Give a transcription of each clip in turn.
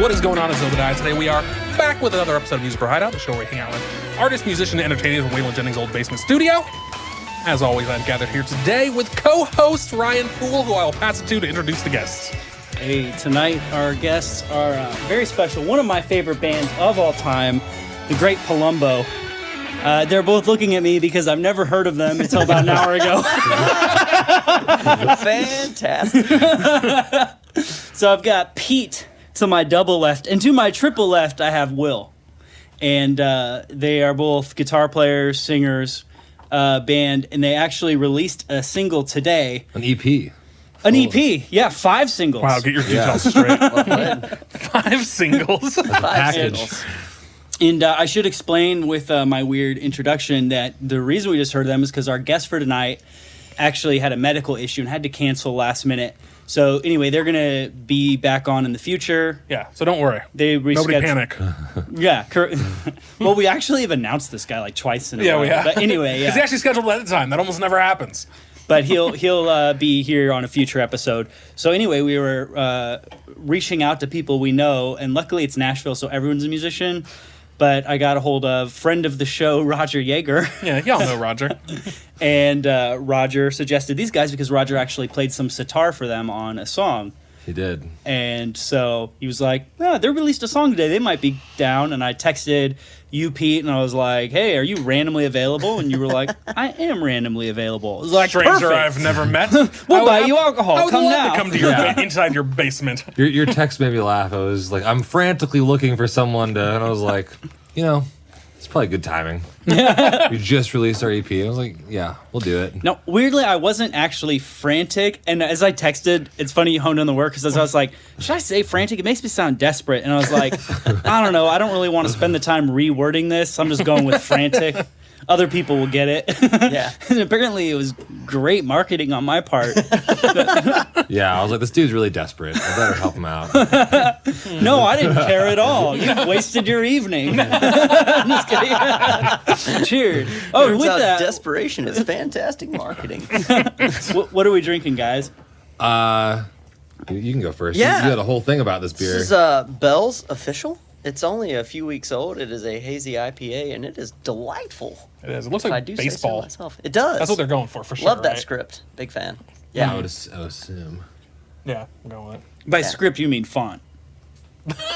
What is going on? It's Obadiah. Today we are back with another episode of Music for Hideout, the show where we hang out with artists, musicians, and entertainers in Waylon Jennings' old basement studio. As always, I'm gathered here today with co-host Ryan Poole, who I will pass it to introduce the guests. Hey, tonight our guests are very special. One of my favorite bands of all time, the Great Palumbo. They're both looking at me because I've never heard of them until about an hour ago. Fantastic. So I've got Pete to my double left, and to my triple left, I have Will. And they are both guitar players, singers, band, and they actually released a single today. An EP. An EP, yeah, 5 singles. Wow, get your details straight. 5 singles. Package. And I should explain with my weird introduction that the reason we just heard them is because our guest for tonight actually had a medical issue and had to cancel last minute. So anyway, they're going to be back on in the future. Yeah, so don't worry. They Nobody panic. Yeah. Well, we actually have announced this guy like twice in a row. Yeah, we have. But anyway, yeah. Because he actually scheduled ahead of time. That almost never happens. But he'll be here on a future episode. So anyway, we were reaching out to people we know, and luckily it's Nashville, so everyone's a musician. But I got a hold of friend of the show, Roger Yeager. Yeah, y'all know Roger. And Roger suggested these guys because Roger actually played some sitar for them on a song. He did. And so he was like, yeah, they released a song today. They might be down. And I texted you, Pete, and I was like, hey, are you randomly available? And you were like, I am randomly available. I was like, Stranger perfect. I've never met. We'll buy you alcohol. I would Come love now. to come to your inside your basement. Your text made me laugh. I was like, I'm frantically looking for someone to, and I was like, you know, it's probably good timing. We just released our EP. I was like, yeah, we'll do it. No, weirdly, I wasn't actually frantic. And as I texted, it's funny you honed in the word because I was like, should I say frantic? It makes me sound desperate. And I was like, I don't know. I don't really want to spend the time rewording this. I'm just going with frantic. Other people will get it. Yeah. And apparently it was great marketing on my part. Yeah, I was like, this dude's really desperate. I better help him out. No, I didn't care at all. You've wasted your evening. I'm just kidding. Cheers. Oh, Turns with out that, desperation is fantastic marketing. what are we drinking, guys? You can go first. Yeah. You got a whole thing about this beer. This is Bell's Official. It's only a few weeks old. It is a hazy IPA, and it is delightful. It is. It looks If I like do baseball. say so myself. It does. That's what they're going for sure. Love that right? script. Big fan. I Yeah. would assume. Yeah, I'm going with it. By script, you mean font.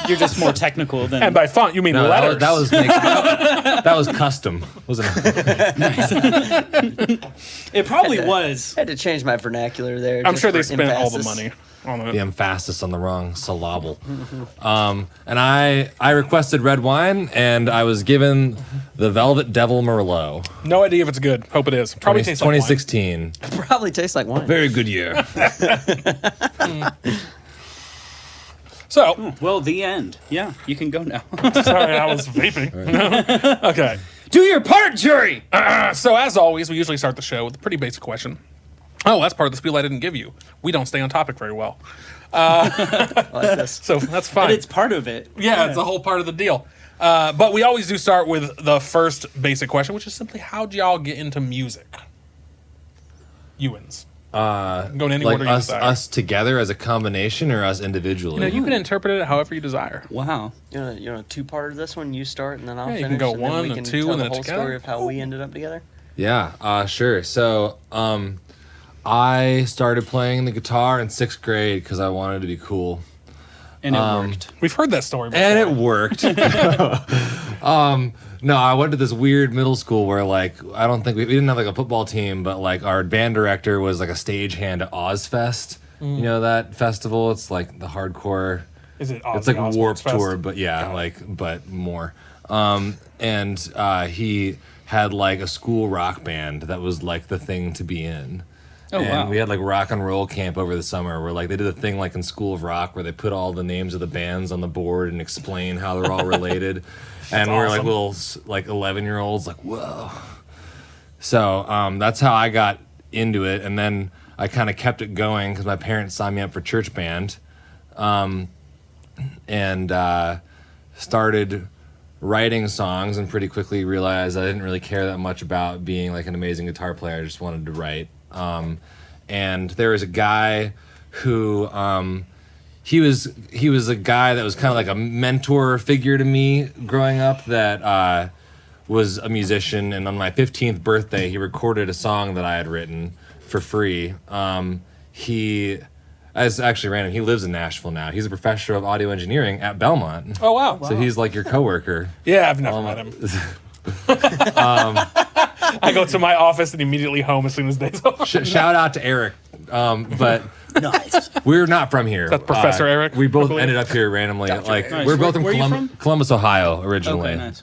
You're just more technical than... And by font, you mean No, letters. that was custom, wasn't it? It probably was. I had to change my vernacular there. I'm just sure they for spent all the emphasis. money on it. The emphasis on the wrong syllable. And I requested red wine, and I was given the Velvet Devil Merlot. No idea if it's good. Hope it is. Probably tastes like wine. 2016. Probably tastes like wine. Very good year. So, Well, the end. Yeah, you can go now. sorry, I was vaping. Okay. Do your part, jury! So, as always, we usually start the show with a pretty basic question. Oh, that's part of the spiel I didn't give you. We don't stay on topic very well. I like this. So, that's fine. But it's part of it. Yeah, it's a whole part of the deal. But we always do start with the first basic question, which is simply, how'd y'all get into music? Ewan's. Go in any Like order you us, desire. us together as a combination, or us individually? You know, you can interpret it however you desire. Wow. You want a two-parter this one? You start, and then I'll Yeah, you finish. can go and then one we and can two, tell and the then whole together. story of how we ended up together. Yeah, sure. So, I started playing the guitar in 6th grade because I wanted to be cool. And it worked. We've heard that story before. And it worked. No, I went to this weird middle school where, like, I don't think we didn't have like a football team, but like our band director was like a stagehand at Ozfest. You know that festival? It's like the hardcore. Is it It's like Ozzy Warped Fest? Tour, but yeah, but more. And he had like a school rock band that was like the thing to be in. Oh, And wow. we had like rock and roll camp over the summer where like they did a thing like in School of Rock where they put all the names of the bands on the board and explain how they're all related. And we're like awesome. little like 11-year-olds like, whoa. So that's how I got into it. And then I kind of kept it going because my parents signed me up for church band. And started writing songs and pretty quickly realized I didn't really care that much about being like an amazing guitar player. I just wanted to write. And there was a guy who he was a guy that was kind of like a mentor figure to me growing up. That was a musician, and on my 15th birthday, he recorded a song that I had written for free. It's actually random. He lives in Nashville now. He's a professor of audio engineering at Belmont. Oh, wow. So he's like your coworker. Yeah, I've never met him. I go to my office and immediately home as soon as day's over. Shout out to Eric. But Nice. we're not from here. That's Professor Eric, We both I believe. ended up here randomly. Like Nice. we're both Where are you from from? Columbus, Ohio, originally. Okay, nice.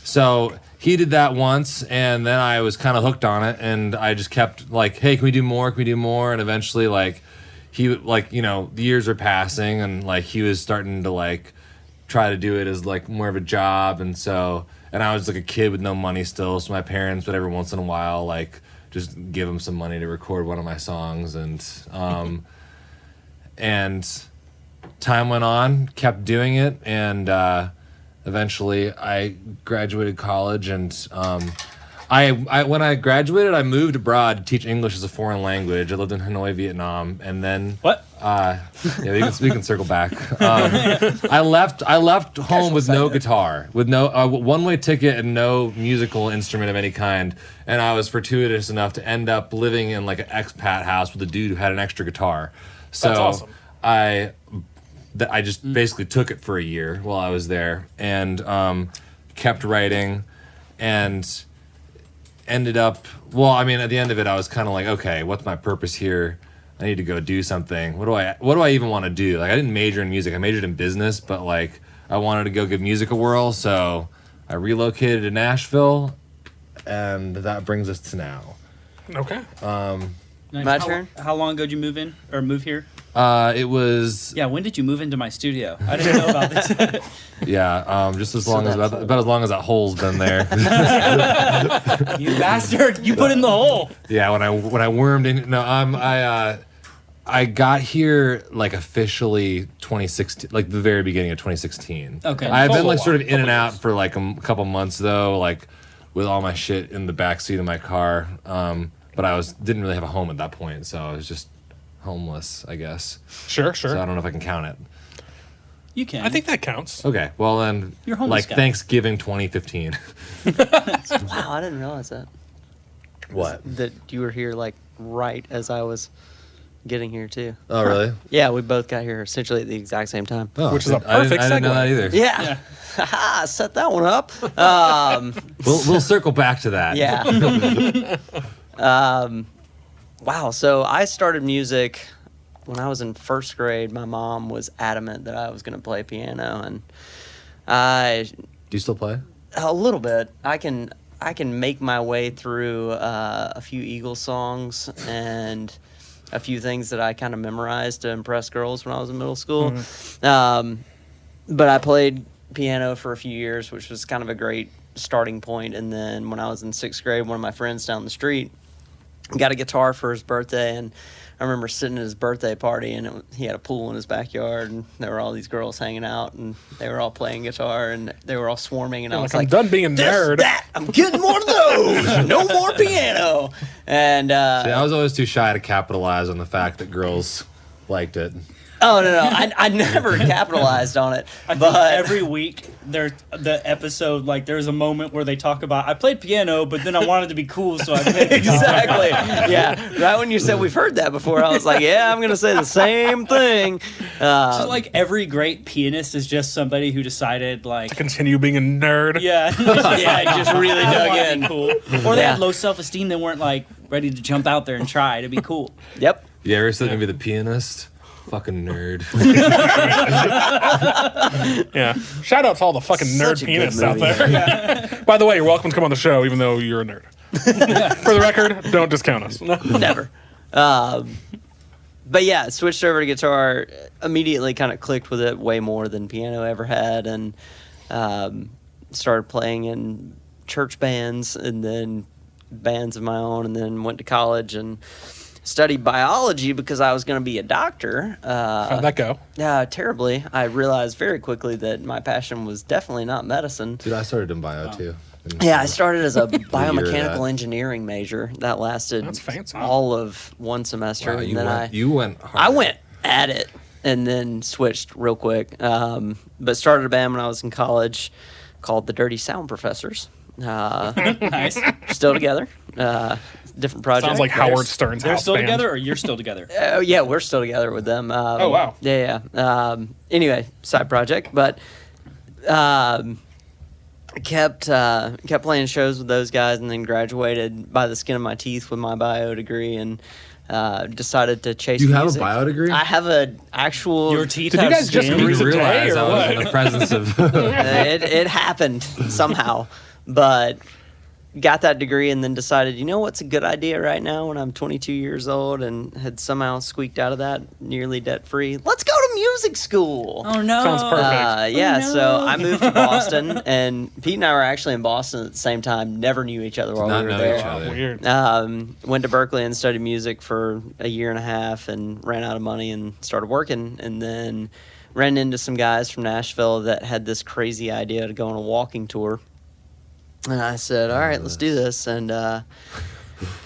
So he did that once, and then I was kind of hooked on it, and I just kept like, hey, can we do more? Can we do more? And eventually, like, the years are passing, and like he was starting to like try to do it as like more of a job, and I was like a kid with no money still, so my parents would every once in a while like just give him some money to record one of my songs, and time went on, kept doing it, and eventually I graduated college, and when I graduated, I moved abroad to teach English as a foreign language. I lived in Hanoi, Vietnam, and then What? we can circle back. I left home with no guitar, with no one-way ticket and no musical instrument of any kind, and I was fortuitous enough to end up living in like an expat house with a dude who had an extra guitar. So That's awesome. I just basically took it for a year while I was there, and kept writing, and ended up, at the end of it, I was kind of like, okay, what's my purpose here? I need to go do something. What do I even want to do? Like, I didn't major in music. I majored in business, but like I wanted to go give music a whirl, so I relocated to Nashville, and that brings us to now. Okay. Nice. My turn? How long ago did you move in or move here? It was Yeah, when did you move into my studio? I didn't know about this. just as long as about as long as that hole's been there. You bastard! You put in the hole. Yeah, when I wormed in. No, I got here like officially 2016, like the very beginning of 2016. Okay. I've been like Oh, sort of wow. in and out for like a couple months though, like with all my shit in the backseat of my car. But I didn't really have a home at that point, so I was just homeless, I guess. Sure. So I don't know if I can count it. You can. I think that counts. Okay, well then, You're homeless like guy. Thanksgiving 2015. Wow, I didn't realize that. What? That you were here like right as I was getting here too. Oh really? Yeah, we both got here essentially at the exact same time. Oh, Which is a I didn't perfect know that segue. either. Yeah. Haha, set that one up. We'll circle back to that. Yeah. Wow. So I started music when I was in first grade. My mom was adamant that I was going to play piano, and Do you still play? a little bit. I can make my way through a few Eagles songs and a few things that I kind of memorized to impress girls when I was in middle school. But I played piano for a few years, which was kind of a great starting point. And then when I was in sixth grade, one of my friends down the street got a guitar for his birthday, and I remember sitting at his birthday party, and he had a pool in his backyard, and there were all these girls hanging out, and they were all playing guitar, and they were all swarming, and I was I'm like, done being a nerd. I'm getting more of those. No more piano. And I was always too shy to capitalize on the fact that girls liked it. oh no, I never capitalized on it. I think But every week the episode, like, there's a moment where they talk about, I played piano, but then I wanted to be cool, so I played guitar. exactly, yeah. Right when you said we've heard that before, I was like, yeah, I'm gonna say the same thing. So, like, every great pianist is just somebody who decided, like, Continue being a nerd. yeah, Yeah, just really I dug wanna in. be cool. Or they Yeah. had low self-esteem. They weren't, like, ready to jump out there and try to be cool. Yep. You ever said to be the pianist? Fucking nerd. Yeah. Shout out to all the fucking nerd Such a good penis out movie. there. By the way, you're welcome to come on the show, even though you're a nerd. For the record, don't discount us. Never. But yeah, switched over to guitar. Immediately kind of clicked with it way more than piano ever had, and started playing in church bands and then bands of my own, and then went to college and studied biology because I was going to be a doctor. How'd that go? Terribly. I realized very quickly that my passion was definitely not medicine. Dude, I started in bio too. Yeah, I started as a of that. biomechanical engineering major. That lasted That's fancy. all of one semester. Wow, and then you went hard. I went at it. and then switched real quick. But started a band when I was in college called the Dirty Sound Professors. Nice. Still together. Different project. Sounds like Howard Stern's They're house still band. together, or you're still together? Yeah, we're still together with them. Oh, wow. Yeah. Anyway, side project, but kept playing shows with those guys, and then graduated by the skin of my teeth with my bio degree, and decided to chase. Do you have music. a bio degree? I have an actual. Your teeth Did you have guys just skin? meet You today, realize or I was what? in the presence of. It happened somehow, but got that degree and then decided, you know what's a good idea right now when I'm 22 years old and had somehow squeaked out of that nearly debt free. Let's go to music school. Oh no! Sounds perfect. Yeah, Oh, no. so I moved to Boston, and Pete and I were actually in Boston at the same time. Never knew each other while Not we were know there. each other. Weird. Went to Berkeley and studied music for a year and a half, and ran out of money and started working, and then ran into some guys from Nashville that had this crazy idea to go on a walking tour. And I said, all right, let's do this. And A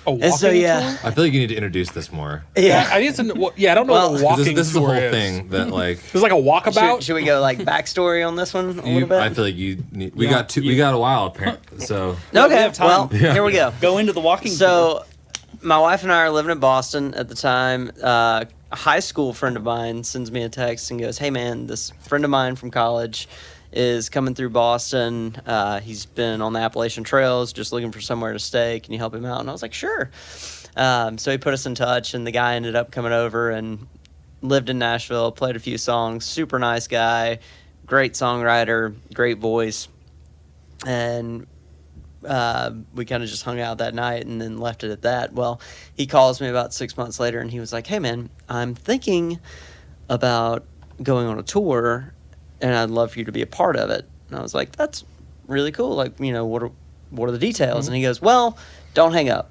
walking so, yeah. tour? I feel like you need to introduce this more. yeah. I need to know. Yeah, I don't know Well, what a 'Cause walking this is the tour whole is. thing that like. It's like a walkabout. Should we go like backstory on this one a little bit? I feel like you need. We Yeah, got two. We got a while apparently. So Yeah, we Okay, have time. well, here we go. Go into the walking. So, my wife and I are living in Boston at the time. A high school friend of mine sends me a text and goes, "Hey man, this friend of mine from college is coming through Boston. He's been on the Appalachian Trails, just looking for somewhere to stay. Can you help him out?" And I was like, "Sure." So he put us in touch, and the guy ended up coming over and lived in Nashville, played a few songs. Super nice guy, great songwriter, great voice, and we kind of just hung out that night and then left it at that. Well, he calls me about 6 months later, and he was like, "Hey man, I'm thinking about going on a tour, and I'd love for you to be a part of it." And I was like, "That's really cool. Like, you know, what are the details?" And he goes, "Well, don't hang up.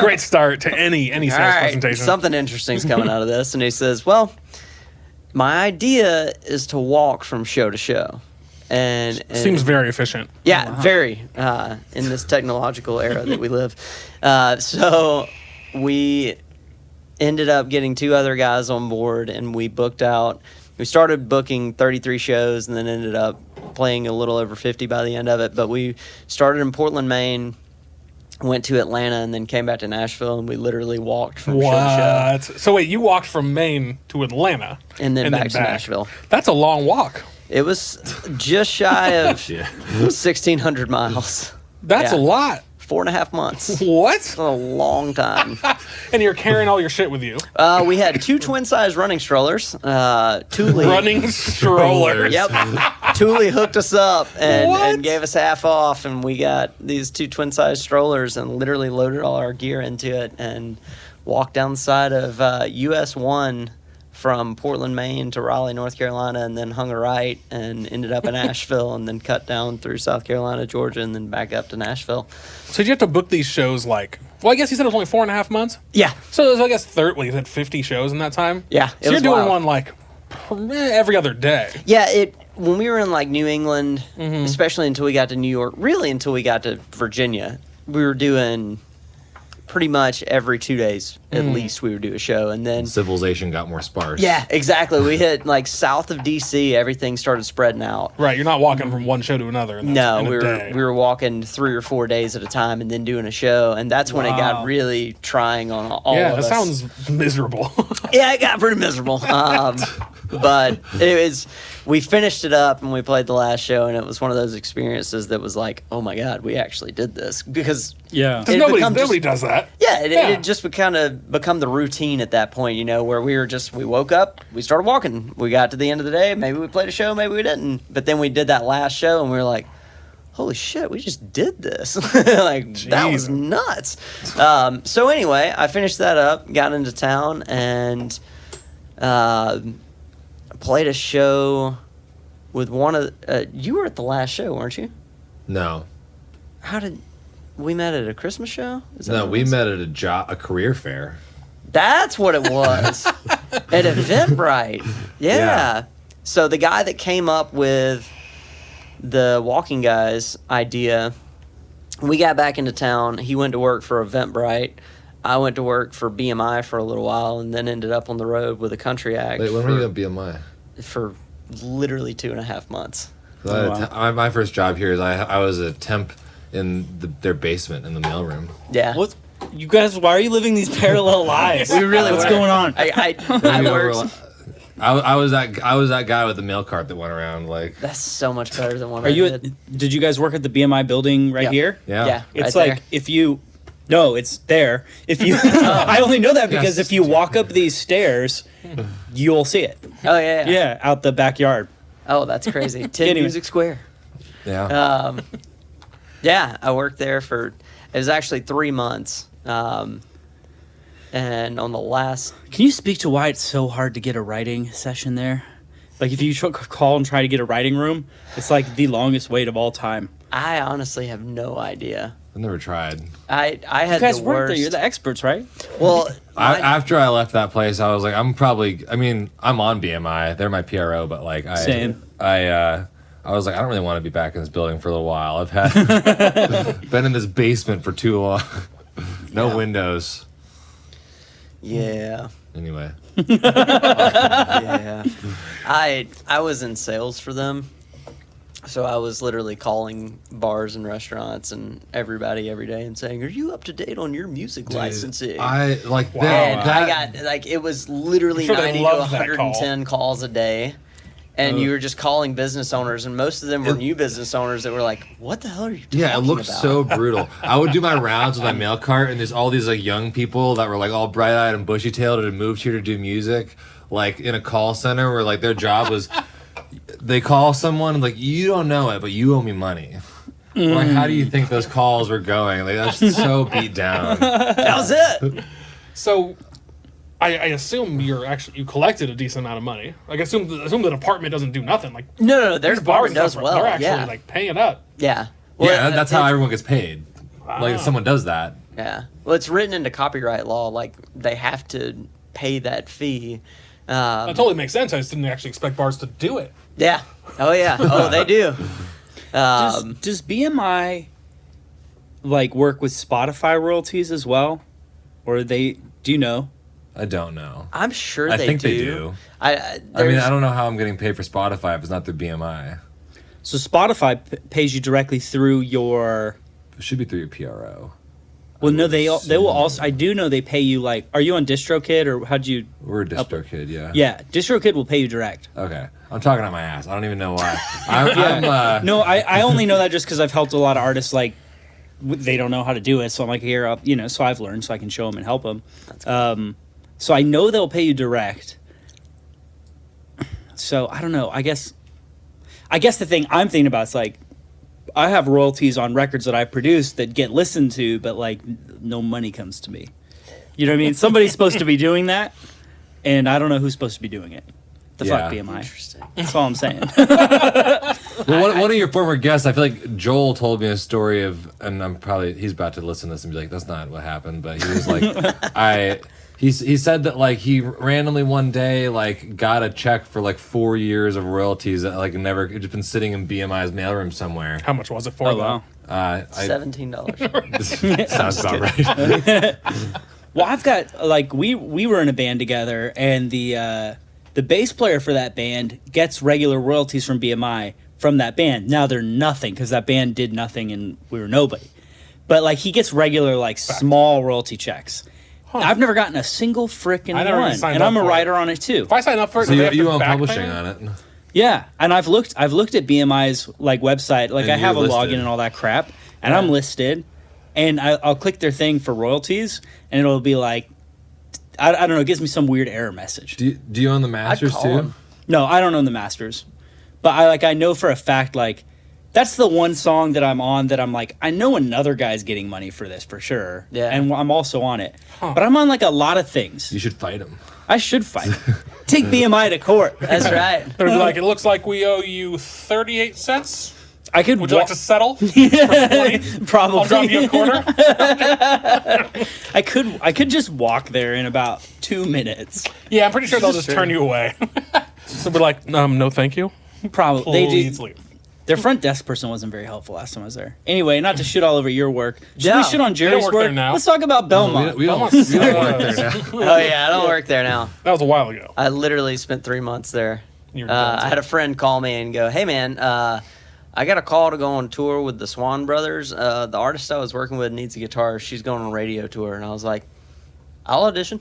Great start to any sales All right, presentation. something interesting's coming out of this." And he says, "Well, my idea is to walk from show to show." And Seems very efficient. yeah, very in this technological era that we live. So we ended up getting two other guys on board, and we booked out. We started booking 33 shows, and then ended up playing a little over 50 by the end of it. But we started in Portland, Maine, went to Atlanta, and then came back to Nashville, and we literally walked from show to What? So wait, you walked from Maine to Atlanta show, and then back to Nashville. That's a long walk. It was just shy of yeah. 1,600 miles. That's Yeah. a lot. 4.5 months. What? It's a long time. And you're carrying all your shit with you. We had two twin-size running strollers. Thule. Running strollers. Yep. Thule hooked us up and What? gave us half off, and we got these two twin-size strollers and literally loaded all our gear into it and walked down the side of US 1 from Portland, Maine to Raleigh, North Carolina, and then hung a right and ended up in Asheville, and then cut down through South Carolina, Georgia, and then back up to Nashville. So did you have to book these shows like? Well, I guess you said it was only 4.5 months. Yeah. So there's, I guess, you said 50 shows in that time. Yeah, So it you're was doing wild. one like every other day. Yeah, when we were in like New England, Mm-hmm. especially until we got to New York, really until we got to Virginia, we were doing pretty much every 2 days at least we would do a show, and then Civilization got more sparse. yeah, exactly. We hit like south of DC, everything started spreading out. Right. You're not walking from one show to another. In No, in a we day. were walking 3 or 4 days at a time and then doing a show, and that's when it got Wow. really trying on all Yeah, of that us. sounds miserable. Yeah, it got pretty miserable. But it was, we finished it up and we played the last show, and it was one of those experiences that was like, oh my God, we actually did this. Because yeah. it Nobody becomes nobody does that. yeah, it Yeah. just kind of become the routine at that point, you know, where we woke up, we started walking, we got to the end of the day, maybe we played a show, maybe we didn't. But then we did that last show and we were like, holy shit, we just did this. Like, that was Jeez. nuts. So anyway, I finished that up, got into town, and played a show with one of you were at the last show, weren't you? No. How did we met at a Christmas show? Is that No, what it we was? met at a career fair. That's what it was. At Eventbrite. Yeah. Yeah. So the guy that came up with the Walking Guys idea, we got back into town. He went to work for Eventbrite. I went to work for BMI for a little while, and then ended up on the road with a country act. Wait, when were you at BMI? For literally 2.5 months. My first job here is I was a temp in their basement in the mailroom. Yeah. What? You guys, why are you living these parallel lives? We really What's were. going on? I worked. I was that guy with the mail cart that went around like. That's so much better than what Are I you? did. Did you guys work at the BMI building right Yeah. here? Yeah. Yeah. It's right like there. if you. No, it's there. If you, I only know that because if you walk up these stairs, you'll see it. Oh yeah. Yeah, out the backyard. Oh, that's crazy. 10 Anyway. Music Square. Yeah. Yeah, I worked there for. It was actually 3 months. And on the last. Can you speak to why it's so hard to get a writing session there? Like if you call and try to get a writing room, it's like the longest wait of all time. I honestly have no idea. I never tried. I had You guys the work worst. there. You're the experts, right? Well, After I left that place, I was like, I'm on BMI. They're my PRO, but like Same. I was like, I don't really want to be back in this building for a little while. I've had been in this basement for too long. No windows. yeah. Anyway. Yeah. I was in sales for them. So I was literally calling bars and restaurants and everybody every day and saying, "Are you up to date on your music licensing?" I like Wow. and that. I got like it was literally I'm sure they 90 to loved that call. 110 calls a day. And you were just calling business owners, and most of them were new business owners that were like, "What the hell are you talking Yeah, it looked about?" so brutal. I would do my rounds with my mail cart, and there's all these like young people that were like all bright-eyed and bushy-tailed and had moved here to do music, like in a call center where like their job was, they call someone like, you don't know it, but you owe me money. Like, how do you think those calls were going? Like that's so beat down. That was it. So, I assume you collected a decent amount of money. Like, assume the department doesn't do nothing. Like, No, their these bars department does and stuff, well. They're actually Yeah, like paying up. yeah. Yeah, that's how everyone gets paid. Wow. Like someone does that. Yeah. Well, it's written into copyright law. Like they have to pay that fee. That totally makes sense. I just didn't actually expect bars to do it. Yeah. Oh yeah. Oh, they do. Does BMI like work with Spotify royalties as well, or do you know? I don't know. I'm sure I they think do. they do. I I mean, there's- I don't know how I'm getting paid for Spotify if it's not through BMI. So Spotify pays you directly through your. It should be through your PRO. Well, no, they will also. I do know they pay you like. Are you on DistroKid or how'd you? We're a DistroKid, yeah. Yeah, DistroKid will pay you direct. Okay. I'm talking out my ass. I don't even know why. I'm No, I only know that just because I've helped a lot of artists like they don't know how to do it, so I'm like here, so I've learned, so I can show them and help them. So I know they'll pay you direct. So I don't know. I guess the thing I'm thinking about is like I have royalties on records that I produce that get listened to, but like no money comes to me. You know what I mean? Somebody's supposed to be doing that, and I don't know who's supposed to be doing it. The fuck Yeah. BMI. Interesting. That's all I'm saying. well, one of your former guests, I feel like Joel told me a story of, and he's about to listen to this and be like, that's not what happened, but he was like, he said that like he randomly one day like got a check for like 4 years of royalties that like never, it just been sitting in BMI's mailroom somewhere. How much was it for? Oh though? wow. $17. Sounds about right. Well, I've got like we were in a band together, and the bass player for that band gets regular royalties from BMI from that band. Now they're nothing because that band did nothing and we were nobody. But like he gets regular like small royalty checks. I've never gotten a single frickin' I never even one, signed and up I'm a for it. writer on it too. If I sign up for it, So do they have you to own back publishing pay? on it. Yeah, and I've looked at BMI's like website. Like And I have a you're login listed. and all that crap, and I'm listed, and I'll click their thing for royalties, and it'll be like, I don't know, it gives me some weird error message. Do you own the masters call too? him. No, I don't own the masters, but I know for a fact like that's the one song that I'm on that I'm like I know another guy's getting money for this for sure. Yeah. And I'm also on it, but I'm on like a lot of things. You should fight him. I should fight. Take BMI to court. That's right. They'd be like, it looks like we owe you 38 cents. I could Would you like to settle? probably. I'll drop you a quarter. I could just walk there in about 2 minutes. Yeah, I'm pretty sure they'll This is just turn true. you away. So we're like, no, thank you. Probably. Please leave. Their front desk person wasn't very helpful last time I was there. Anyway, not to shit all over your work. Should we Yeah. shit on Jerry's work there work? now. Let's talk about Belmont. We don't work Belmont's- there now. Oh yeah, I don't work there now. That was a while ago. I literally spent 3 months there. You were done, I had a friend call me and go, "Hey man, I got a call to go on tour with the Swan Brothers. The artist I was working with needs a guitar. She's going on a radio tour." And I was like, "I'll audition."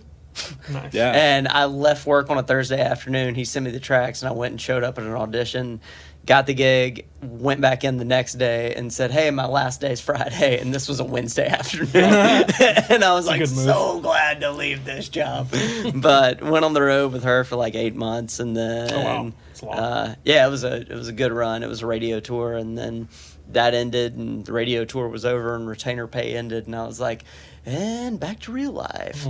Nice. Yeah. And I left work on a Thursday afternoon. He sent me the tracks, and I went and showed up at an audition, got the gig, went back in the next day, and said, "Hey, my last day's Friday," and this was a Wednesday afternoon. And I was like, good move. so glad to leave this job. But went on the road with her for like 8 months, and then Oh, wow. That's long. yeah, it was a good run. It was a radio tour, and then that ended, and the radio tour was over, and retainer pay ended, and I was like, and back to real life.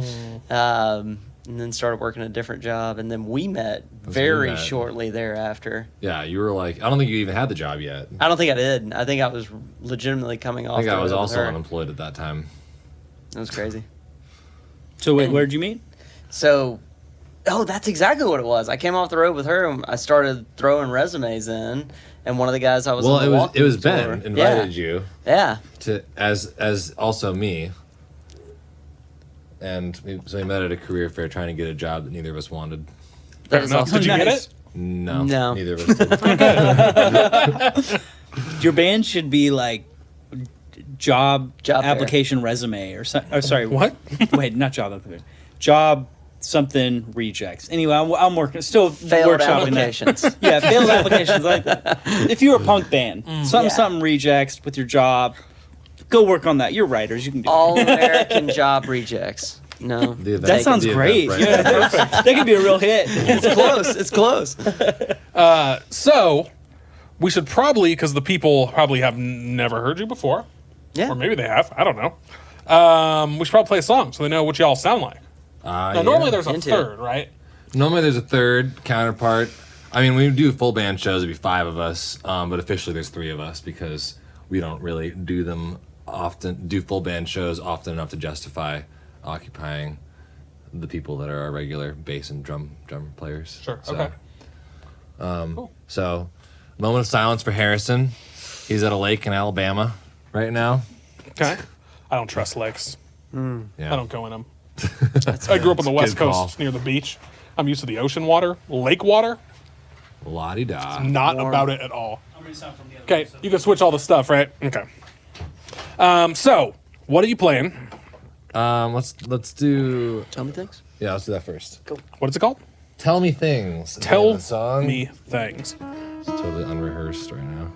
And then started working a different job, and then we met very met. shortly thereafter. Yeah, you were like, I don't think you even had the job yet. I don't think I did. I think I was legitimately coming off. I think the I was road with also her. unemployed at that time. It was crazy. So wait, where'd you meet? So, that's exactly what it was. I came off the road with her, and I started throwing resumes in, and one of the guys I was Well, on the it was walking tour- Ben invited you Yeah. to as also me. And so we met at a career fair trying to get a job that neither of us wanted. That Fair is enough. awesome. Did you get Nice. it? No, No. neither of us did. Your band should be like job Job fair. application resume or sorry. What? Wait, not job application. Job something rejects. Anyway, I'm working still Failed workshopping that. applications. Yeah, failed applications like that. If you're a punk band, something Yeah. something rejects with your job, go work on that. You're writers, you can do it. All American job rejects. No. The event- That sounds the great. Eventbrite. Yeah, that could be a real hit. It's close. It's close. So, we should probably, because the people probably have never heard you before, Yeah. or maybe they have. I don't know. We should probably play a song so they know what y'all sound like. Now, Yeah. normally there's a Into it. third, right? Normally there's a third counterpart. I mean, when we do full band shows, it'd be 5 of us, but officially there's 3 of us because we don't really do them often. Do full band shows often enough to justify occupying the people that are our regular bass and drum players. Sure. So, Okay. Cool. So, moment of silence for Harrison. He's at a lake in Alabama right now. Okay. I don't trust lakes. Yeah. I don't go in them. I grew up on the West good Coast call. near the beach. I'm used to the ocean water. Lake water, La-di-da. not Warm. about it at all. Okay, you can switch all the stuff, right? Okay. So, what are you playing? Let's do. Tell me things. Yeah, let's do that first. What is it called? Tell me things. Tell the song. me things. It's totally unrehearsed right now.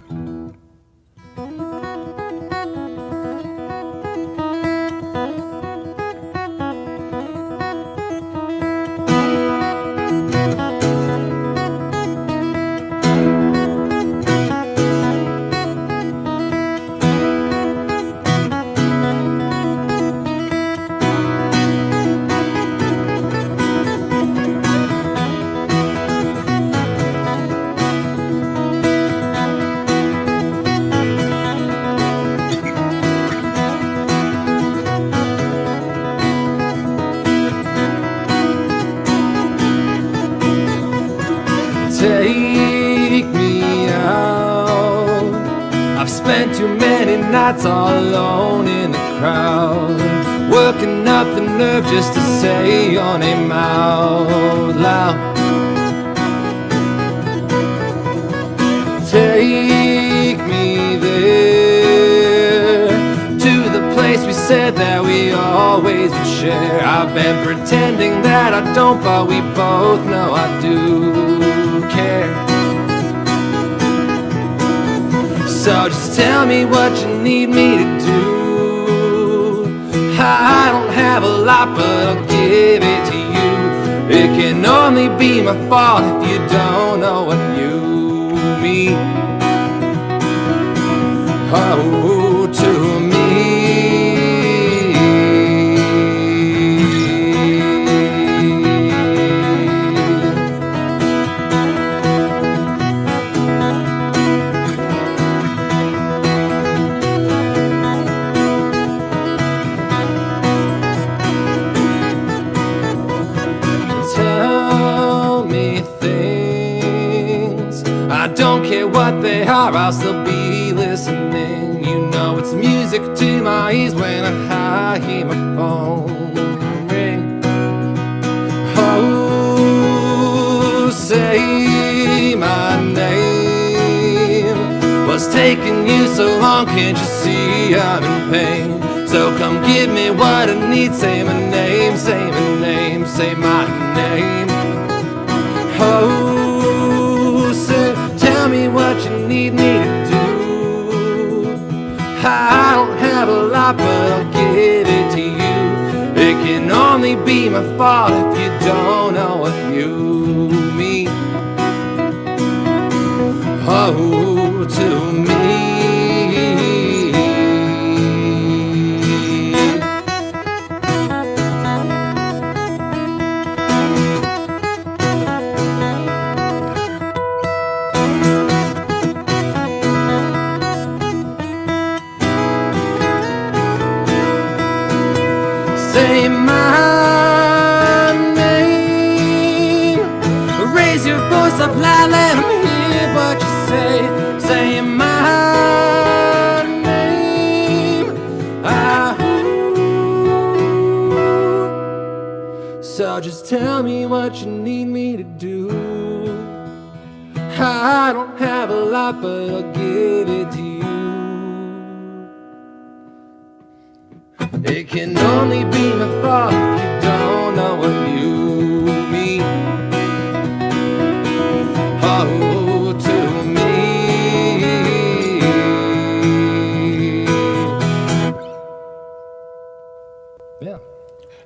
Take me out. I've spent too many nights all alone in the crowd, working up the nerve just to say your name out loud. Take me there, to the place we said that we always would share. I've been pretending that I don't, but we both know I do care. So just tell me what you need me to do. I don't have a lot, but I'll give it to you. It can only be my fault if you don't know what you mean. Oh, to me. Tell me things. I don't care what they are. far, I'll still be listening. You know it's music to my ears when I hear my phone ring. Oh, say my name. What's taking you so long? Can't you see I'm in pain? So come give me what I need. Say my name, say my name, say my name. Oh, say, tell me what you need me to do. I don't have a lot, but I'll give it to you. It can only be my fault if you don't know what you mean. Oh, to me. Say my name. Raise your voice up loud, let them hear what you say. Say my name. So just tell me what you need me to do. I don't have a lot, but I'll give it to you. It can only be my fault if you don't know what you mean. Oh, to me. Yeah.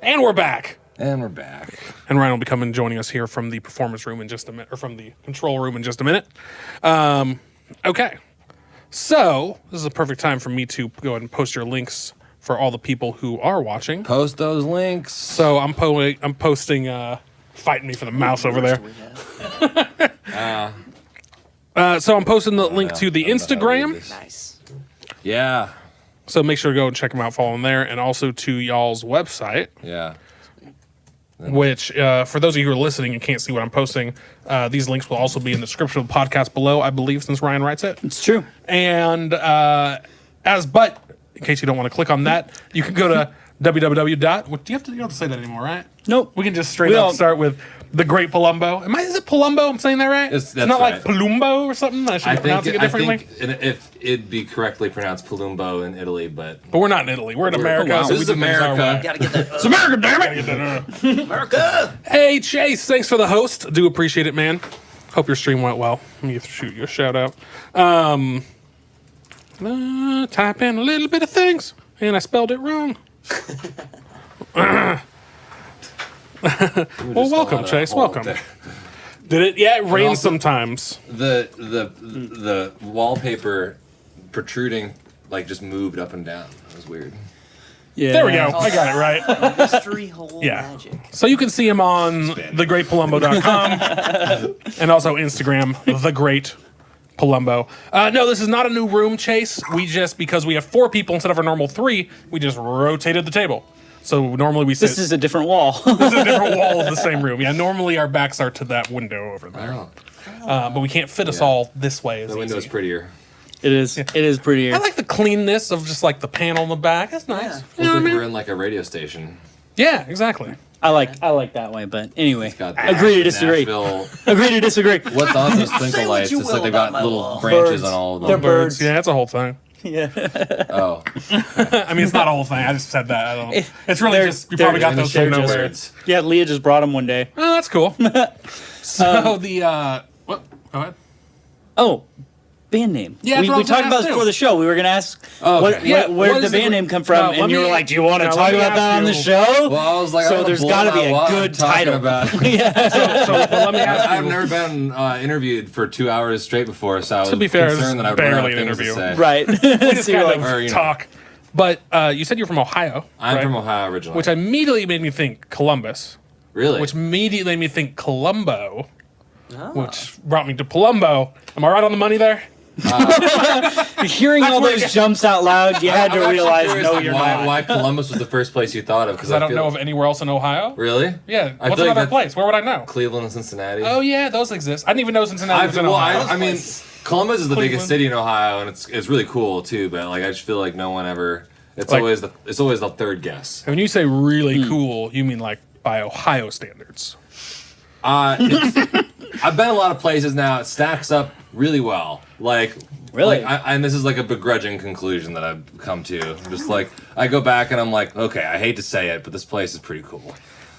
And we're back. And we're back. And Ryan will be coming joining us here from the performance room in just a minute, or from the control room in just a minute. Okay. So, this is a perfect time for me to go ahead and post your links for all the people who are watching. Post those links. So, I'm posting, fighting me for the mouse over there. So, I'm posting the link to the Instagram. Nice. Yeah. So, make sure to go and check them out, follow them there, and also to y'all's website. Yeah. Which, for those of you who are listening and can't see what I'm posting, these links will also be in the description of the podcast below, I believe, since Ryan writes it. It's true. And in case you don't want to click on that, you can go to www. What, do you have to? You don't have to say that anymore, right? Nope. We can just straight up start with the Great Palumbo. Is it Palumbo? I'm saying that right? That's not right. like Palumbo or something. I should be pronouncing it differently. I think if it'd be correctly pronounced Palumbo in Italy, but But we're not in Italy. We're in America. wow. So This we is do things our America. way. Gotta get that. It's America, damn it! America. Hey, Chase, thanks for the host. Do appreciate it, man. Hope your stream went well. Let me shoot you a shout out. Type in a little bit of things, and I spelled it wrong. Well, welcome, Chase. Welcome. Did it? Yeah, it rains also- sometimes. the wallpaper protruding like just moved up and down. That was weird. Yeah. There we go. I got it right. Mystery hole Yeah. magic. So you can see him on thegreatpalumbo.com and also Instagram, The Great Palumbo. No, this is not a new room, Chase. We just, because we have 4 people instead of our normal 3, we just rotated the table. So normally we sit. This is a different wall. This is a different wall of the same room. Yeah, normally our backs are to that window over there. Oh, But we can't fit us all this way. As the window's easy. prettier. It is. It is prettier. I like the cleanness of just like the panel in the back. That's nice. Yeah. You know what I Looks like mean? we're in like a radio station. Yeah, exactly. I like that way, but anyway. Got the Agree to disagree. Nashville. Agree to disagree. What's on those Say twinkle what lights? you It's will like they've about got my little wall. branches Birds. on all of They're them. birds. Yeah, it's a whole thing. Yeah. Oh, I mean, it's not a whole thing. I just said that. I don't know. It's really They're- just, you probably got they're those from just- nowhere. birds. Yeah, Leah just brought them one day. Oh, that's cool. So what? Go ahead. Oh, band name. Yeah, that's we what I was talked gonna about ask this too. before the show. We were going to ask Oh, where okay. Yeah, did what the is the band gr- name come from, No, let and you were me- like, "Do you want to no, talk let me about that ask on the you- show?" Well, I was like, I So don't there's blow gotta my be a wad good talking title. About. So but let me ask I've you. never been interviewed for 2 hours straight before, so I was To be fair, it's concerned that I would run out barely of an things to interview. say. Right. Just So you're kind like, of or, you know. talk. But you said you're from Ohio. I'm right? from Ohio originally. Which immediately made me think Columbus. really? Which immediately made me think Columbo. Oh. Which brought me to Palumbo. Am I right on the money there? hearing all where those you- jumps out loud, you had I'm to actually realize, curious no, you're why, not. Why Columbus was the first place you thought of? Because I don't know of anywhere else in Ohio. Really? Yeah. I What's feel like another that- place? Where would I know? Cleveland and Cincinnati. Oh yeah, those exist. I didn't even know Cincinnati was in well, Ohio. I mean, Columbus is the biggest Cleveland. city in Ohio, and it's really cool too. But like, I just feel like no one ever. It's Like- always the third guess. When you say really cool, you mean like by Ohio standards. I've been a lot of places now. It stacks up really well. Like, Really? and this is like a begrudging conclusion that I've come to. Just like I go back and I'm like, okay, I hate to say it, but this place is pretty cool.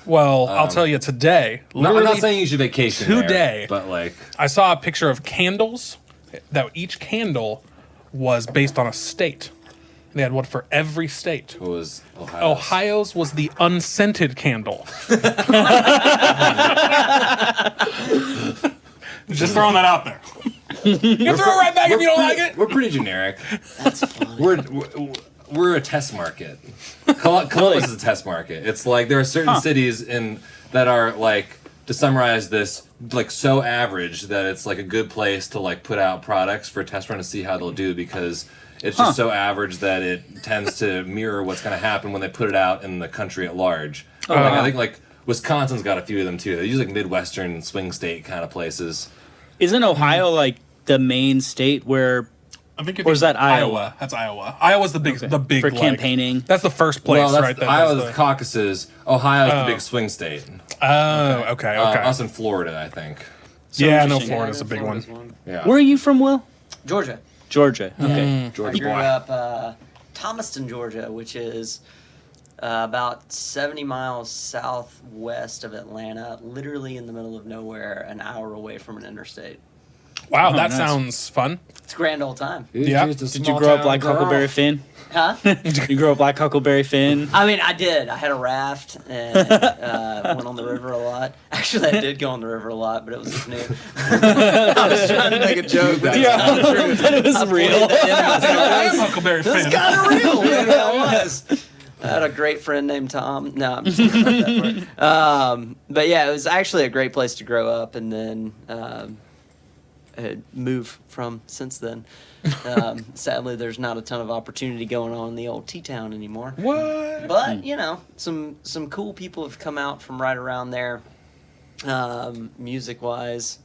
Well, I'll tell you today. No, I'm literally not saying you should vacation today. there, but like, I saw a picture of candles. That each candle was based on a state. They had one for every state. it was Ohio. Ohio's was the unscented candle. Just throwing that out there. You can throw it right back if you don't like it. We're pretty generic. That's funny. We're a test market. Columbus is a test market. It's like there are certain cities that are like, to summarize this, like so average that it's like a good place to like put out products for a test run to see how they'll do, because it's just so average that it tends to mirror what's going to happen when they put it out in the country at large. Like, I think like Wisconsin's got a few of them too. They use like Midwestern swing state kind of places. Isn't Ohio like the main state where I think Or is that Iowa? That's Iowa. Iowa's the big, the big for like- campaigning? That's the first place, Well, that's right? Iowa's That's the Caucasus. Ohio's the big swing state. okay. Us in Florida, I think. Yeah, no, interesting. Florida's a big one. Yeah. Where are you from, Will? Georgia. Georgia. Okay. I Georgia grew boy. up Thomaston, Georgia, which is about 70 miles southwest of Atlanta, literally in the middle of nowhere, an hour away from an interstate. Wow, Oh, that nice. sounds fun. It's a grand old time. Yeah. Did you grow up like Huckleberry Finn? Huh? You grew up like Huckleberry Finn? I mean, I did. I had a raft and went on the river a lot. Actually, I did go on the river a lot, but it was a canoe. I was trying to make a joke, but it's not true. But it was I played real. the end of my I am stories. Huckleberry That's Finn. kind of real. Maybe I was. I had a great friend named Tom. No, I'm just kidding about that part. But yeah, it was actually a great place to grow up, and then moved from since then. Sadly, there's not a ton of opportunity going on in the old T-town anymore. What? But you know, some cool people have come out from right around there, music wise.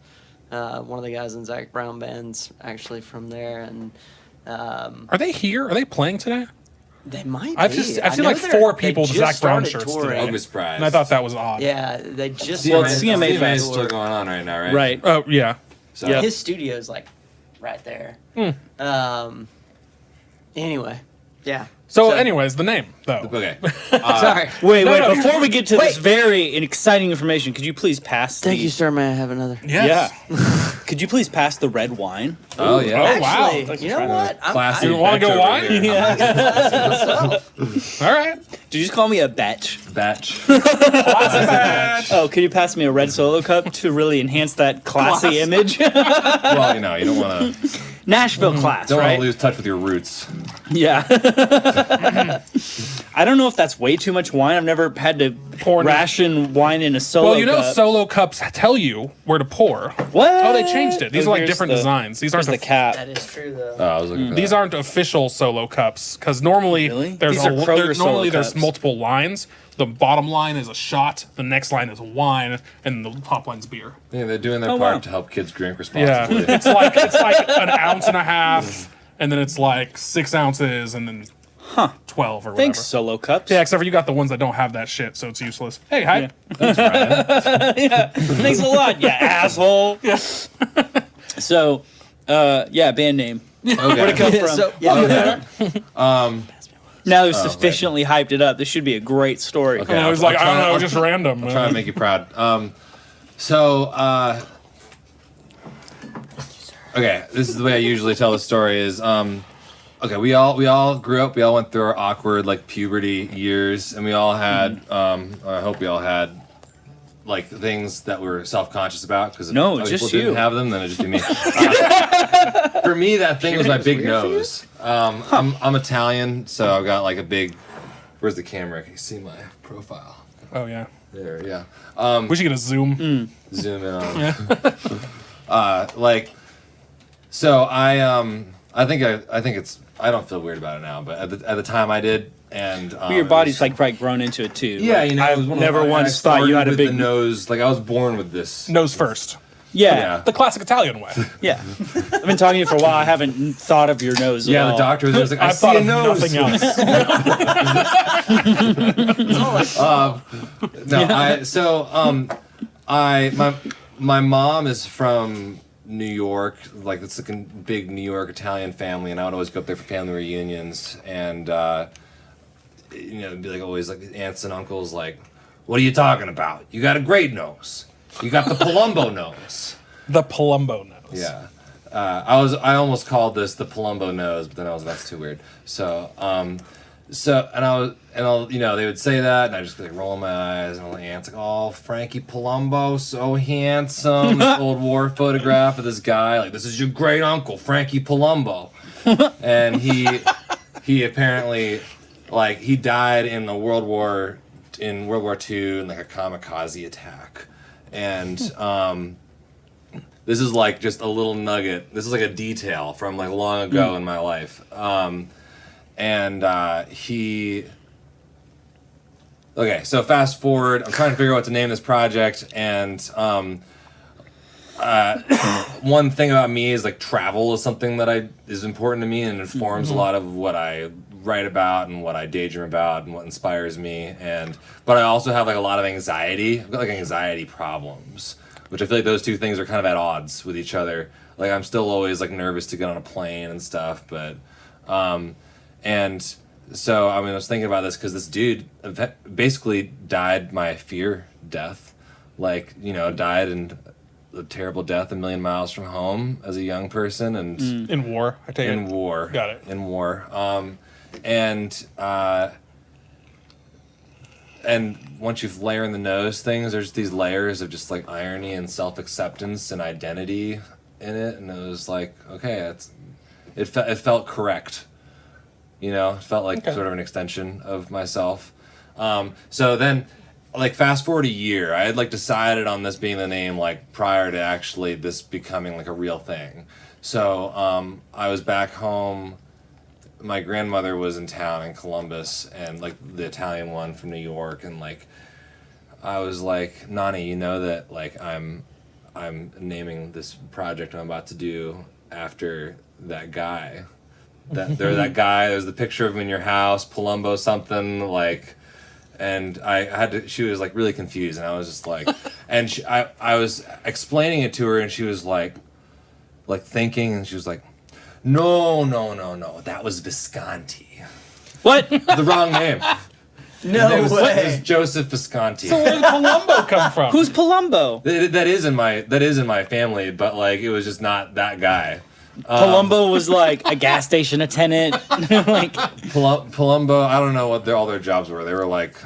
One of the guys in Zach Brown band's actually from there, and Are they here? Are they playing today? they might. I've be. just- I've I seen know like they're- 4 they people with just Zac Brown started shirts touring. today. Don't be surprised. And I thought that was odd. Yeah, they just. Well, started it's CMA touring. Fest. is still going on right now, right? Right. Oh, yeah. So, Yeah. His studio's like right there. Anyway, yeah. So, anyways, the name, though. Okay. Sorry. Wait, No, no. before we get to this Wait. very exciting information, could you please pass Thank the... you, sir. May I have another? Yes. Yeah. Could you please pass the red wine? Oh, yeah. Oh, wow. Actually, you know what? Classy. You wanna go bitch over wine? here. myself. All right. Did you just call me a batch? Batch. Oh, could you pass me a red solo cup to really enhance that classy image? Well, you know, you don't want to Nashville class, want right? to lose touch with your roots. Yeah. I don't know if that's way too much wine. I've never had to Pour in- ration wine in a solo Well, you know, cup. solo cups tell you where to pour. What? Oh, they changed it. These Oh, are like here's different the- designs. These Here's aren't the cap. That is true, though. Oh, I was looking for These that. aren't official solo cups because normally Really? there's These are Kroger normally solo there's cups. multiple lines. The bottom line is a shot, the next line is wine, and the top line's beer. Yeah, they're doing their Oh, part wow. to help kids drink Yeah, responsibly. it's like an ounce and a half, and then it's like 6 ounces, and then 12 or whatever. Thanks, solo cups. Yeah, except for you got the ones that don't have that shit, so it's useless. Hey, hi. Yeah. Thanks a lot, you asshole. Yeah. So, yeah, band name. Okay. Where'd it come from? So, yeah. Now they've sufficiently hyped it up. This should be a great story. Okay. And I was I'll like, I try- don't know, I'll just random. Trying to make you proud. Okay, this is the way I usually tell the story is, okay, we all grew up, we all went through our awkward, like, puberty years, and we all had, or I hope we all had, like, things that we were self-conscious about, because if No, other just people didn't you. have them, then it'd just be me. For me, that thing was my big nose. I'm Italian, so I've got, like, a big, where's the camera? Can you see my profile? Oh, yeah. There, yeah. We should get a Zoom. Zoom in on. Like, so I think it's, I don't feel weird about it now, but at the time I did, and But your it body's was- like probably grown into it too. yeah, Like, you know, it was I've one of never the- I once thought you started had a with big the nose. Like I was born with this. Nose first. Yeah. The classic Italian way. Yeah. I've been talking to you for a while. I haven't thought of your nose. Yeah, at the all. doctor was just like, I I've see thought a of nose. nothing else. My mom is from New York, like it's like a big New York Italian family, and I would always go up there for family reunions, and it'd be like always like aunts and uncles like, what are you talking about? You got a great nose. You got the Palumbo nose. The Palumbo nose. Yeah. I almost called this the Palumbo nose, but then I was that's too weird. So they would say that, and I just be like rolling my eyes, and all the aunts like, oh, Frankie Palumbo, so handsome. This old war photograph of this guy, like, this is your great uncle, Frankie Palumbo, and he apparently, like, he died in World War II in like a kamikaze attack, and this is like just a little nugget. This is like a detail from like long ago in my life. Okay, so fast forward. I'm trying to figure out what to name this project, and one thing about me is like travel is something that is important to me and informs a lot of what I write about and what I daydream about and what inspires me. But I also have like a lot of anxiety. I've got like anxiety problems, which I feel like those two things are kind of at odds with each other. Like I'm still always like nervous to get on a plane and stuff, but and so I was thinking about this because this dude basically died my fear death, like died in a terrible death a million miles from home as a young person and In war, I take it. in war. Got it. In war. And once you've layer in the nose things, there's these layers of just like irony and self-acceptance and identity in it, and it was like, okay, it felt correct. It felt like sort of an extension of myself. So then, like, fast forward a year, I had like decided on this being the name like prior to actually this becoming like a real thing. So I was back home. My grandmother was in town in Columbus, and like the Italian one from New York, and like I was like, Nani, you know that like I'm naming this project I'm about to do after that guy. That guy. There's the picture of him in your house, Palumbo something like, and I had to. She was like really confused, and I was just like, and I was explaining it to her, and she was like thinking, and she was like, no, that was Viscante. What? The wrong name. No It was way. Joseph Visconti. So where did Palumbo come from? Who's Palumbo? That is in my family, but like it was just not that guy. Palumbo was like a gas station attendant. Like Palumbo, I don't know what all their jobs were. They were like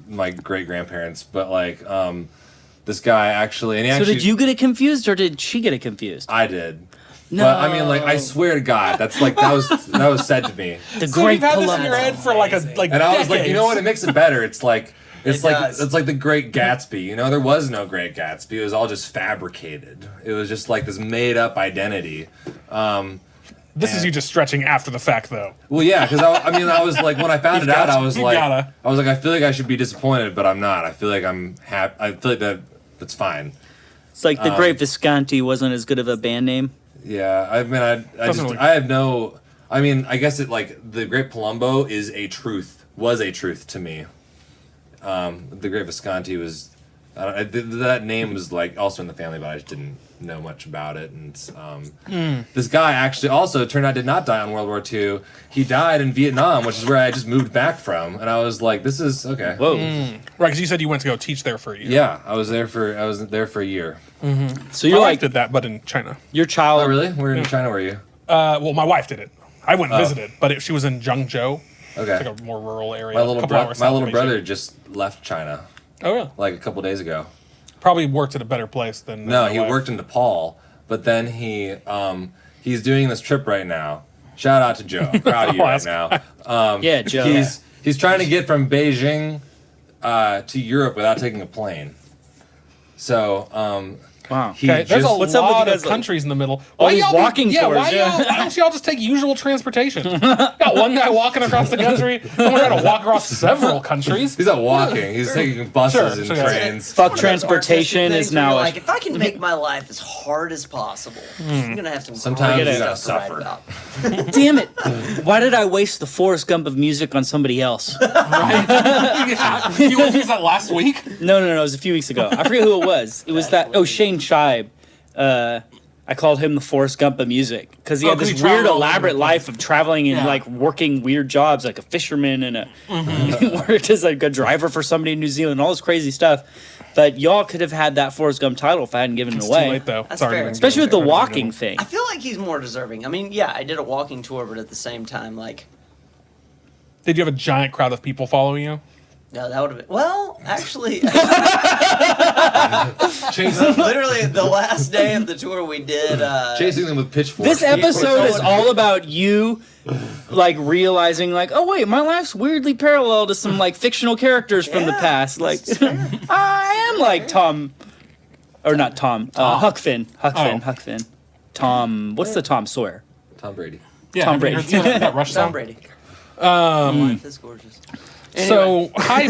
my great grandparents, but like this guy actually, and he So actually, did you get it confused or did she get it confused? I did. No. But I mean, like, I swear to God, that was said to me, The So great you've had this in your Palumbo. head for like and I was like, you know what? It decades. makes it better. It's like does. it's like the Great Gatsby. There was no Great Gatsby. It was all just fabricated. It was just like this made up identity. This is you just stretching after the fact, though. Well, yeah, because I was like, when I found it out, I was you like, gotta. I feel like I should be disappointed, but I'm not. I feel like I'm happy. I feel like that's fine. It's like the Great Viscante wasn't as good of a band name. Yeah, I mean, I have no. I mean, I guess it like the Great Palumbo was a truth to me. The Great Visconti was, that name was like also in the family, but I just didn't know much about it. And this guy actually also turned out did not die in World War II. He died in Vietnam, which is where I just moved back from, and I was like, this is okay. Whoa. Right, because you said you went to go teach there for a year. Yeah, I was there for a year. So My you're wife like did that, but in China. your child. Oh, really? Where in China were you? Well, my wife did it. I went and visited, but she was in Zhengzhou. Okay. It's like a more rural area. My a little couple hours south of brother Beijing. just left China Oh, yeah. like a couple days ago. Probably worked at a better place than. No, my he wife. worked in Nepal, but then he's doing this trip right now. Shout out to Joe. Proud of you right now. Yeah, Joe. He's trying to get from Beijing to Europe without taking a plane. So Wow. Okay, there's a What's up with lot you of guys, countries in the middle. all these y'all walking yeah, tours, why, yeah. why don't y'all just take usual transportation? Got one guy walking across the country, and we're going to walk across several countries. He's not walking. He's taking buses Sure, and sure, yeah. trains. Fuck One of those transportation artistic is things where now you're a- like, if I can make my life as hard as possible, I'm gonna have some Sometimes great you gotta stuff to write suffer. about. Damn it! Why did I waste the Forest Gump of music on somebody else? You went through that last week? No. It was a few weeks ago. I forget who it was. It was Shane Scheib. I called him the Forrest Gump of music because he had 'cause this he weird, traveled all over elaborate the life of traveling and Yeah. like working weird jobs, like a fisherman and he worked as like a driver for somebody in New Zealand, all this crazy stuff. But y'all could have had that Forrest Gump title if I hadn't given it It's away. too late, though. That's Sorry, fair. man. Especially with the Already walking given. thing. I feel like he's more deserving. I mean, yeah, I did a walking tour, but at the same time, like, Did you have a giant crowd of people following you? no, that would have been. Well, actually, Chasing, literally the last day of the tour we did. chasing them with pitchforks. This episode is all about you, like realizing, like, oh wait, my life's weirdly parallel to some like fictional characters from the Yeah, past. Like, this is fair. I am like Tom, or not Tom, Huck Finn. Tom, what's the Tom Sawyer? Tom Brady. Yeah, Tom have you Brady. heard that Rush Tom song? Brady. Life is gorgeous. So, Hype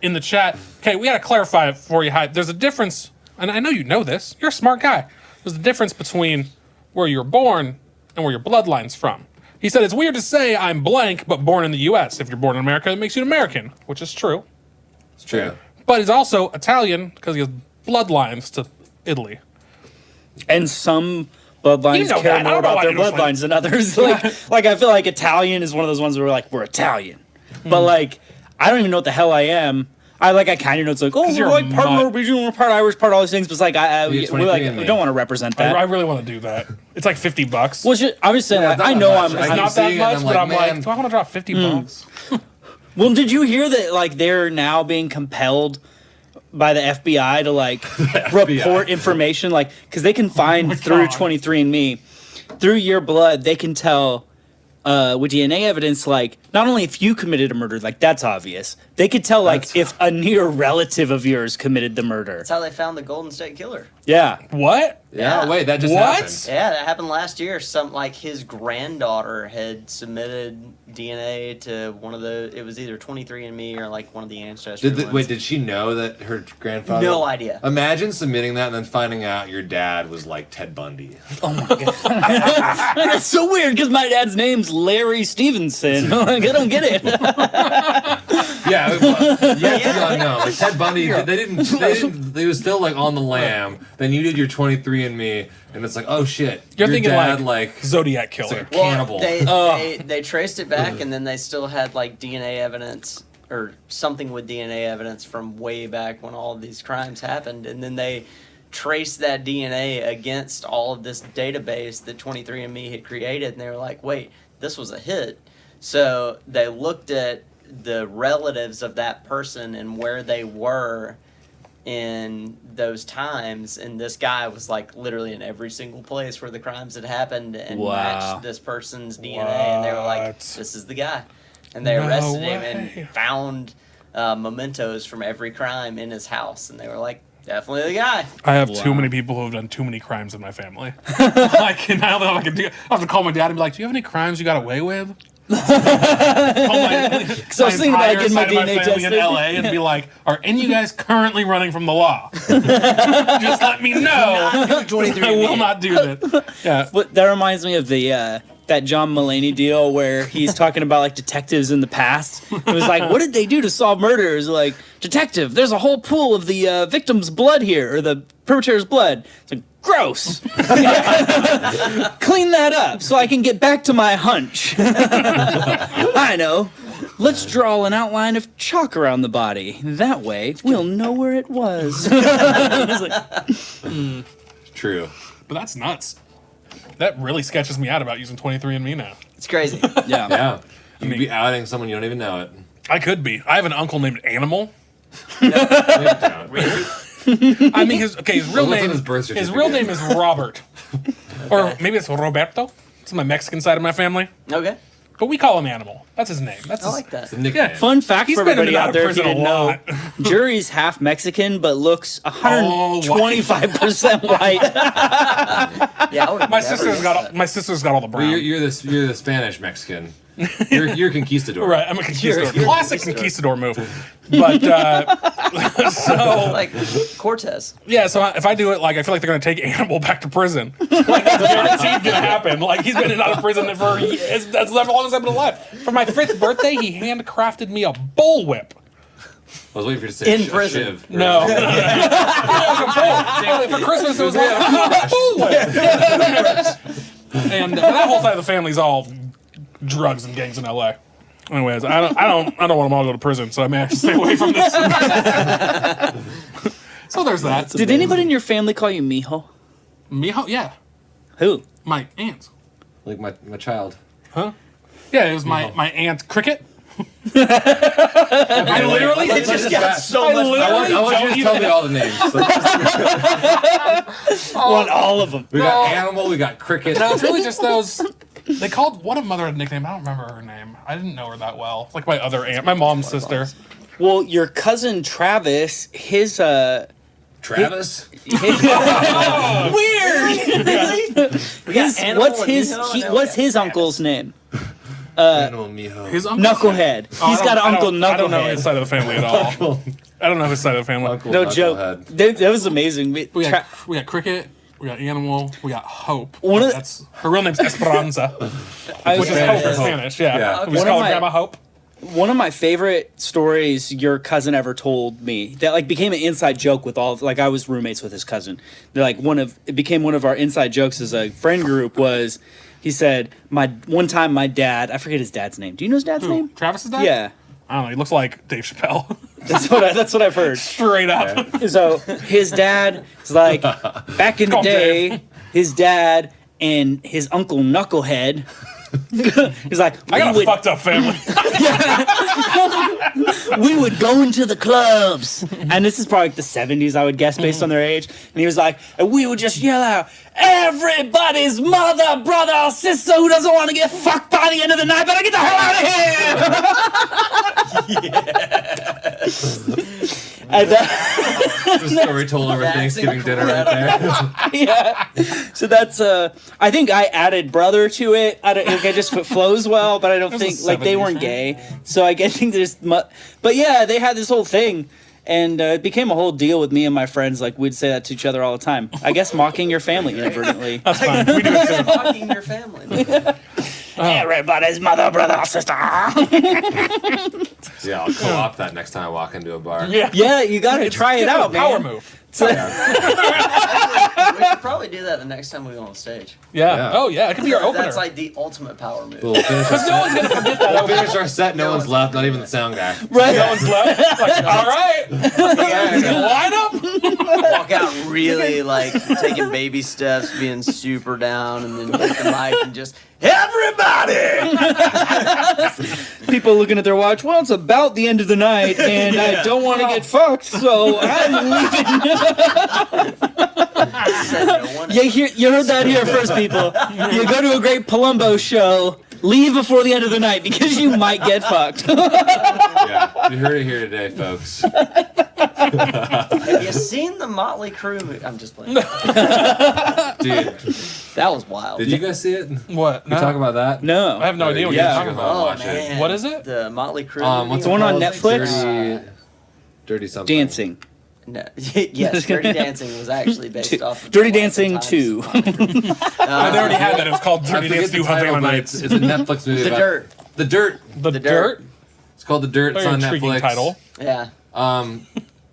in the chat. Okay, we got to clarify it for you, Hype. There's a difference, and I know you know this. You're a smart guy. There's a difference between where you're born and where your bloodline's from. He said, it's weird to say I'm blank, but born in the U.S. If you're born in America, it makes you an American, which is true. It's true. But he's also Italian because he has bloodlines to Italy. And some bloodlines You know care that. I more don't know about why their you don't bloodlines than others. Like I feel like Italian is one of those ones where we're like, we're Italian. But like, I don't even know what the hell I am. I kind of know it's like, oh, we're you're like part not- Norwegian, we're part Irish, part all these things. But it's like, we don't want to represent that. I really want to do that. It's like $50. Well, I'm just saying, Yeah, like, not I that know much. I'm. I It's keep not that seeing it, much, and but I'm like, man. do I want to drop $50? Well, did you hear that? Like, they're now being compelled by the FBI to like report information, like, because they can find through God. 23andMe, through your blood, they can tell with DNA evidence, like, not only if you committed a murder, like that's obvious. They could tell like if a near relative of yours committed the murder. That's how they found the Golden State Killer. Yeah. What? Yeah, Yeah. wait, that just What? happened. Yeah, that happened last year. Some like his granddaughter had submitted DNA to one of the. It was either 23andMe or like one of the ancestry ones. Wait, did she know that her grandfather? No idea. Imagine submitting that and then finding out your dad was like Ted Bundy. Oh my god. That's so weird because my dad's name's Larry Stevenson. Like, I don't get it. Yeah, no. Like Ted Bundy, they was still like on the lam. Then you did your 23andMe, and it's like, oh shit, You're your thinking dad, like Zodiac Killer. like, cannibal. They traced it back, and then they still had like DNA evidence or something with DNA evidence from way back when all of these crimes happened, and then they traced that DNA against all of this database that 23andMe had created, and they were like, wait, this was a hit. So they looked at the relatives of that person and where they were in those times, and this guy was like literally in every single place where the crimes had happened and Wow. matched this person's DNA, and they were like, What? this is the guy. And they No arrested him way. and found mementos from every crime in his house, and they were like, definitely the guy. I have too Wow. many people who have done too many crimes in my family. Like, now that I can do, I have to call my dad and be like, "Do you have any crimes you got away with?" Call my, So I was thinking about entire getting my side of DNA family in tested. LA and be like, "Are any of you guys currently running from the law? Just let me know. I will not do that." Yeah. But that reminds me of the that John Mulaney deal where he's talking about like detectives in the past. It was like, what did they do to solve murders? Like, detective, there's a whole pool of the victim's blood here, or the perpetrator's blood. It's like, gross. Clean that up so I can get back to my hunch. I know. Let's draw an outline of chalk around the body. That way, we'll know where it was. I was like, True. But that's nuts. That really sketches me out about using 23andMe now. It's crazy. yeah. Yeah. You could be outing someone you don't even know it. I could be. I have an uncle named Animal. Really? I mean, his real What's on name. his birth His real certificate? name is Robert, or maybe it's Roberto. It's my Mexican side of my family. Okay. but we call him Animal. That's his name. That's I his, like that. The nickname. Fun fact He's for been in everybody and out out of there if you prison a didn't know, lot. Jury's half Mexican but looks 125% white. Yeah, I would My sister's got all the Well, brown. you're the Spanish Mexican. You're conquistador. Right, I'm a conquistador. You're a Classic conquistador move. But so like Cortez. yeah, so if I do it, like I feel like they're gonna take Animal back to prison. Like that's guaranteed gonna happen. Like he's been in and out of prison for years. That's as long as I've been alive. For my 5th birthday, he handcrafted me a bullwhip. I was waiting for you to say In prison. Shiv. No. It was a bull. For Christmas, it was like a bullwhip. And that whole side of the family's all drugs and gangs in LA. Anyways, I don't want them all to go to prison, so I may have to stay away from this. So there's that. Did anybody in your family call you Mijo? Mijo? Yeah. Who? My aunt. Like my child. Huh? Yeah, it was my aunt Cricket. I literally It just got so I much. literally I want you don't to tell even- me all the names. Want all of them. We got Animal, we got Cricket. No, it's really just those. They called one of mother had a nickname. I don't remember her name. I didn't know her that well. Like my other aunt, my mom's sister. Well, your cousin Travis, his Travis? weird. What's his uncle's name? Animal Mijo. His uncle. Knucklehead. He's got an uncle I don't know his Knucklehead. side of the family at all. I don't know his side of the family. Uncle No Knucklehead. joke. That was amazing. We got Cricket. We got Animal. We got Hope. One of the- That's her real name's Esperanza, which is Spanish. Hope in Spanish. Yeah, Yeah. we just One call of her my- Grandma Hope. One of my favorite stories your cousin ever told me that like became an inside joke with all like I was roommates with his cousin. They're like it became one of our inside jokes as a friend group was he said one time my dad, I forget his dad's name. Do you know his dad's Who? name? Travis's dad? Yeah. I don't know. He looks like Dave Chappelle. That's what I've heard. Straight up. So his dad is like back in the Call day, Dave. his dad and his uncle Knucklehead. He's like, I got a we would, fucked up family. we would go into the clubs, and this is probably like the 70s, I would guess, based on their age. And he was like, and we would just yell out, "Everybody's mother, brother, or sister who doesn't want to get fucked by the end of the night, better get the hell out of here!" And The story told over That's Thanksgiving dinner right there. yeah. So that's I think I added brother to it. I don't think it just flows well, but I don't was think the like they 70s, weren't right? gay. So I think there's but yeah, they had this whole thing. And it became a whole deal with me and my friends. Like, we'd say that to each other all the time. I guess mocking your family inadvertently. That's fine. We do it too. Mocking your family. Everybody's mother, brother, sister. Yeah, I'll co-op that next time I walk into a bar. Yeah. Yeah, you got to try it out, man. Power move. We should probably do that the next time we go on stage. Yeah. Yeah. Oh yeah. It could be our opener. That's like the ultimate power move. We'll finish our Because no one's gonna forget that. We'll finish our set. No one's left. Not even the sound guy. Right? No one's left. Like, all right. Line up. Walk out really like taking baby steps, being super down, and then take the mic and just everybody. People looking at their watch. Well, it's about the end of the night, and I don't want to get fucked, so I'm leaving. Said no one. You heard that here first, people. You go to a Great Palumbo show, leave before the end of the night because you might get fucked. Yeah, you heard it here today, folks. Have you seen the Motley Crue movie? I'm just playing. Dude, That was wild. did you guys see it? What? We talk about that? No. I have no idea what You you're should talking go about. home and Oh watch man, it. What is it? The Motley Crue. movie? What's The one on called? Netflix? Dirty something. Dancing. No, yes, Dirty Dancing was actually based off of Dirty Life Dancing and Times. 2. They already had that. It was called I Dirty forget Dance the Do Hunting title, on but Nights. it's a Netflix movie. The about- Dirt. The Dirt. The The Dirt. It's called The Dirt. It's Very on intriguing Netflix. title. Yeah.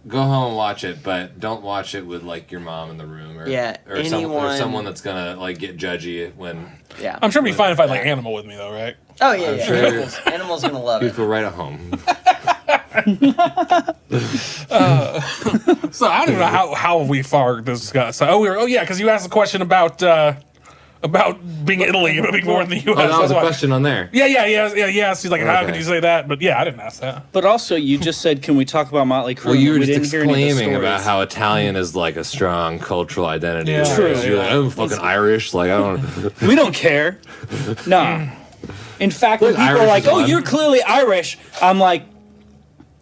Go home and watch it, but don't watch it with like your mom in the room or Yeah, or anyone- someone that's gonna like get judgy when Yeah. I'm sure it'd be fine if I had like Animal with me though, right? Oh yeah, yeah. sure. Animals gonna love you it. feel right at home. So I don't even know how we far this got. So yeah, because you asked a question about being Italy and being more in the U.S. Oh, that was That's a why- question on there. Yeah. He's like, how Okay. could you say that? But yeah, I didn't ask that. But also, you just said, can we talk about Motley Crue? Well, you were We just didn't hear any of the exclaiming about stories. how Italian is like a strong cultural identity. Yeah. Whereas True. You're like, I'm fucking Irish. Like I don't. We don't care. Nah. In fact, when people are Irish like, is "Oh, one. you're clearly Irish," I'm like,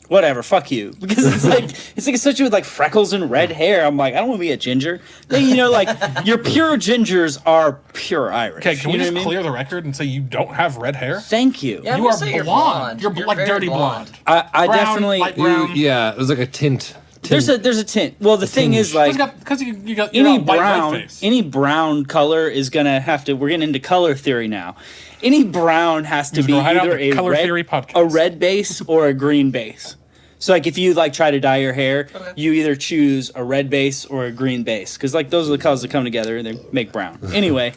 "Whatever, fuck you," because it's like especially with like freckles and red hair. I'm like, I don't want to be a ginger. Like your pure gingers are pure Irish. Okay, can we You know just what I mean? clear the record and say you don't have red hair? Thank you. Yeah, You we'll are say blonde. You're like very dirty blonde. I Brown, definitely. light brown. Yeah, it was like a tint. There's a tint. Well, the thing is, like, Because you got any white brown, face. any brown color is gonna have to. We're getting into color theory now. Any brown has to be Musical Hideout, either the a Color Theory podcast. a red base or a green base. So, like, if you like try to dye your hair, you either choose a red base or a green base, because like those are the colors that come together and they make brown. Anyway,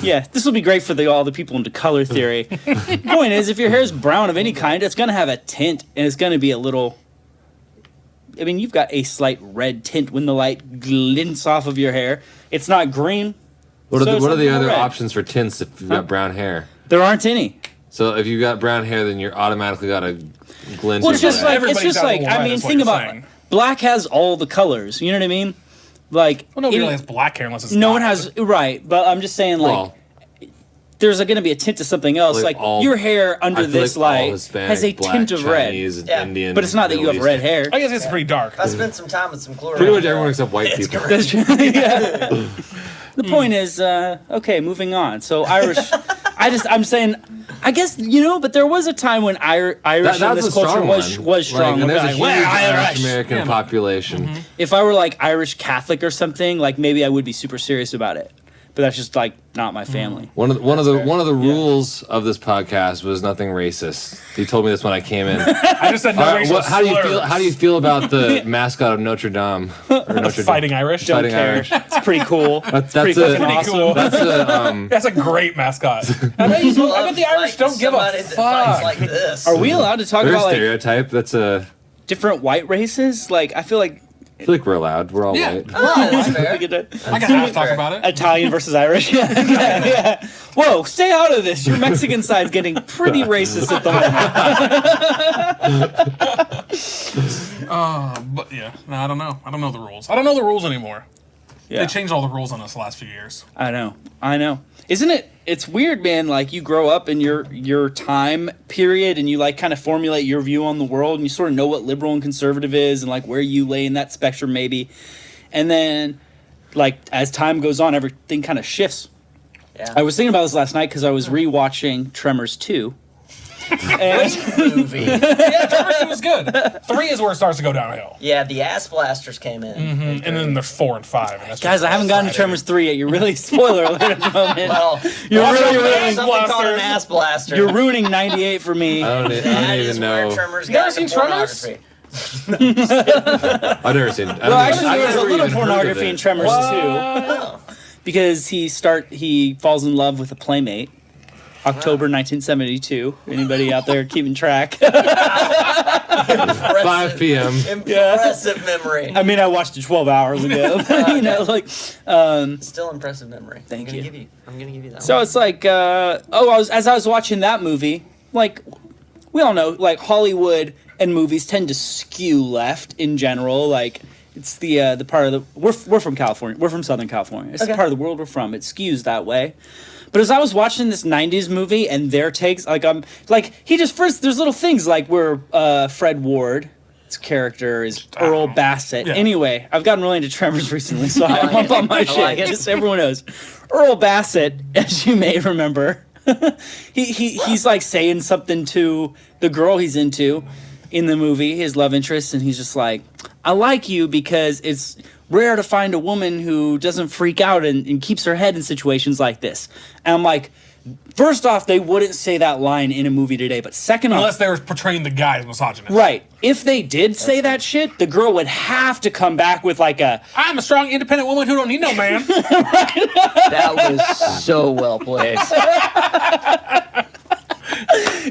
yeah, this will be great for all the people into color theory. The point is, if your hair is brown of any kind, it's gonna have a tint and it's gonna be a little. I mean, you've got a slight red tint when the light glints off of your hair. It's not green. What are So the, it's what are a the little other red. options for tints if you've got brown hair? There aren't any. So if you've got brown hair, then you're automatically got a glint. Well, of it's just red. like Everybody's got a little red, is what think you're about saying. black has all the colors. You know what I mean? Like Well, nobody any- really has black hair unless it's no one dyed. has right, but I'm just saying like Well, there's going to be a tint to something else. Like Like all- your hair under I feel this like all light Hispanic, has a black, tint of red, Chinese, Yeah. Indian, but it's not that you have Middle red Eastern. hair. I guess it's pretty dark. I spent some time with some Florida. Pretty much everyone except white It's people. great. That's true. Yeah. The point is, okay, moving on. So Irish, I'm saying, I guess but there was a time when Irish in That's this a strong culture one. was strong. Like, and I'd there's a be huge like, "Well, Irish American population. If I were like Irish Catholic or something, like maybe I would be super serious about it. But that's just like not my family. One of the rules of this podcast was nothing racist. He told me this when I came in. I just said no racial How do you feel? slurs. How do you feel about the mascot of Notre Dame? Or Notre Fighting Irish? Don't Fighting care. Irish. It's pretty cool. That's pretty a fucking awesome. cool. that's a That's a great mascot. I bet the Irish don't give a Somebody that fights fuck. like this. Are we allowed to talk there's about like stereotype. That's a. different white races? Like I feel like I feel like we're allowed. We're all Yeah. white. Oh, that's we fair. get to- I can half talk about it. Italian versus Irish. Yeah. Whoa, stay out of this. Your Mexican side's getting pretty racist at the moment. But yeah, no, I don't know. I don't know the rules. I don't know the rules anymore. Yeah. They changed all the rules on us the last few years. I know. Isn't it? It's weird, man. Like you grow up in your time period, and you like kind of formulate your view on the world, and you sort of know what liberal and conservative is, and like where you lay in that spectrum, maybe. And then, like as time goes on, everything kind of shifts. Yeah. I was thinking about this last night because I was rewatching Tremors 2. And movie. Yeah, Tremors 2 was good. 3 is where it starts to go downhill. Yeah, the ass blasters came in. And then there's 4 and 5. And that's guys, I haven't gotten to Tremors 3 yet. You're really spoiler alert at the moment. Well, You're also really there's ruining something called an blasters. ass blaster. You're ruining 98 for me. I don't That is even where know. Tremors You never got seen into Tremors? pornography. I've never seen. Well, actually, there was a little pornography in Tremors 2 because he falls in love with a playmate. October 1972. Anybody out there keeping track? 5 p.m. Impressive memory. I mean, I watched it 12 hours ago. Still impressive memory. Thank I'm you. gonna give you that So one. it's like, as I was watching that movie, like, we all know, like, Hollywood and movies tend to skew left in general. Like, it's the part of the we're from California. We're from Southern California. It's the Okay. part of the world we're from. It skews that way. But as I was watching this '90s movie and their takes, like there's little things like where Fred Ward's character is Earl Bassett. Yeah. Anyway, I've gotten really into Tremors recently, so I'm like up on it. my I shit. like it. Just so everyone knows, Earl Bassett, as you may remember, he's like saying something to the girl he's into in the movie, his love interest, and he's just like, I like you because it's rare to find a woman who doesn't freak out and keeps her head in situations like this. And I'm like, first off, they wouldn't say that line in a movie today, but second off, Unless they were portraying the guy as misogynist. right, if they did say that shit, the girl would have to come back with like a, I'm a strong, independent woman who don't need no man. That was so well placed.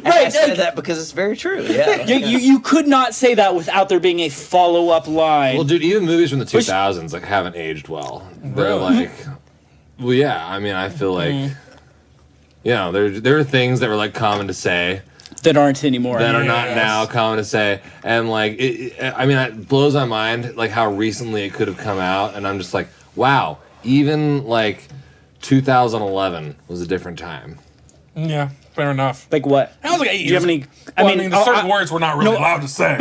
I say that because it's very true. Yeah. you could not say that without there being a follow-up line. Well, dude, even movies from the 2000s like haven't aged well. They're like, well, yeah. I mean, I feel like, there are things that were like common to say that aren't anymore. that are not now common to say, and like, it blows my mind like how recently it could have come out, and I'm just like, wow. Even like 2011 was a different time. Yeah, fair enough. Like what? That was like 8 years. Do you have any? Well, I mean, the certain words we're not really allowed to say.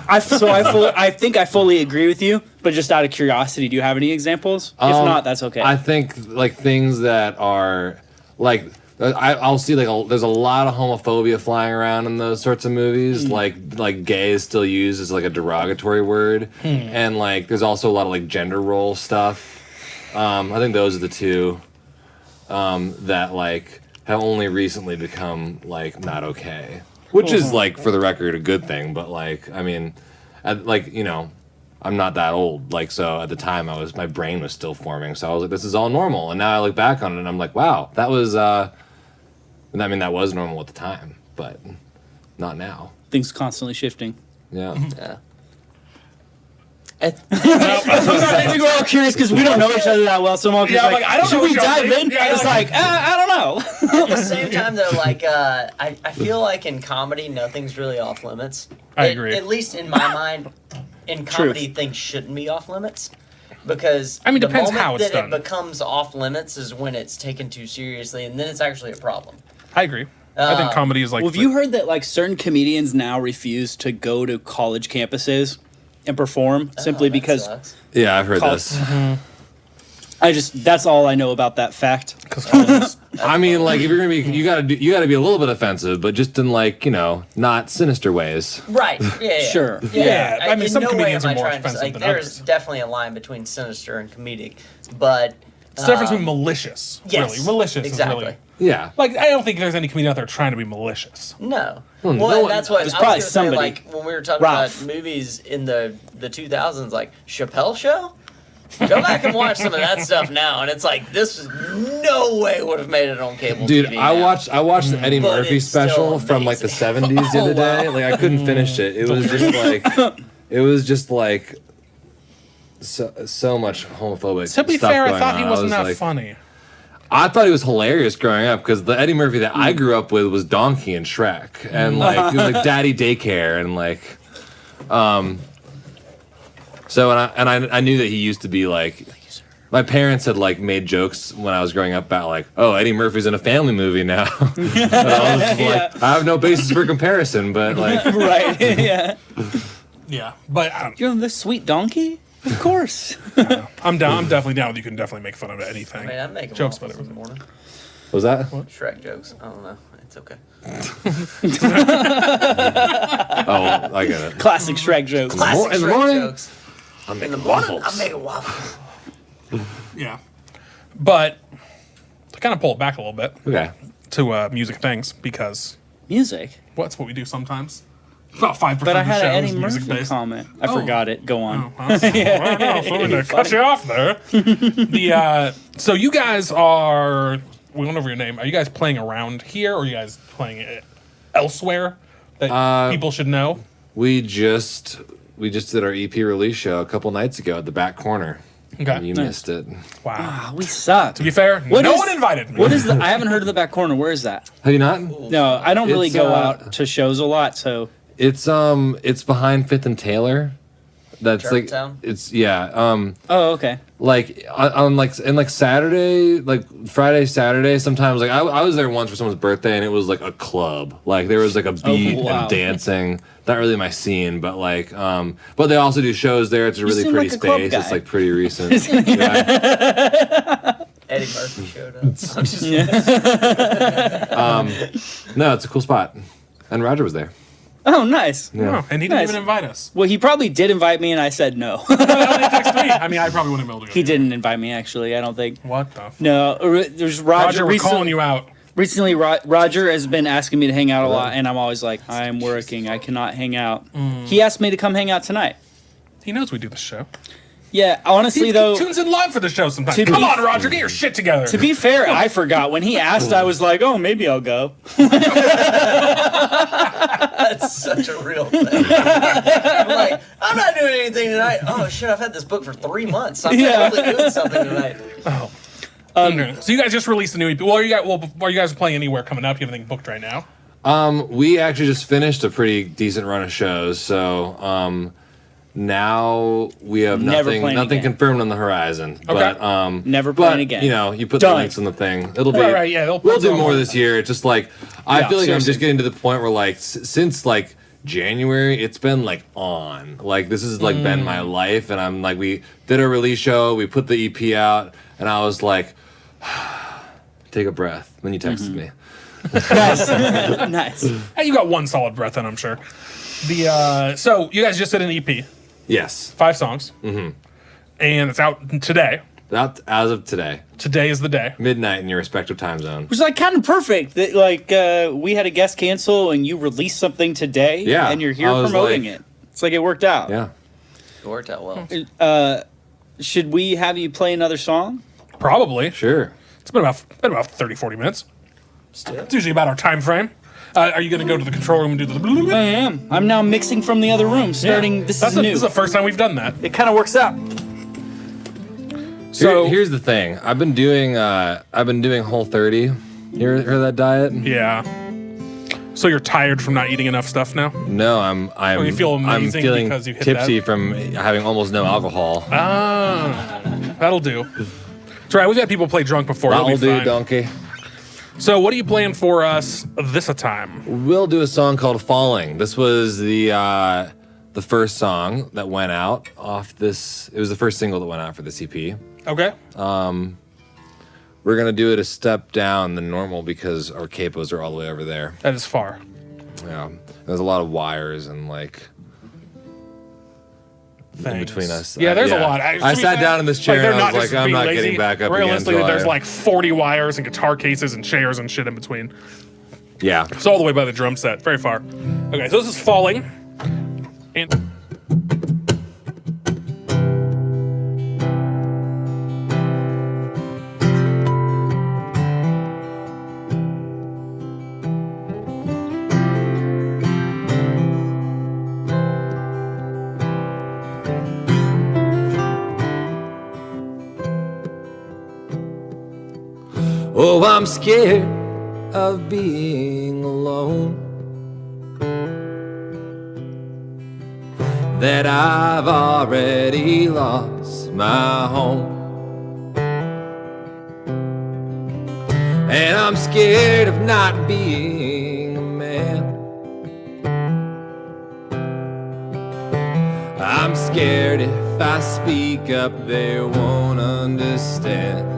I think I fully agree with you, but just out of curiosity, do you have any examples? If not, that's okay. I think like things that are like I'll see like there's a lot of homophobia flying around in those sorts of movies. Like gay is still used as like a derogatory word, and like there's also a lot of like gender role stuff. I think those are the two that like have only recently become like not okay, which is like for the record a good thing. But like I mean, like you know. I'm not that old, like so. At the time, my brain was still forming, so I was like, "This is all normal." And now I look back on it, and I'm like, "Wow, that was." I mean, that was normal at the time, but not now. Things constantly shifting. Yeah. Yeah. I think we're all curious because we don't know each other that well. So I'm all just Yeah, like, like, I don't should know we what y'all dive think. in? Yeah, It's like- I don't know. At the same time, though, like I feel like in comedy, nothing's really off limits. I agree. At least in my mind, in comedy, things shouldn't be off limits because I mean, the depends moment how it's that done. it becomes off limits is when it's taken too seriously, and then it's actually a problem. I agree. I think comedy is like. Well, have you heard that like certain comedians now refuse to go to college campuses and perform simply Oh, that because sucks. Yeah, I've heard Col- this. that's all I know about that fact. I mean, like if you're gonna be, you gotta be a little bit offensive, but just in like not sinister ways. Right? Yeah. Sure. Yeah, I mean, in some no way comedians am are I more trying to- offensive like, than there's others. definitely a line between sinister and comedic, but It's the difference between malicious. yes, Really, malicious exactly. is really. Yeah. Like, I don't think there's any comedian out there trying to be malicious. No. no Well, one- that's what There's I probably was gonna say, somebody. like when we were talking Ralph. about movies in the 2000s, like Chappelle Show. Go back and watch some of that stuff now, and it's like this no way would have made it on cable Dude, TV. I now. watched the Eddie But Murphy it's still special from like the amazing. 70s the Oh, other day. wow. Like I couldn't finish it. It was just like so much homophobic. To be stuff fair, I going thought on. he wasn't was that like, funny. I thought he was hilarious growing up because the Eddie Murphy that I grew up with was Donkey and Shrek and like he was like Daddy Daycare and like so I knew that he used to be like my parents had like made jokes when I was growing up about like, oh, Eddie Murphy's in a family movie now. And I was just like, I have no basis for comparison, but like Right? Yeah. Yeah, but I don't, You're on this sweet donkey. Of course. I'm down. I'm definitely down with you. Can definitely make fun of anything. I mean, I'd make Jokes jokes about in the morning. was that? Shrek jokes. I don't know. It's okay. Oh, I get it. Classic Shrek jokes. Classic in the Shrek morning? jokes. I'm In making the morning, waffles. I'm making waffles. Yeah, but to kind of pull it back a little bit Okay. to music things because Music. what's what we do sometimes. About 5% But I of the had show an is Eddie music Murphy based. comment. I Oh. forgot it. Go on. Well, no, sorry to cut you off there. So you guys are. We went over your name. Are you guys playing around here, or are you guys playing it elsewhere that people should know? We just did our EP release show a couple nights ago at the back corner. Okay. You missed it. Wow. Ah, we suck. To be fair, What no is- one invited me. What is the? I haven't heard of the back corner. Where is that? Have you not? No, I don't really It's, go out to shows a lot. So It's behind Fifth and Taylor. That's Germantown? like it's yeah. oh, okay. Like on like Saturday, like Friday, Saturday. Sometimes like I was there once for someone's birthday and it was like a club. Like there was like a beat wow. and dancing. Not really my scene, but like but they also do shows there. It's a really seem pretty like a club space. guy. It's like pretty recent. Yeah. Eddie Murphy showed up. I'm just No, it's a cool spot. And Roger was there. Oh, nice. Yeah. Oh, and he didn't Nice. even invite us. Well, he probably did invite me, and I said no. He only texted me. I mean, I probably wouldn't be able to go. He didn't invite me. Actually, I don't think. What the? F- No, there's Roger, we're calling you out. Recently, Roger has been asking me to hang out a lot, and I'm always like, I'm working. I cannot hang out. He asked me to come hang out tonight. He knows we do the show. Yeah, honestly, He though, tunes in live for the show sometimes. To Come be- on, Roger, get your shit together. to be fair, I forgot. When he asked, I was like, oh, maybe I'll go. That's such a real thing. I'm like, I'm not doing anything tonight. Oh shit, I've had this book for 3 months. I'm Yeah. really doing something tonight. Okay. So you guys just released a new EP. Are you guys playing anywhere coming up? You have anything booked right now? We actually just finished a pretty decent run of shows, so now we have Never nothing playing again. confirmed on the horizon. Okay. But Never playing again. You know, you put Done. the links in the thing. It'll be Right, yeah, they'll we'll put do some more on. this year. It's just like I Yeah, feel like I'm seriously. just getting to the point where like since like January, it's been like on. Like this has like been my life, and I'm like we did a release show, we put the EP out, and I was like, take a breath. Then you texted me. Nice. Nice. Hey, you got one solid breath in, I'm sure. So you guys just did an EP, Yes, 5 songs, and it's out today. that as of today, Today is the day. midnight in your respective time zone. Which is like kind of perfect. That like we had a guest cancel and you released something today. Yeah, and you're here I was promoting like- it. It's like it worked out. Yeah. It worked out well. Should we have you play another song? Probably. Sure. It's been about 30, 40 minutes. It's usually about our time frame. Are you going to go to the control room and do the... I am. I'm now mixing from the other room. Starting. This is new. This is the first time we've done that. It kind of works out. So Here's the thing. I've been doing Whole 30. You heard that diet? yeah. So you're tired from not eating enough stuff now? No, I'm you feel amazing feeling because you hit tipsy that? from having almost no alcohol. Ah, that'll do. That's right. We've had people play drunk before. It'll That'll be do, fine. donkey. So what are you playing for us this time? We'll do a song called "Falling." This was the first song that went out off this. It was the first single that went out for this EP. Okay. We're gonna do it a step down than normal because our capos are all the way over there. That is far. Yeah, there's a lot of wires and like in Things. between us. Yeah, there's a yeah. lot. I sat down in this chair they're and I was just like, I'm being not lazy. getting back up again. Realistically, So there's I- like 40 wires and guitar cases and chairs and shit in between. yeah. It's all the way by the drum set. Very far. Okay, so this is Falling. And Oh, I'm scared of being alone. That I've already lost my home. And I'm scared of not being a man. I'm scared if I speak up, they won't understand.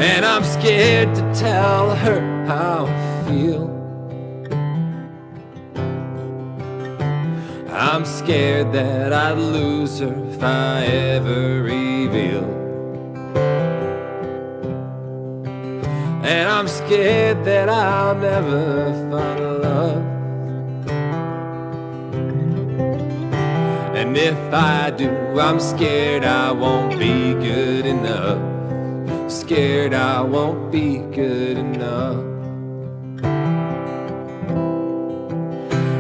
And I'm scared to tell her how I feel. I'm scared that I'd lose her if I ever reveal. And I'm scared that I'll never find love. And if I do, I'm scared I won't be good enough. Scared I won't be good enough.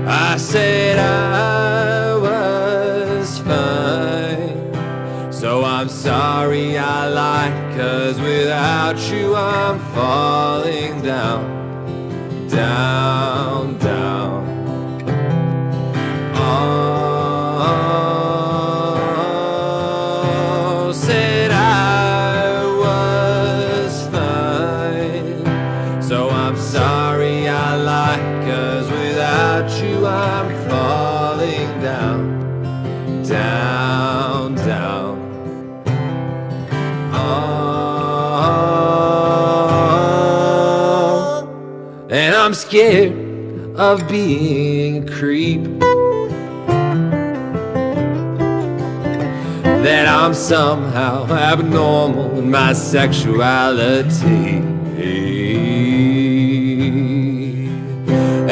I said I was fine, so I'm sorry I lied, 'cause without you I'm falling down, down, down. Oh, said I was fine, so I'm sorry I lied, 'cause without you I'm falling down, down, down. Oh, and I'm scared of being a creep. That I'm somehow abnormal in my sexuality.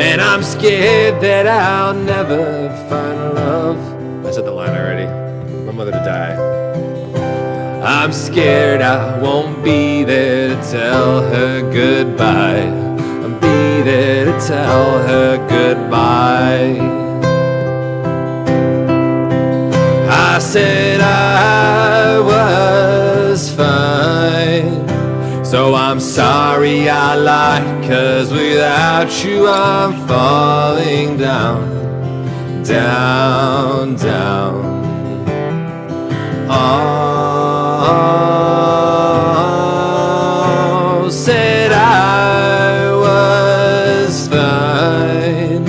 And I'm scared that I'll never find love. I said the line already. My mother to die. I'm scared I won't be there to tell her goodbye. I'll be there to tell her goodbye. I said I was fine, so I'm sorry I lied, 'cause without you I'm falling down, down, down. Oh, said I was fine.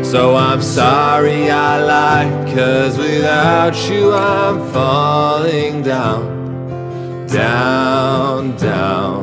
So I'm sorry I lied, 'cause without you I'm falling down, down, down.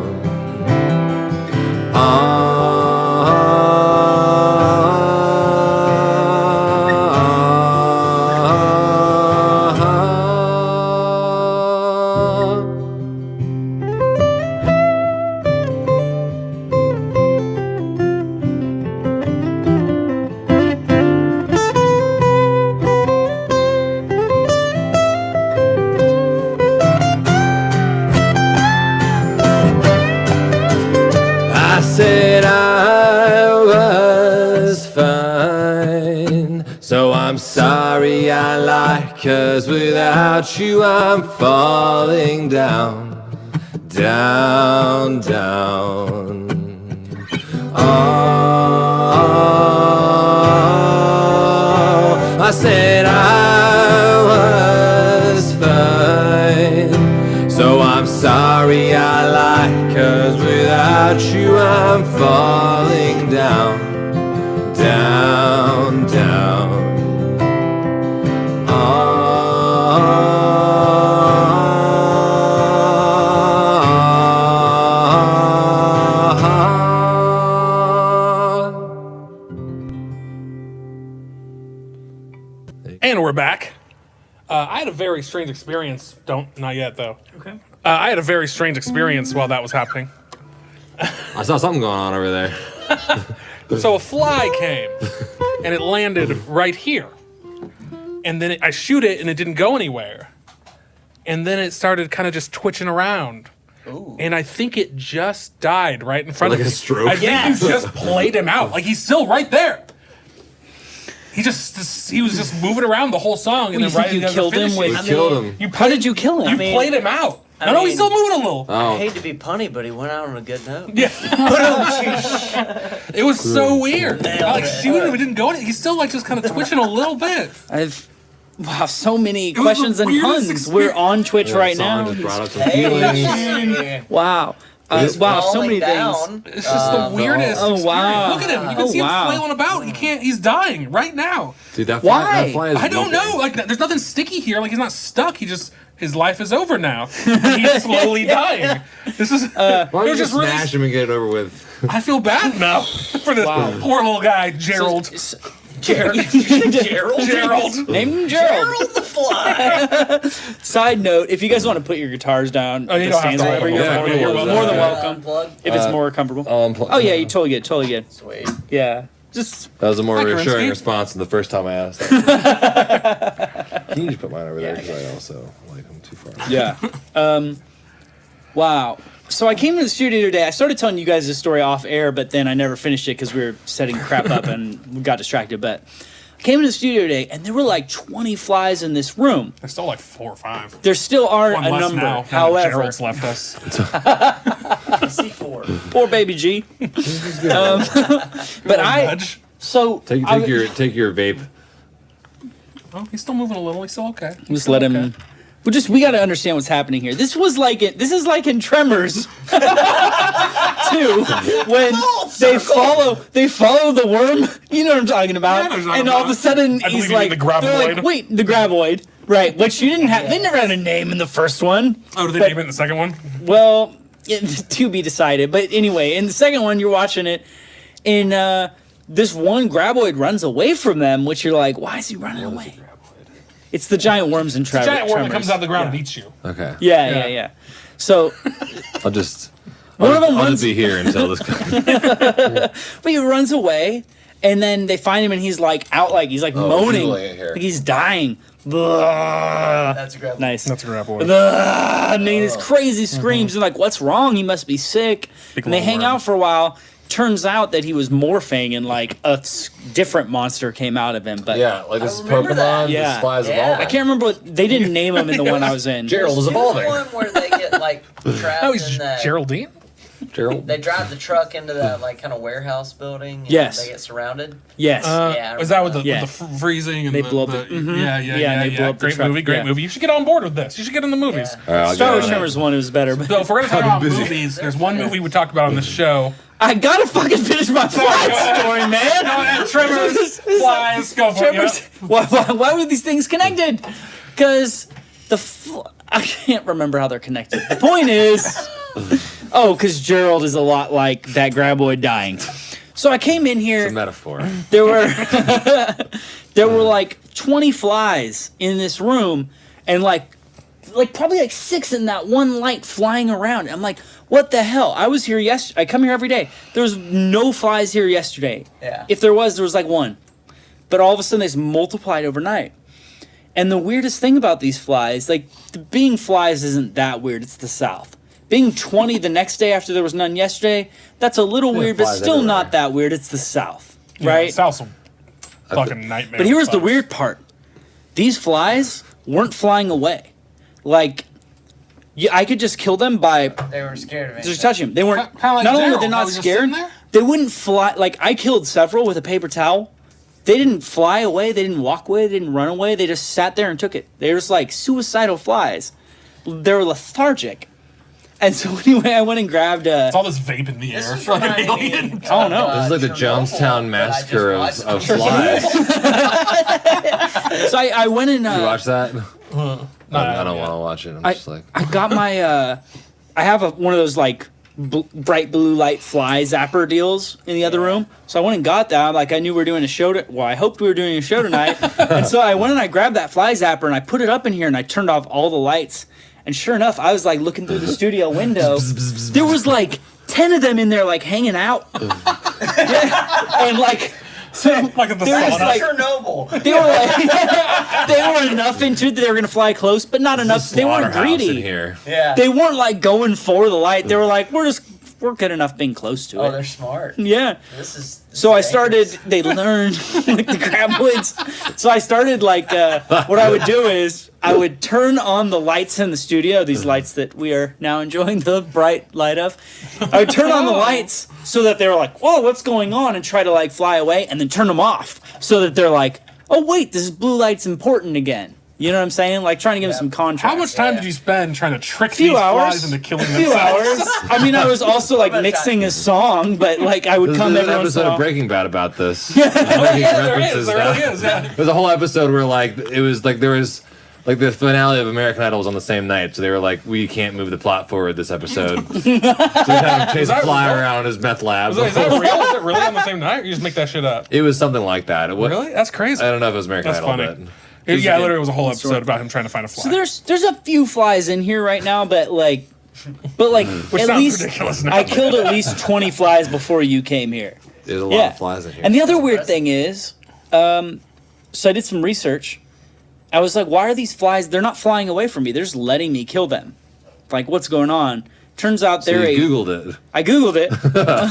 I said I was fine, so I'm sorry I lied, 'cause without you I'm falling down, down, down. Oh, I said I was fine, so I'm sorry I lied, 'cause without you I'm falling down, down, down. And we're back. I had a very strange experience. Not yet though. Okay. I had a very strange experience while that was happening. I saw something going on over there. So a fly came, and it landed right here. And then I shoot it, and it didn't go anywhere. And then it started kind of just twitching around. Ooh. And I think it just died right in front Like of a me. stroke? I think you just played him out. Like he's still right there. He was just moving around the whole song, and You then right think you as killed him finishing, with- Killed him. How did you kill him? You played him out. No, mean- he's still moving a little. I Oh, hate to be punny, but he went out on a good note. Yeah. It was so weird. I like shooting him, it didn't go. He's still like just kind of twitching a little bit. Wow, so many was questions the and weirdest puns. experience. We're on Twitch right Song now. just brought up some feelings. Wow. Wow, so many things. It's just the weirdest. Oh, experience. wow. Look at him. You can Oh, see wow. him flailing about. He can't. He's dying right now. Dude, that Why? fly, that fly is I don't know. whooping. Like, there's nothing sticky here. Like, he's not stuck. His life is over now. He's slowly dying. This is. Why don't it you was just just really. smash him and get it over with? I feel bad now for this Wow. poor little guy, Gerald. Gerald. Gerald. Name him Gerald. Gerald the Fly. Side note, if you guys want to put your guitars down Oh, you at the don't have stands to. or whatever, Yeah, you're cool. more than Yeah. welcome. Unplug. If it's more comfortable. Unplugged. Oh yeah, you totally get. Sweet. Yeah. Just That was a more Hi, reassuring Kerensky. response than the first time I asked. That. Can you just put mine over there? Because I also like them too far. yeah. Wow. So I came to the studio today. I started telling you guys this story off air, but then I never finished it because we were setting crap up and we got distracted. But I came to the studio today, and there were like 20 flies in this room. There's still like 4 or 5. There still are One a less number. now. Now that However, Gerald's left us. C4. poor baby G. But Nudge. so Take I- your vape. Oh, he's still moving a little. He's still okay. He's Just still let okay. him. We got to understand what's happening here. This is like in Tremors, too, when they follow the worm. You know what I'm talking about? Yeah, I know what you're And talking all of a about. sudden I he's believe you mean like, the graboid. they're like, wait, the graboid, right? Which you didn't have. They never had a name in the first one. Oh, did they But- name it in the second one? Well, to be decided. But anyway, in the second one, you're watching it, and this one graboid runs away from them, which you're like, why is he running away? It's the giant worms in Tremors. Giant worm that comes out of the ground and eats you. Okay. Yeah. So, I'll just. One of them I'll runs- just be here until this. but he runs away, and then they find him, and he's like out, like he's like moaning, drooling it here. like he's dying. Blah. That's a grab. Nice. That's a graboid. Blah. And then these crazy screams. They're like, "What's wrong? He must be sick." Big And they little hang worm. out for a while. Turns out that he was morphing, and like different monster came out of him. But Yeah, like this is remember that. Pokemon. Yeah. This fly is Yeah. evolving. I can't remember what they didn't name him in the one I was in. Gerald is There's evolving. one where they get like trapped Oh, he's in that. Geraldine? Gerald. They drive the truck into that like kind of warehouse building. And Yes. They get surrounded. Yes. Yeah, I is that with the, Yeah. with the freezing and They the, blow up the the- mhm. yeah, Yeah, and they blow up the great truck, movie, great yeah. movie. You should get on board with this. You should get in the movies. Yeah. All right, I'll Star go Wars with that. Tremors 1 was better, but So if we're gonna talk about busy. movies, there's one movie we talked about on this show. I gotta fucking finish my flight story, man. Tremors, Flies, go for Tremors. it. Why were these things connected? Because I can't remember how they're connected. The point is, because Gerald is a lot like that graboid dying. So I came in It's a here. metaphor. There were like 20 flies in this room, and like probably like 6 in that one light flying around. I'm like, what the hell? I was here yesterday. I come here every day. There was no flies here yesterday. Yeah. If there was like one. But all of a sudden, they multiplied overnight. And the weirdest thing about these flies, like, being flies isn't that weird. It's the South. Being 20 the next day after there was none yesterday, that's a little weird, but flies still everywhere. not that weird. It's the South, right? South some fucking nightmare. But here's the bugs. weird part. These flies weren't flying away. Like, I could just kill them by They were scared of me. just touching them. They weren't. Kinda like not only were Gerald, they how not he was just scared, sitting there? they wouldn't fly. Like, I killed several with a paper towel. They didn't fly away. They didn't walk away. They didn't run away. They just sat there and took it. They were just like suicidal flies. They were lethargic. And so anyway, I went and grabbed It's all this vape in the air. It's like an alien. I don't know. This is like the Jonestown massacre of flies. So I went and You watch that? I don't yeah. want to watch it. I'm I just like, I got my I have one of those like bright blue light fly zapper deals in the other room. So I went and got that. Like, I knew we were doing a show. I hoped we were doing a show tonight. And so I went and I grabbed that fly zapper and I put it up in here and I turned off all the lights. And sure enough, I was like looking through the studio window. There was like 10 of them in there, like hanging out. Yeah. And like, so Like at the there was sauna. like Chernobyl. they were like they were enough into it that they were gonna fly close, but not enough. They weren't slaughterhouse in greedy. here. Yeah. They weren't like going for the light. They were like, we're good enough being close to Oh, it. they're smart. Yeah. This is. So I dangerous. started. They learned like the graboids. So I started like what I would do is I would turn on the lights in the studio. These lights that we are now enjoying the bright light of. I would turn on the lights so that they were like, "Whoa, what's going on?" and try to like fly away, and then turn them off so that they're like, "Oh wait, this blue light's important again." You know what I'm saying? Like trying to give them some contrast. How much time Yeah. did you spend trying to trick Few these hours. flies into killing A few themselves? hours. I mean, I was also like How much mixing a song, but like I would There's come an every once in episode a of while. Breaking Bad about this. Making references There now. really is. Yeah. There's a whole episode where like it was like there was like the finale of American Idol was on the same night, so they were like, we can't move the plot forward this episode. So they had him chase a that fly real? around his meth lab. Is that real? Is it really on the same night? Or you just make that shit up? It was something like that. Really? That's crazy. I don't know if it was American That's Idol, funny. but Yeah, literally, it was a whole episode about him trying to find a fly. So there's a few flies in here right now, but like Which at sounds least ridiculous now. I killed at least 20 flies before you came here. there's a lot Yeah. of flies in here. And the other weird thing is, so I did some research. I was like, why are these flies? They're not flying away from me. They're just letting me kill them. Like, what's going on? Turns out so they're you Googled it. I googled it,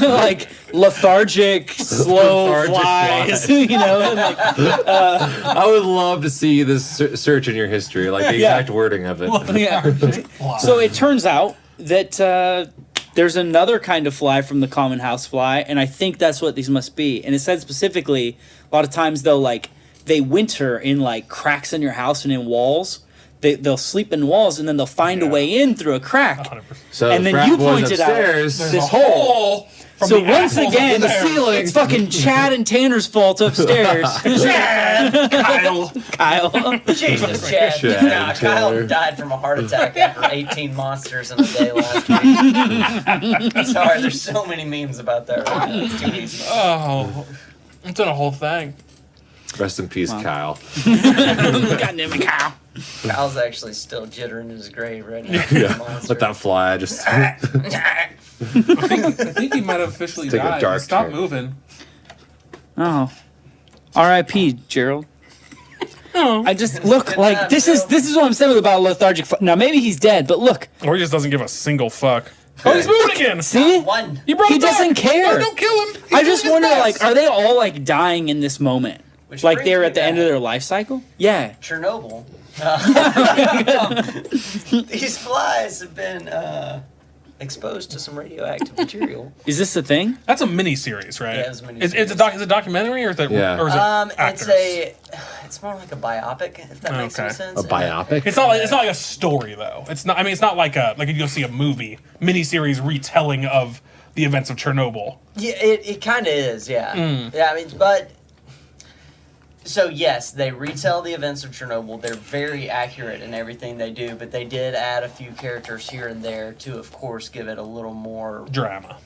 like lethargic, slow Lethargic flies, flies. you know. And like, I would love to see this search in your history, like the Yeah. exact wording of it. yeah. So it turns out that there's another kind of fly from the common house fly, and I think that's what these must be. And it said specifically, a lot of times they winter in like cracks in your house and in walls. They'll sleep in walls, and then they'll find a way in through a crack. 100%. So And then frat you boys pointed out upstairs, There's this a hole. From So the once assholes again, up there. it's fucking Chad and Tanner's fault upstairs. Kyle. Kyle. Jesus, Chad. Chad, Nah, Kyle Taylor. died from a heart attack after 18 monsters in a day last week. Sorry, there's so many memes about that right now. It's too easy. Oh, I'm doing a whole thing. rest in peace, Kyle. Goddamn it, Kyle. Kyle's actually still jittering in his grave right now. Yeah, Monster. let that fly. Just I think he might have officially Take a died. dark Stop turn. moving. Oh. R.I.P. Gerald. I just look like this is what I'm saying about lethargic. Now maybe he's dead, but look, Or he just doesn't give a single fuck. Oh, he's moving again. see, One. You brought he him back. doesn't care. No, don't kill him. He's I just doing his wonder, best. like, are they all like dying in this moment? Which Like brings they're me at the end of back. their life cycle? Yeah. Chernobyl. These flies have been exposed to some radioactive material. Is this a thing? That's a mini series, right? Yeah, it's a mini Is series. Is it a documentary or is it? Yeah. Or is it actors? It's more like a biopic, if that makes any Okay. sense. A biopic? It's not like a story though. It's not. I mean, it's not like you go see a movie miniseries retelling of the events of Chernobyl. Yeah, it kind of is, yeah. Yeah, I mean, but... So, yes, they retell the events of Chernobyl. They're very accurate in everything they do, but they did add a few characters here and there to, of course, give it a little more Drama.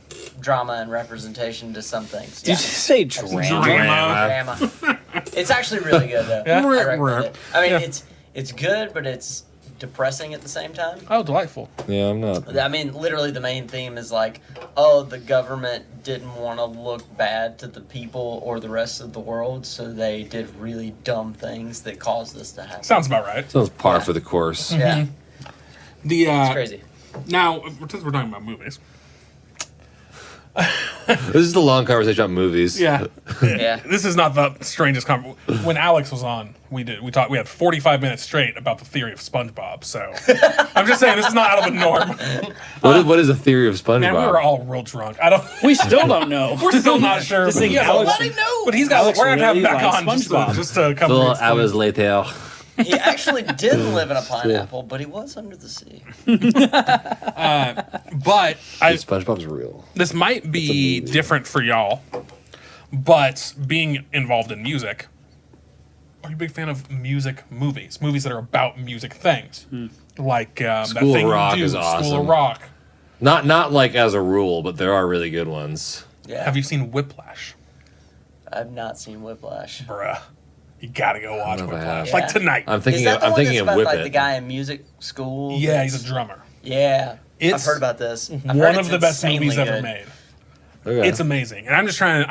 drama and representation to some things. Did you say drama? Drama. It's actually really good, though. Yeah? I recommend it. I mean, Yeah. it's good, but it's depressing at the same time. Oh, delightful. Yeah, I'm not. I mean, literally the main theme is like, oh, the government didn't want to look bad to the people or the rest of the world, so they did really dumb things that caused this to happen. Sounds about right. Sounds par for the course. Yeah, The it's crazy. Now, since we're talking about movies, This is the long conversation about movies. yeah, Yeah. this is not the strangest conversation. When Alex was on, we had 45 minutes straight about the theory of SpongeBob. So I'm just saying this is not out of the norm. What is the theory of SpongeBob? Man, we were all real drunk. I don't. We still don't know. We're still not sure. This But thing he has Alex- a, Let him know. but he's got. Alex We're gonna have him really back likes on SpongeBob. just to come. Full explain. hours later. He actually didn't live in a pineapple, but he was under the sea. But SpongeBob's real. this might be different for y'all. But being involved in music, are you a big fan of music movies? Movies that are about music things, like that School of thing Rock you do, is School awesome. of Rock. Not like as a rule, but there are really good ones. Yeah. Have you seen Whiplash? I've not seen Whiplash. Bruh, you gotta go watch don't know if I Whiplash. have. Like Yeah. tonight. I'm Is thinking. that the I'm one thinking that's of about Whip like It. the guy in music school? Yeah, he's that's- a drummer. Yeah, It's I've heard about this. I've heard One it's of the best insanely movies ever good. made. Okay. It's amazing, and I'm just trying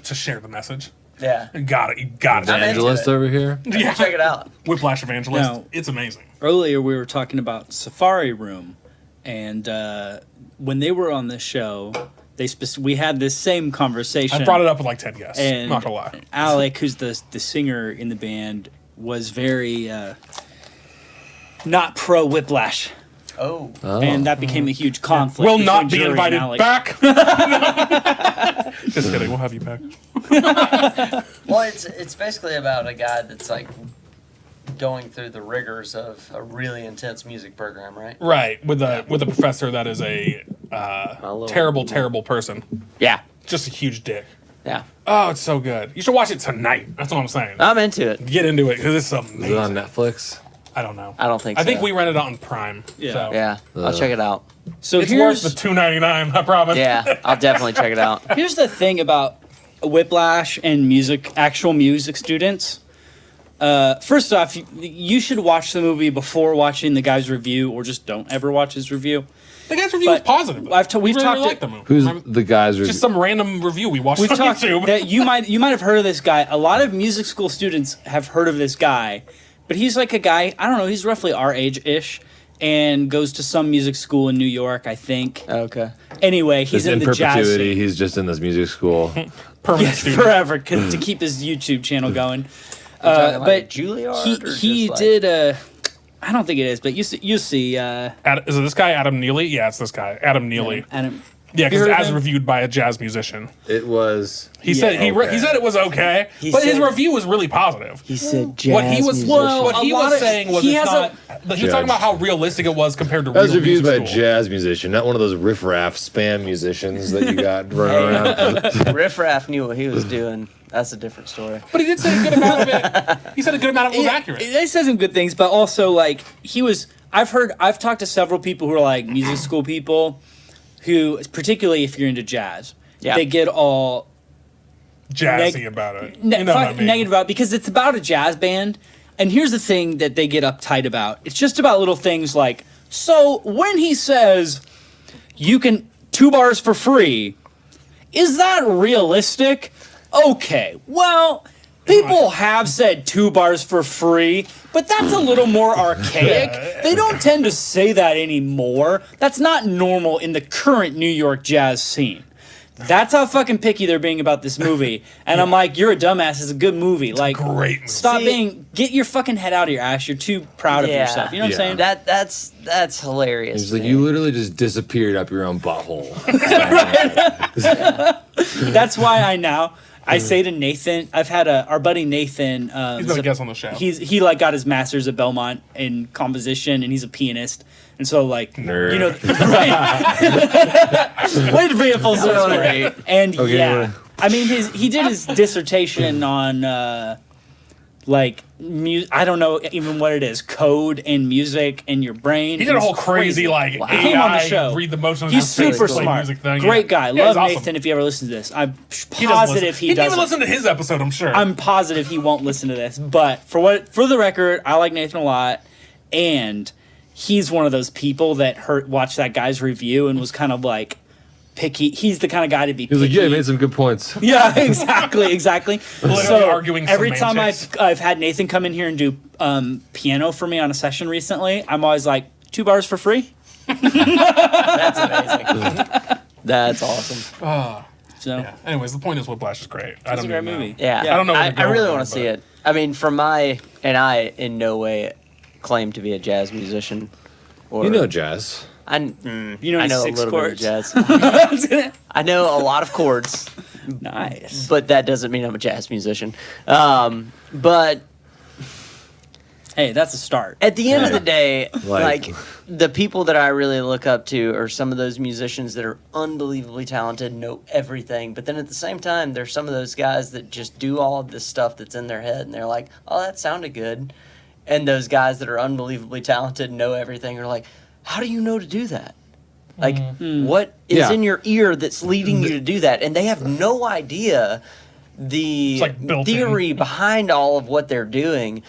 to share the message. Yeah, You got it. I'm into Evangelist it. over here. Yeah, check it out. Whiplash Evangelist. Now- It's amazing. Earlier we were talking about Safari Room, and when they were on this show, we had this same conversation. I brought it up with like 10 guests. and Not gonna lie. Alec, who's the singer in the band, was very not pro Whiplash, Oh, and that became a huge conflict. Will not between be Jerry and invited Alec. back. Just kidding. We'll have you back. well, it's basically about a guy that's like going through the rigors of a really intense music program, right? Right, with a professor that is a terrible person. Yeah, Just a huge dick. yeah. Oh, it's so good. You should watch it tonight. That's what I'm saying. I'm into it. Get into it because it's Is amazing. it on Netflix? I don't know. I don't think I so. think we rented it on Prime. Yeah. So. Yeah, I'll check it out. So It's here's worth the $2.99. I promise. Yeah, I'll definitely check it out. here's the thing about Whiplash and actual music students. First off, you should watch the movie before watching the guy's review, or just don't ever watch his review. The guy's review was But positive. we've We talked really liked the movie. Who's I'm- the guys? just some random review we watched We've on talked YouTube. that you might have heard of this guy. A lot of music school students have heard of this guy, but he's like a guy, I don't know, he's roughly our age-ish and goes to some music school in New York, I think. Okay. Anyway, he's in in the jazz perpetuity. scene. He's just in this music school. Permanent Yes, student. forever to keep his YouTube channel going. talking like But Juilliard or he just like- did I don't think it is, but you see Is it this guy, Adam Neely? Yeah, it's this guy, Adam Neely. Adam, Yeah, Have you because heard of as him? reviewed by a jazz musician. It was. He said he okay. said it was okay, He but his said- review was really positive. He said jazz What he was musician. what he a lot was of- saying was he it's has not. He was talking about how realistic it was compared to real That was reviewed by a music school. jazz musician, not one of those riff-raff spam musicians that you got running around. Riff Raff knew what he was doing. That's a different story. But he did say a good amount of it. He said a good amount of it was accurate. They said some good things, but also like I've talked to several people who are like music school people who, particularly if you're into jazz, Yeah. they get all Jazzy about it. You know what I mean? negative about because it's about a jazz band. And here's the thing that they get uptight about. It's just about little things like, so when he says you can 2 bars for free, is that realistic? Okay, well, people have said 2 bars for free, but that's a little more archaic. They don't tend to say that anymore. That's not normal in the current New York jazz scene. That's how fucking picky they're being about this movie. And I'm like, you're a dumbass. It's a good movie. Like, great movie. stop get your fucking head out of your ass. You're too proud of yourself. You know what I'm saying? That's hilarious. He's like, man. you literally just disappeared up your own butthole. That's why I say to Nathan, I've had our buddy Nathan. He's been a guest on the show. He like got his master's at Belmont in composition, and he's a pianist. And so like, Nerd. you know, right? Way to bring it full circle. Right. And Okay, yeah, I mean, he did his dissertation on like I don't know even what it is, code and music and your brain. He did a It's whole crazy like He came on the AI show. read the motions. He's and super play smart. music thing. Great guy. Yeah, Love he's awesome. Nathan if you ever listen to this. I'm He doesn't positive listen. he He didn't even doesn't. listen to his episode, I'm sure. I'm positive he won't listen to this. But for the record, I like Nathan a lot, and he's one of those people that watched that guy's review and was kind of like picky. He's the kind of guy to be He's picky. like, yeah, he made some good points. Yeah, exactly. Literally So arguing every time semantics. I've had Nathan come in here and do piano for me on a session recently, I'm always like, 2 bars for free. That's amazing. That's awesome. So Yeah. Anyways, the point is, Whiplash is great. I it's don't a great even know. movie. Yeah, I don't know where I to go really with want it, to see but- it. I mean, I in no way claim to be a jazz musician. Or You know jazz. I You know I any know a six little chords? bit of jazz. I know a lot of chords, Nice. but that doesn't mean I'm a jazz musician. But Hey, that's a start. at the end of the day, Like- like the people that I really look up to are some of those musicians that are unbelievably talented, know everything. But then at the same time, there's some of those guys that just do all of this stuff that's in their head, and they're like, "Oh, that sounded good." And those guys that are unbelievably talented, know everything, are like, "How do you know to do that? Like, what is Yeah. in your ear that's leading you to do that?" And they have no idea the It's like built in. theory behind all of what they're doing.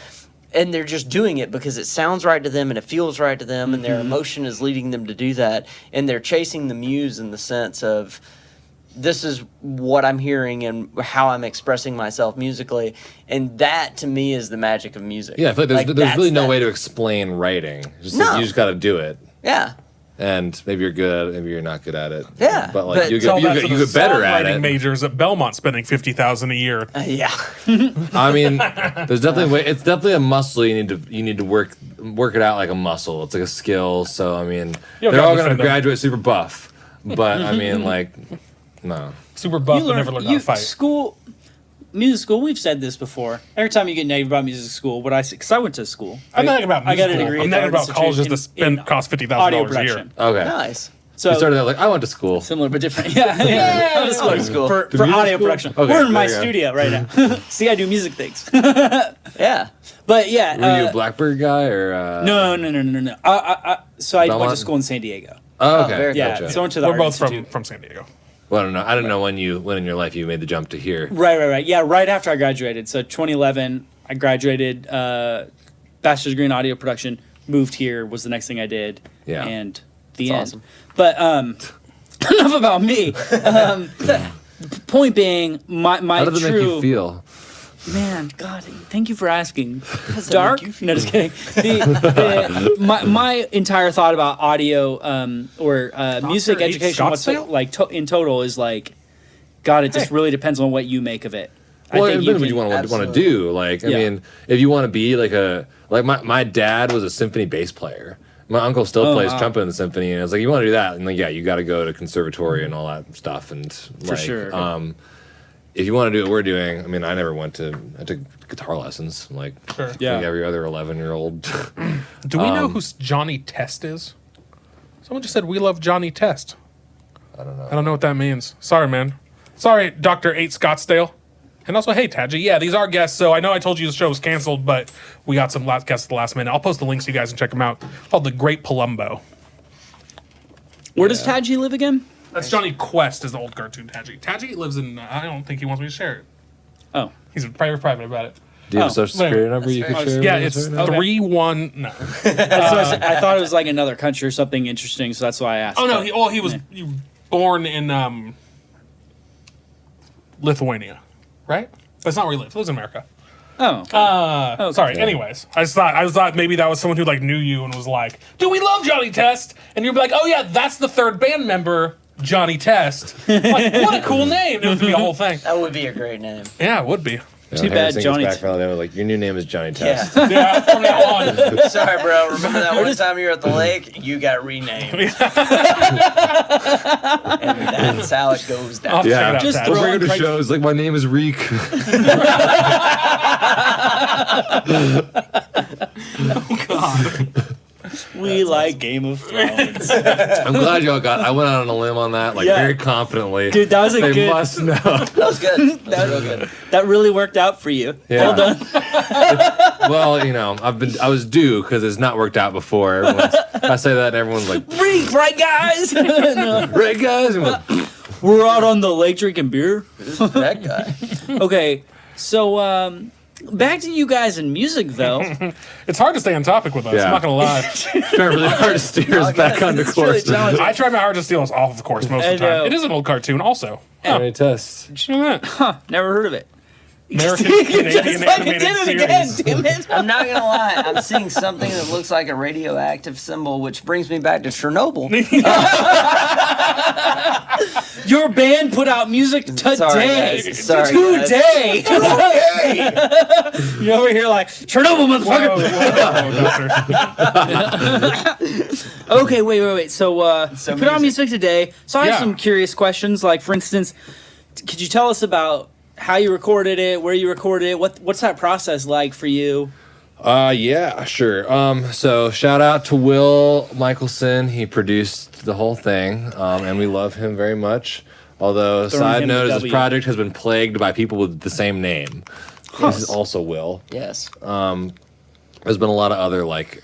And they're just doing it because it sounds right to them and it feels right to them, and their emotion is leading them to do that. And they're chasing the muse in the sense of, this is what I'm hearing and how I'm expressing myself musically. And that to me is the magic of music. Yeah, I feel like there's that's really no that- way to explain writing. Just No. like, you just got to do it. Yeah. And maybe you're good at it, maybe you're not good at it. Yeah, But like but you Tell get, that to you the get better at songwriting it. majors at Belmont spending $50,000 a year. Yeah. I mean, there's definitely it's definitely a muscle you need to work it out like a muscle. It's like a skill. So I mean, Yo, they're all God, gonna defend them. graduate super buff, but I mean, like, no. Super buff, but never learned how to fight. Music school, we've said this before. Every time you get negative about music school, what I say, because I went to school. I'm not about I got a music degree. school. I'm at not about Harvard colleges that Institute in cost $50,000 audio a year. production. Okay. Nice. So You started out like I went to school. similar but different. Yeah, I went to school, Audio school. for music audio school? production. Okay, We're in my there you go. studio right now. See, I do music things. Yeah. But yeah, Were you a Blackbird guy or? no. So I went Belmont? to school in San Diego. Oh, okay. very Yeah, Gotcha. so I went to the We're Art both Institute. from San Diego. Well, I don't know. I don't know when in your life you made the jump to here. Right. Yeah, right after I graduated. So 2011, I graduated, bachelor's degree in audio production. Moved here was the next thing I did. Yeah. And the That's end. awesome. But enough about me. Point being, my How does it true make you feel? man. God, thank you for asking. Dark? No, just kidding. My entire thought about audio or music H. education, Scottsdale? in total, is like, God, it just Hey. really depends on what you make of it. Well, I it think depends what you want to absolutely. do. Like, I Yeah. mean, if you want to be like my dad was a symphony bass player. My uncle still Oh, plays wow. trumpet in the symphony, and I was like, you want to do that, and like, yeah, you got to go to conservatory and all that stuff, and For like, sure. if you want to do what we're doing, I mean, I took guitar lessons, like, Sure. Yeah. like every other 11-year-old. Do we know who Johnny Test is? Someone just said we love Johnny Test. I don't know. I don't know what that means. Sorry, man. Sorry, Dr. 8 Scottsdale. And also, hey, Taji. Yeah, these are guests. So I know I told you the show was canceled, but we got some last guests at the last minute. I'll post the links so you guys can check them out. Called the Great Palumbo. Where does Taji live again? That's Johnny Quest is the old cartoon Taji. Taji lives in, I don't think he wants me to share it. Oh. He's private about it. Do you have a Oh, social security number you That's can fair. share? Yeah, with us it's right now? 3-1. No. I thought it was like another country or something interesting, so that's why I asked. Oh, no. But- He was born in Lithuania, right? That's not where he lives. He lives in America. Oh. Sorry. Anyways, I thought maybe that was someone who like knew you and was like, "Do we love Johnny Test?" And you'd be like, "Oh yeah, that's the third band member Johnny Test. Like, what a cool name. It would be a whole thing. That would be a great name. Yeah, it would be. Too bad Johnny. Back from them, like, your new name is Johnny Test. Yeah. Yeah, from now on. Sorry, bro. Remember that one time you were at the lake? You got renamed. And that's how it goes I'll have down. to check it out, Just Tad. throw We're on going to Craig- shows like my name is Reek. We like Game of Thrones. I'm glad y'all got. I went out on a limb on that, like Yeah. very confidently. Dude, that was a they good. must know. That was good. That was real good. That really worked out for you. Yeah. Well done. Well, you know, I was due because it's not worked out before. I say that, and everyone's like, Reek, right, guys? "Right, guys." I'm like, We're out on the lake drinking beer. That guy. Okay, so back to you guys in music, though. It's hard to stay on topic with us. Yeah. I'm not going to lie. trying really hard to steer us back onto It's really course. challenging. I try my hard to steal us off of course most of the I time. know. It is an old cartoon also. Johnny Test. Did you know that? Never heard of it. American You Canadian just fucking animated did it again, series. damn it. I'm not gonna lie. I'm seeing something that looks like a radioactive symbol, which brings me back to Chernobyl. Your band put out music today. Sorry, guys. Sorry, guys. Today. You're over here like, Chernobyl, motherfucker. Okay, wait. So, you put out music today. So I have Yeah. some curious questions. Like, for instance, could you tell us about how you recorded it, where you recorded it? What's that process like for you? Yeah, sure. So shout out to Will Michelson. He produced the whole thing, and we love him very much. Although, Throwing side him a note, is this W. project has been plagued by people with the same name. This is also Will. Yes. There's been a lot of other like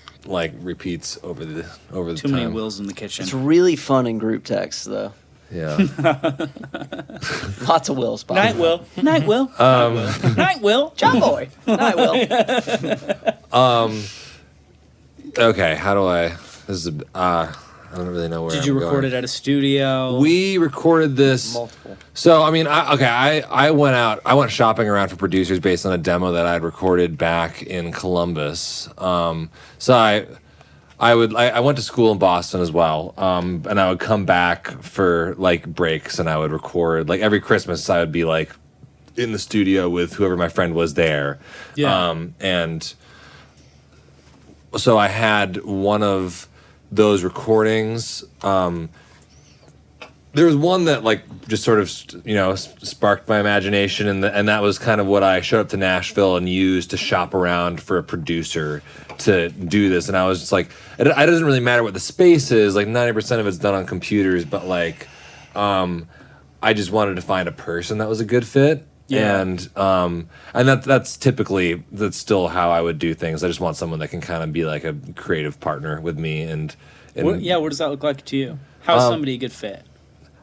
repeats over the Too time. many wills in the kitchen. It's really fun in group text, though. Yeah. Lots of wills. Bob. Night Will. Night Will. Night Will. John Boy. Night will. Okay. How do I? This is I don't really know where. Did you I'm record going. it at a studio? We recorded this. Multiple. So I mean, I went out. I went shopping around for producers based on a demo that I'd recorded back in Columbus. So I went to school in Boston as well, and I would come back for like breaks, and I would record. Like every Christmas, I would be like in the studio with whoever my friend was there. Yeah. And so I had one of those recordings. There was one that like just sort of sparked my imagination, and that was kind of what I showed up to Nashville and used to shop around for a producer to do this. And I was just like, it doesn't really matter what the space is. Like 90% of it's done on computers, but like, I just wanted to find a person that was a good fit. Yeah. And that's still how I would do things. I just want someone that can kind of be like a creative partner with me. And What does that look like to you? How's somebody a good fit?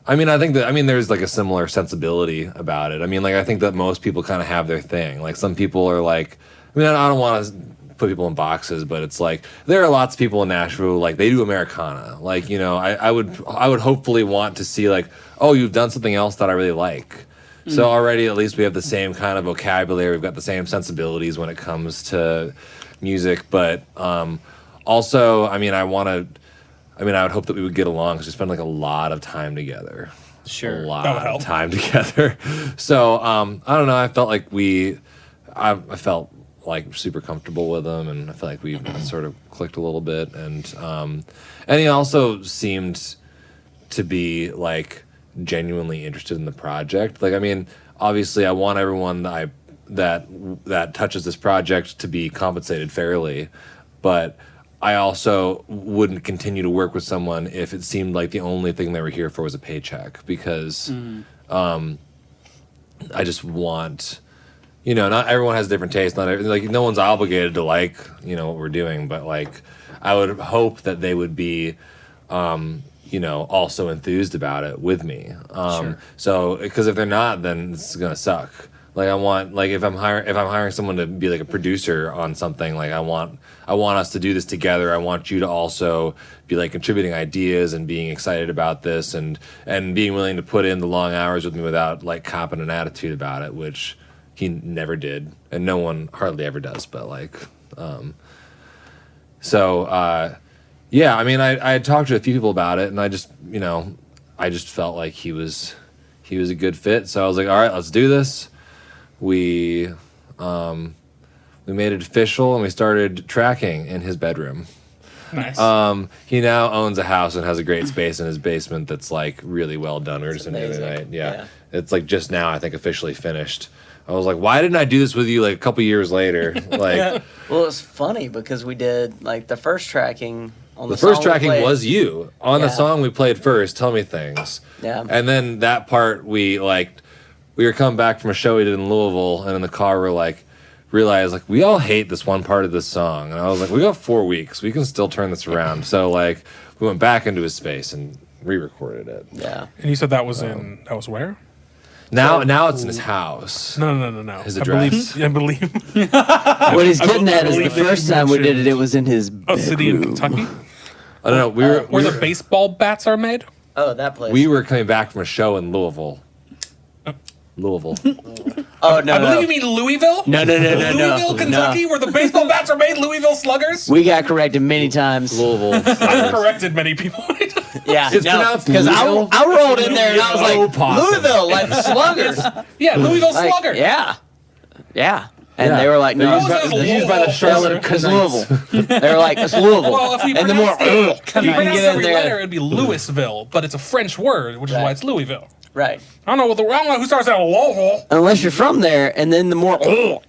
I mean, I think there's like a similar sensibility about it. I mean, like I think that most people kind of have their thing. Like some people are like, I mean, I don't want to put people in boxes, but it's like there are lots of people in Nashville like they do Americana. Like I would hopefully want to see like, oh, you've done something else that I really like. So already at least we have the same kind of vocabulary. We've got the same sensibilities when it comes to music. But also, I mean, I would hope that we would get along because we spend like a lot of time together. Sure. A lot That would help. of time together. So I don't know. I felt like I felt like super comfortable with him, and I felt like we sort of clicked a little bit. And he also seemed to be like genuinely interested in the project. Like, I mean, obviously, I want everyone that touches this project to be compensated fairly, but I also wouldn't continue to work with someone if it seemed like the only thing they were here for was a paycheck, because I just want, not everyone has different tastes. No one's obligated to like, what we're doing, but like, I would hope that they would be, also enthused about it with me. Sure. So, because if they're not, then it's gonna suck. Like I want, like if I'm hiring someone to be like a producer on something, like I want us to do this together. I want you to also be like contributing ideas and being excited about this and being willing to put in the long hours with me without like copping an attitude about it, which he never did, and no one hardly ever does. But like, yeah, I mean, I had talked to a few people about it, and I just, I just felt like he was a good fit. So I was like, all right, let's do this. We made it official, and we started tracking in his bedroom. Nice. He now owns a house and has a great space in his basement that's like really well done. We were just in the other amazing. night. Yeah. Yeah. It's like just now, I think, officially finished. I was like, why didn't I do this with you like a couple years later? Like, Well, it's funny because we did like the first tracking on the first song we tracking played. was you on the Yeah. song we played first. Tell me things. Yeah. And then that part we were coming back from a show we did in Louisville, and in the car we're like, realized like we all hate this one part of this song, and I was like, we got 4 weeks, we can still turn this around. So like we went back into his space and re-recorded it. Yeah. And you said that was that was where? Now it's in his house. No. His I believe. address. I believe. What he's getting at is believe the that first you time we did mentioned it, it was in his A city in bedroom. Kentucky I don't know. where the baseball bats are made. Oh, that place. We were coming back from a show in Louisville. Louisville. Oh no, I believe no. you mean Louisville. No. Louisville, Kentucky, where the baseball bats are made. Louisville Sluggers. We got corrected many times. Louisville. I've corrected many people. Yeah, It's no, pronounced because Louisville? I rolled in there and I was No like, possum. Louisville, like sluggers. Yeah, Louisville Like, Slugger. yeah. And Yeah. they were like, no, They're used by the Charlotte it's Louisville. They were like, it's Louisville. Well, if we and the more, pronounced it, if you you pronounce get in every there. letter, it'd be Louisville, but it's a French word, which is why Right. it's Louisville. Right. I don't know who starts at Louisville. Unless you're from there, and then the more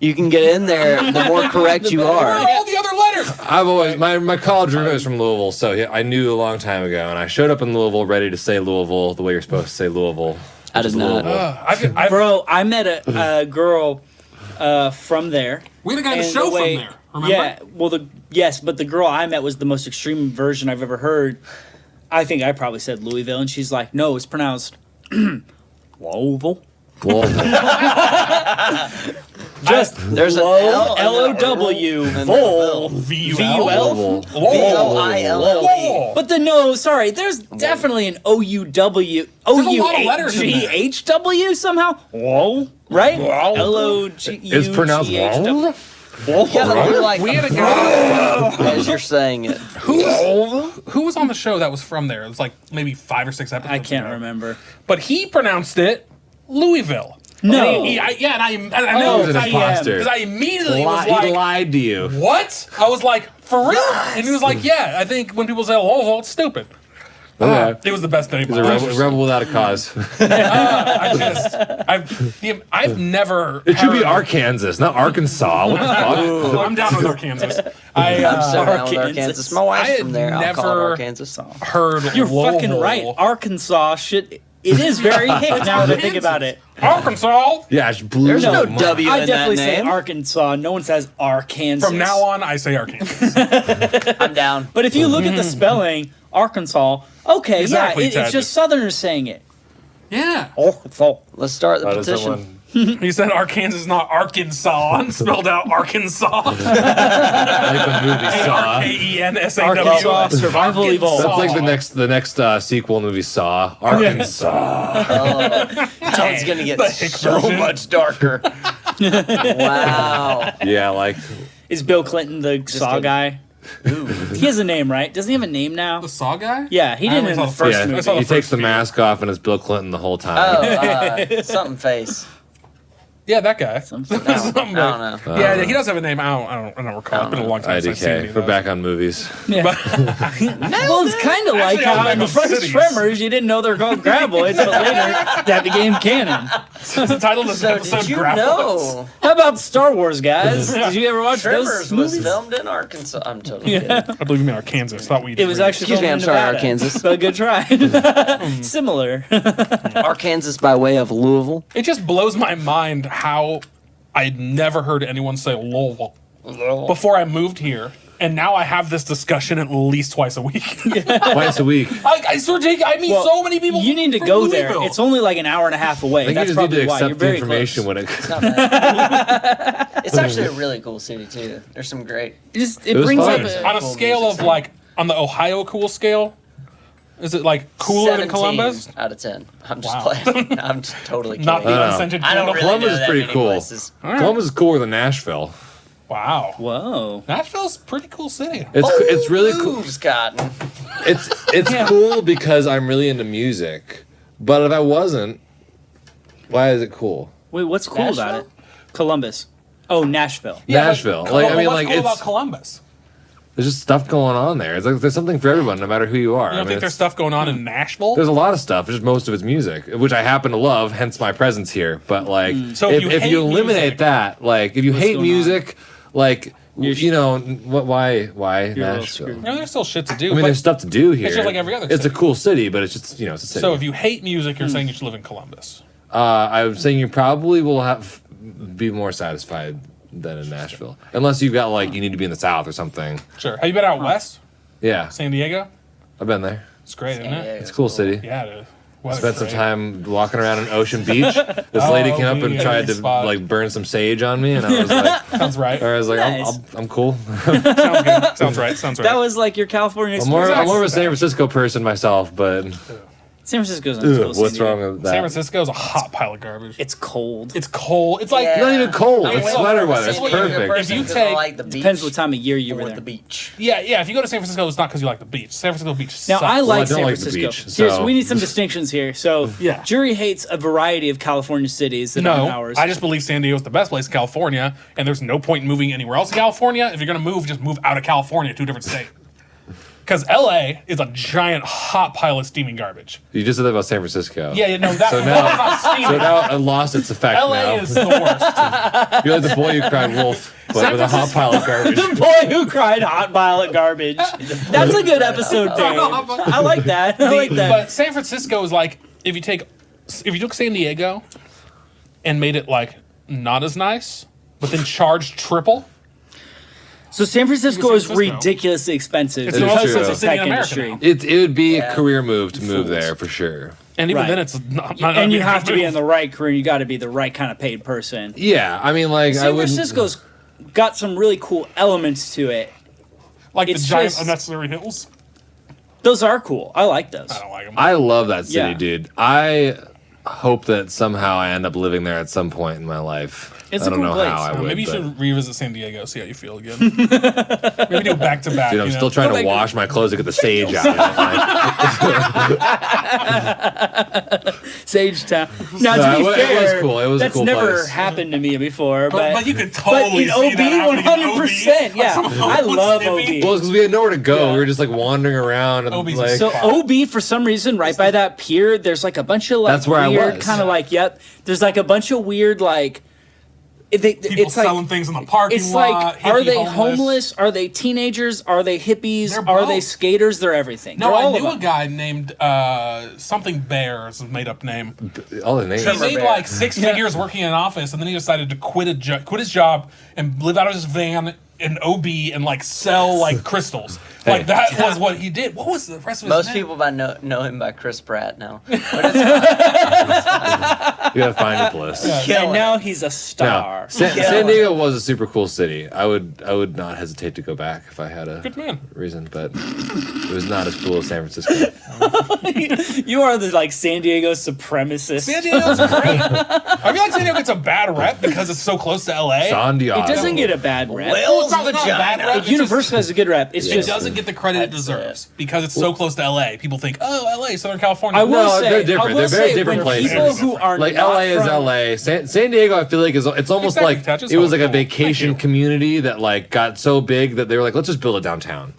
you can get in there, the more correct you Where are are. all the other letters? I've always my college roommate was from Louisville, so yeah, I knew a long time ago, and I showed up in Louisville ready to say Louisville the way you're supposed to say Louisville. I which did is not. Louisville. I've Bro, I met a girl from there. we had a guy in the And show the way- from there. Remember? Yeah, well, but the girl I met was the most extreme version I've ever heard. I think I probably said Louisville, and she's like, no, it's pronounced Louisville. Louisville. Just There's an L and L-O-W, and a Vol. V-U-L? Louisville. V-O-I-L-L-E. But no, sorry, there's definitely an O-U-W, lot of letters in there. O-U-G-H-W somehow. Whoa, right? Whoa. L-O-G-U-G-H-W. It's pronounced Louisville. Yeah, but you're like, We had a guy as you're saying it. who was on the show that was from there. It was like maybe 5 or 6 episodes I can't ago. remember. But he pronounced it Louisville. No. And I know He was an I am. imposter. because I immediately was He like, lied to you. what? I was like, for real? And he was like, yeah, I think when people say Louisville, it's stupid. Okay. It was the best thing. He's a rebel without a cause. I've never. It should be heard- Arkansas, not Arkansas. What the fuck? I'm down with Arkansas. I'm so down with Arkansas. Arkansas. My I wife's had from there. I'll call it never- Arkansas. Heard You're Louisville. fucking right. Arkansas shit. It is very hick now that I think about it. Arkansas. Yeah, it blew There's my no mind. W I in that definitely say name. Arkansas. No one says Arkansas. From now on, I say Arkansas. I'm down. But if you look at the spelling, Arkansas, okay, Exactly, yeah, it's Ted. just Southerners saying it. Yeah. Arkansas. Let's start the How does petition. someone- He said Arkansas, not Arkansas. Spelled out Arkansas. like the movie Saw. Arkansas. Arkansas Survival Evolved. That's like the next sequel movie Saw. Arkansas. Now it's gonna get The hick so version. much darker. Wow. Yeah, like Is Bill Clinton the Saw kidding. guy? He has a name, right? Doesn't he have a name now? The Saw guy? Yeah, he didn't only in saw the the first first- I movie. saw the he takes first the few. mask off and it's Bill Clinton the whole time. Oh, something face. Yeah, that guy. Something. No, I don't know. Yeah, he does have a name. I don't recall. It's been a long time since I've seen any IDK. of We're those. back on movies. Yeah. Well, it's kind of like Actually, how I'm in the back on first cities. Tremors, you didn't know they're called graboids, but later that became canon. It's the title of this So episode. did you Graboids. know How about Star Wars, guys? Did you ever watch Tremors those was movies? filmed in Arkansas? I'm totally kidding. I believe you mean Arkansas. Thought we. It was actually Excuse me, filmed I'm in sorry, Nevada. Arkansas. But good try. Similar. Arkansas by way of Louisville. It just blows my mind how I'd never heard anyone say Louisville before I moved here, and now I have this discussion at least twice a week. Twice a week. I swear, Jake, I meet Well, so many people. You need to from go there. Louisville. It's only like an hour and a half away. I think That's you just need probably to why. You're accept the very information close. when it. Not bad. It's actually a really cool city too. There's some great. It was brings fun. up on a Cool scale music of scene. like on the Ohio cool scale. Is it like cooler than 17 Columbus? out of 10. I'm just Wow. playing. I'm just totally kidding. Not the I don't know. unscented I don't candle. really Columbus know is that pretty many cool. places. All right. Columbus is cooler than Nashville. Wow. Whoa. Nashville's a pretty cool city. It's really cool. Moves, Cotton. It's cool because I'm really into music. But if I wasn't, why is it cool? Wait, what's cool about Nashville? it? Columbus. Oh, Nashville. Nashville. But, Like I mean, what's like cool about it's Columbus? there's just stuff going on there. It's like there's something for everyone, no matter who you are. You don't think there's stuff going on in Nashville? There's a lot of stuff. Just most of it's music, which I happen to love. Hence my presence here. But like, So if you if hate you eliminate music- that, like if you hate going music, like You're- you know why You're a little Nashville? screwed. You know, there's still shit to do. I mean, but- there's stuff to do here. just like every other It's a city. cool city, but it's just it's a city. so if you hate music, you're saying you should live in Columbus. I'm saying you probably will be more satisfied than in Nashville, unless you've got like you need to be in the South or something. Sure. Have you been out west? Yeah, San Diego? I've been there. It's great, isn't it? It's a cool city. Yeah, it is. Weather's Spent some great. time walking around an Ocean Beach. This lady came up and yeah, tried to spot. like burn some sage on me, and I was like, Sounds right. Nice. I'm cool. Sounds good. Sounds right. Sounds right. That was like your California I'm more experience. of a San Francisco person myself, but San Francisco's not cool. what's wrong with that? San Francisco is a hot pile of garbage. It's cold. It's cold. It's like Yeah. Not even cold. I'm It's way sweater more of a weather. It's San Diego perfect. person If you 'cause take- I like the beach Depends what time of year you were or there. the beach. yeah. If you go to San Francisco, it's not because you like the beach. San Francisco beach Now sucks. I like I don't San like the Francisco. beach, Here, so- so we need some distinctions here. So Yeah. Jury hates a variety of California cities that aren't No, ours. I just believe San Diego is the best place in California, and there's no point in moving anywhere else in California. If you're gonna move, just move out of California to a different state. Because LA is a giant hot pile of steaming garbage. You just said that about San Francisco. Yeah, no, that, So that's not now, steaming. so now it lost its effect. LA now is the worst. you're like the boy who cried wolf, but San with a hot pile of garbage. the boy who cried hot violet garbage. That's a good episode, Dave. I like that. I like that. But San Francisco is like if you took San Diego and made it like not as nice, but then charged triple. So San Francisco San is Francisco. ridiculously expensive. It's the most because of expensive the city in tech America industry. now. It would be Yeah. a career move to move Fools. there for sure. And even Right. then, it's not And you a have good to be move. in the right career. You got to be the right kind of paid person. Yeah, I mean, like I San would. Francisco's got some really cool elements to it. like the it's giant just- unnecessary hills. Those are cool. I like those. I don't like them. I love that city, Yeah. dude. I hope that somehow I end up living there at some point in my life. It's I a don't cool know place. how I would. Maybe you but- should revisit San Diego, see how you feel again. Maybe do back to back. Dude, I'm still trying to wash my clothes to get the sage out. Like, Sage Town. Now, to No, be it was fair, cool. It was a that's cool never place. happened to me before. But you could totally in see OB, that happening in 100%. OB. Yeah, I love Snippy. OB. well, because we had nowhere to go. Yeah. We were just like wandering around and OB's a like. So OB, for some reason, right by that pier, there's like a bunch of like That's where I weird was. kind of like there's like a bunch of weird like People it's like selling things in the parking it's lot. like are hippie they homeless? Are they teenagers? Are they hippies? They're Are they both. skaters? They're everything. No, They're all I of knew a them. guy named something Bear. Is a made up name. all the names. He made Bear. like six figures working in an office, and then he decided to quit his job and live out of his van in OB and like sell like crystals. Like that was what he did. What was the rest of his Most name? people know him by Chris Pratt now. But it's You gotta find a place. And now he's a star. No, San Diego was a super cool city. I would not hesitate to go back if I had a Good man. reason, but it was not as cool as San Francisco. You are the like San Diego supremacist. San Diego's great. I feel like San Diego gets a bad rep because it's so close to LA. San Diego. It doesn't get a bad rep. Whale's It's not a bad vagina. rep. It's Universal just- has a good rep. It's It just doesn't get the credit it deserves because it's so close to LA. People think, oh, LA, Southern California. I will No, say, they're different. I will They're very say different when places. people who are Like not LA is from- LA. San Diego, I feel like it's almost Exactly, like Touch. It's it was like a cool. vacation Thank you. community that like got so big that they were like, let's just build it downtown.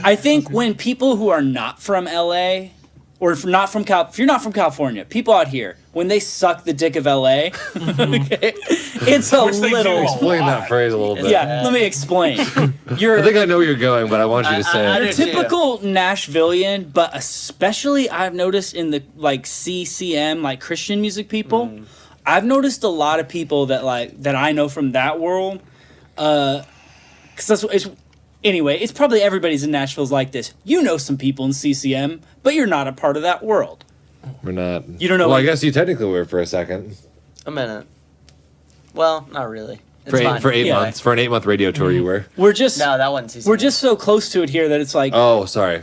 I think when people who are not from LA or if you're not from California, people out here, when they suck the dick of LA, okay, it's a Which they do little. a Explain lot. that phrase a little bit. Yeah, let me explain. You're I think I know where you're going, but I want you to say I it. do too. typical Nashvilleian, but especially I've noticed in the like CCM, like Christian music people, I've noticed a lot of people that I know from that world. Because that's what it's. Anyway, it's probably everybody's in Nashville's like this. You know some people in CCM, but you're not a part of that world. We're not. You don't know Well, I what- guess you technically were for a second. A minute. Well, not really. It's For fine. eight Yeah. months. For an 8-month radio tour, you were. We're just No, that wasn't season. we're just so close to it here that it's like Oh, sorry.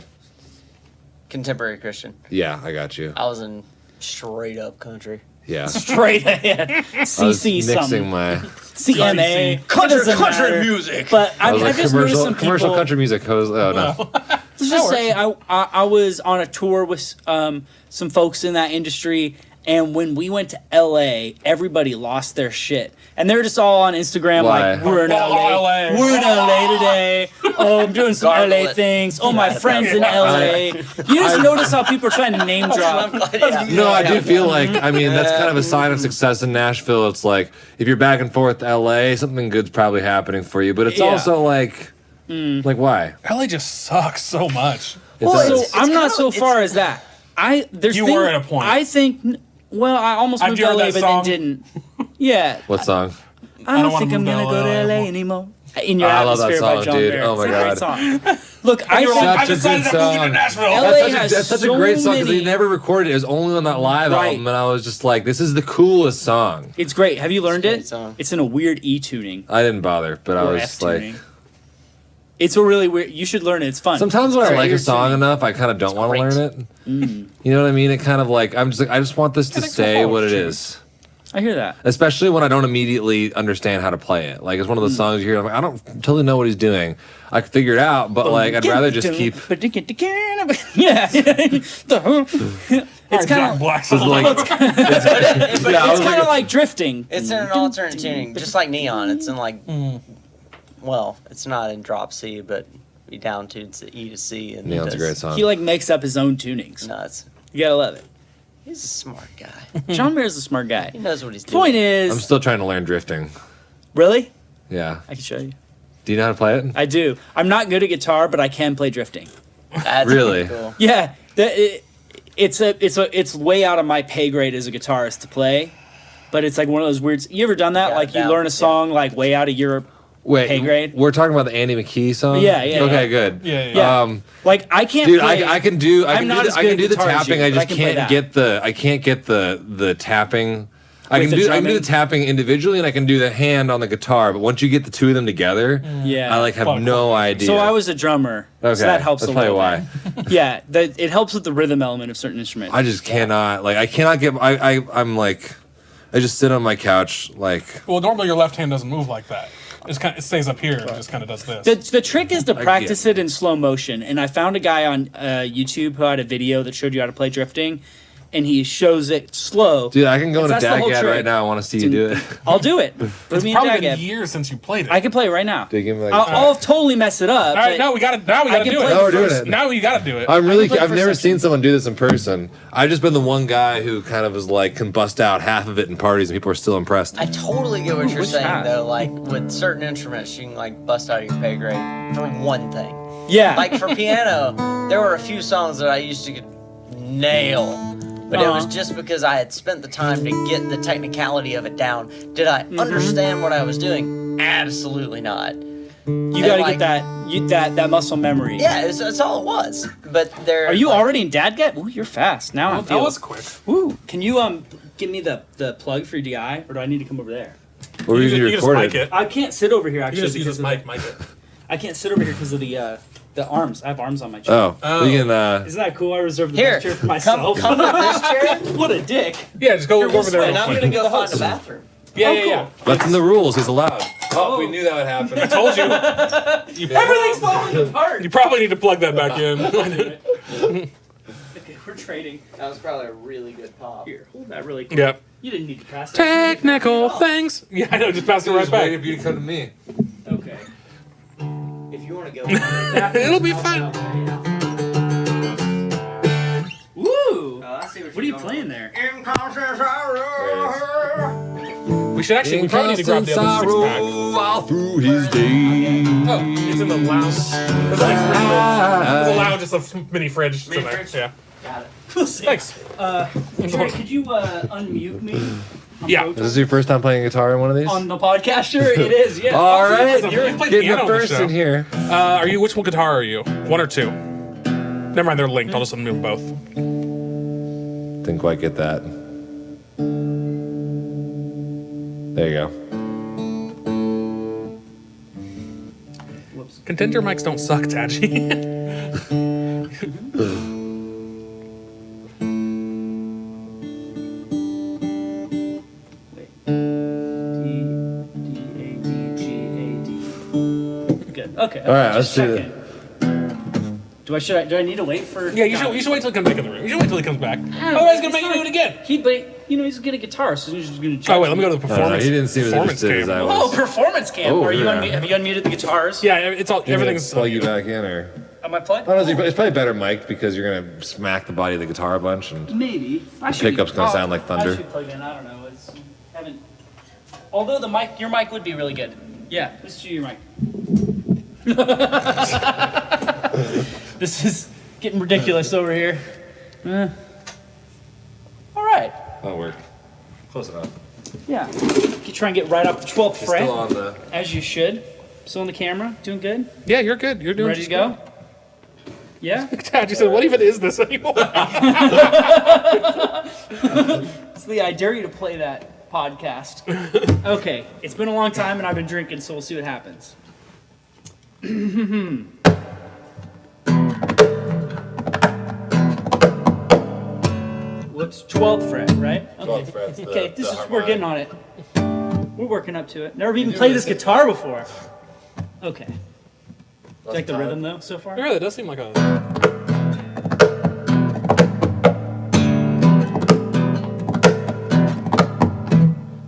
contemporary Christian. Yeah, I got you. I was in straight up country. Yeah. Straight ahead. I was CC mixing something. my CMA. Country music. But I was I like just noticed some commercial people. country music. Oh no. Let's just say I was on a tour with some folks in that industry, and when we went to LA, everybody lost their shit. And they're just all on Instagram Why? like, we're in Oh, LA. LA. We're in LA today. Oh, I'm doing some Gargle LA it. things. Oh, my friends in LA. You just notice how people are trying to name drop. No, I do feel like, I mean, that's kind of a sign of success in Nashville. It's like, if you're back and forth to LA, something good's probably happening for you. But it's Yeah. also like why? LA just sucks so much. Well, does. so I'm not so far as that. There's You thing- were at a point. I think, well, I almost Have moved you to heard LA, that but song? then didn't. Yeah. What song? I don't wanna think I'm move to going to go to LA LA anymore. In Your I love that Atmosphere by song, John dude. Barrett. Oh my It's a great song. Look, I You're think like, I Such a decided good to move to song. Nashville. LA That's has such a so great song because many- they never recorded it. It was only on that live Right. album, and I was just like, this is the coolest song. it's great. Have you learned It's a great it? song. It's in a weird E tuning I didn't bother, but I or was F just like, tuning. It's a really weird. You should learn it. It's fun. sometimes when I It's like a weird song tuning. enough, I kind of don't want to great. learn it. You know what I mean? It kind of like, I'm just like, I just want this to Connect stay the what it phone, is. I hear that. Especially when I don't immediately understand how to play it. Like, it's one of those songs you hear, I'm like, I don't totally know what he's doing. I can figure it out, but like, I'd rather just keep. Yeah. It's kind of. Black It's like, But yeah, I It's was kind like, of like drifting. it's in an alternate tuning, just like Neon. It's in like, well, it's not in drop C, but be down tuned to E to C. And Neon's a great song. He like makes up his own tunings. Nuts. You gotta love it. He's a smart guy. John Mayer's a smart guy. He knows what he's doing. Point I'm is, still trying to learn drifting. really, Yeah. I can show you. Do you know how to play it? I do. I'm not good at guitar, but I can play drifting. That's Really? pretty cool. Yeah, it's way out of my pay grade as a guitarist to play, but it's like one of those weird. You ever done that? Yeah, Like you that- learn a song like way out of your Wait, pay grade? we're talking about the Andy McKee song? Yeah, yeah, Okay, yeah. good. Yeah. Yeah. Like I can't. Dude, play, I can do I'm not as good the at guitar as tapping. you, I but just I can play can't that. get the tapping. I With can the do the drumming? tapping individually, and I can do the hand on the guitar. But once you get the two of them together, Yeah. I like have Fuck. no idea. So I was a drummer. okay. So that helps That's a probably little why. bit. Yeah, it helps with the rhythm element of certain instruments. I just cannot like I cannot get I'm like I just sit on my couch like Well, normally your left hand doesn't move like that. It stays up here and just kind of does this. The trick is to practice it in slow motion. And I found a guy on YouTube who had a video that showed you how to play drifting, and he shows it slow. dude, I can go into That's the whole Dagad trick. right now. I want to see you do it. I'll do it. Put me in Probably been Dagab. years since you played it. I can play it right now. Dude, give me like I'll totally mess it up. All right, but now we got to. Now we got to can do play it. No, we're doing it. Now you got to do it. I'm really play the I've first never section. seen someone do this in person. I've just been the one guy who kind of was like can bust out half of it in parties and people are still impressed. I totally get what you're Which saying, half? though. Like, with certain instruments, you can, like, bust out of your pay grade for one thing. Yeah. Like, for piano, there were a few songs that I used to nail. But it was just because I had spent the time to get the technicality of it down. Did I understand what I was doing? Absolutely not. you got to like- get that muscle memory. Yeah, that's all it was. But there. Are you like, already in Dadget? Ooh, you're fast. Now I that feel. was quick. Ooh, can you give me the plug for your DI, or do I need to come over there? Or You usually can just recorded. mic it. I can't sit over here You actually. can just use because this of mic. Mic it. I can't sit over here because of the arms. I have arms on my chair. Oh, Oh. we can Isn't that cool? I reserved the Here, best chair for myself. come with this chair, What a dick. Yeah, just go over there. and real I'm quick. gonna go find a bathroom. Yeah, Oh, yeah, yeah. that's in the rules. He's allowed. Oh. we knew that would happen. I told you. Everything's falling apart. You probably need to plug that back in. Okay, we're trading. That was probably a really good pop. Here, hold that really quick. Yep. You didn't need to pass that. Technical things. Yeah, I know. Just pass it right back. you to come to me. Okay. If you want to go, It'll be fine. Woo! I see What are you playing there? We should actually. We probably need to grab the other six pack. all through his day. Oh, it's in the lounge. There's like there's a lounge. It's a mini fridge. It's in there. Yeah. Got it. We'll see. Thanks. Trey, could you unmute me? Yeah. Is this your first time playing guitar in one of these? On the podcast? Sure, it is, yeah. All right, You've you're played getting piano the on the first show. in here. Are you? Which one guitar are you? One or two? Never mind. They're linked. I'll just unmute both. Didn't quite get that. There you go. Whoops. Contender mics don't suck, Taji. Okay. All right, just let's do checking. Do I need to wait for? Yeah, you should wait till he comes back in the room. You should wait till he comes back. Otherwise, he's gonna make you do it again. He's gonna get a guitar, so he's just gonna. Oh wait, let me go to the performance. he didn't seem as performance interested as cam. I Oh, was. performance cam. Oh, Are you yeah. have you unmuted the guitars? Yeah, it's all everything's. Plug you back in, or Am I playing? I don't know, it's probably better mic'd because you're gonna smack the body of the guitar a bunch, and Maybe. pickup's gonna sound like thunder. I should plug in. I don't know. Haven't. Although your mic would be really good. Yeah, this is your mic. This is getting ridiculous over here. All right. that'll work. Close enough. Yeah. You try and get right up the 12th fret, Still on the. as you should. Still on the camera. Doing good. Yeah, you're good. You're doing Ready to go? Yeah. Dad, you said, what even is this anymore? It's the I dare you to play that podcast. Okay. It's been a long time and I've been drinking, so we'll see what happens. Whoops, 12th fret, right? Okay. 12th fret's the- Okay, this the is harmonic. we're getting on it. We're working up to it. Never even played this guitar before. Okay. Do you like the rhythm though so far? Yeah, that does seem like a.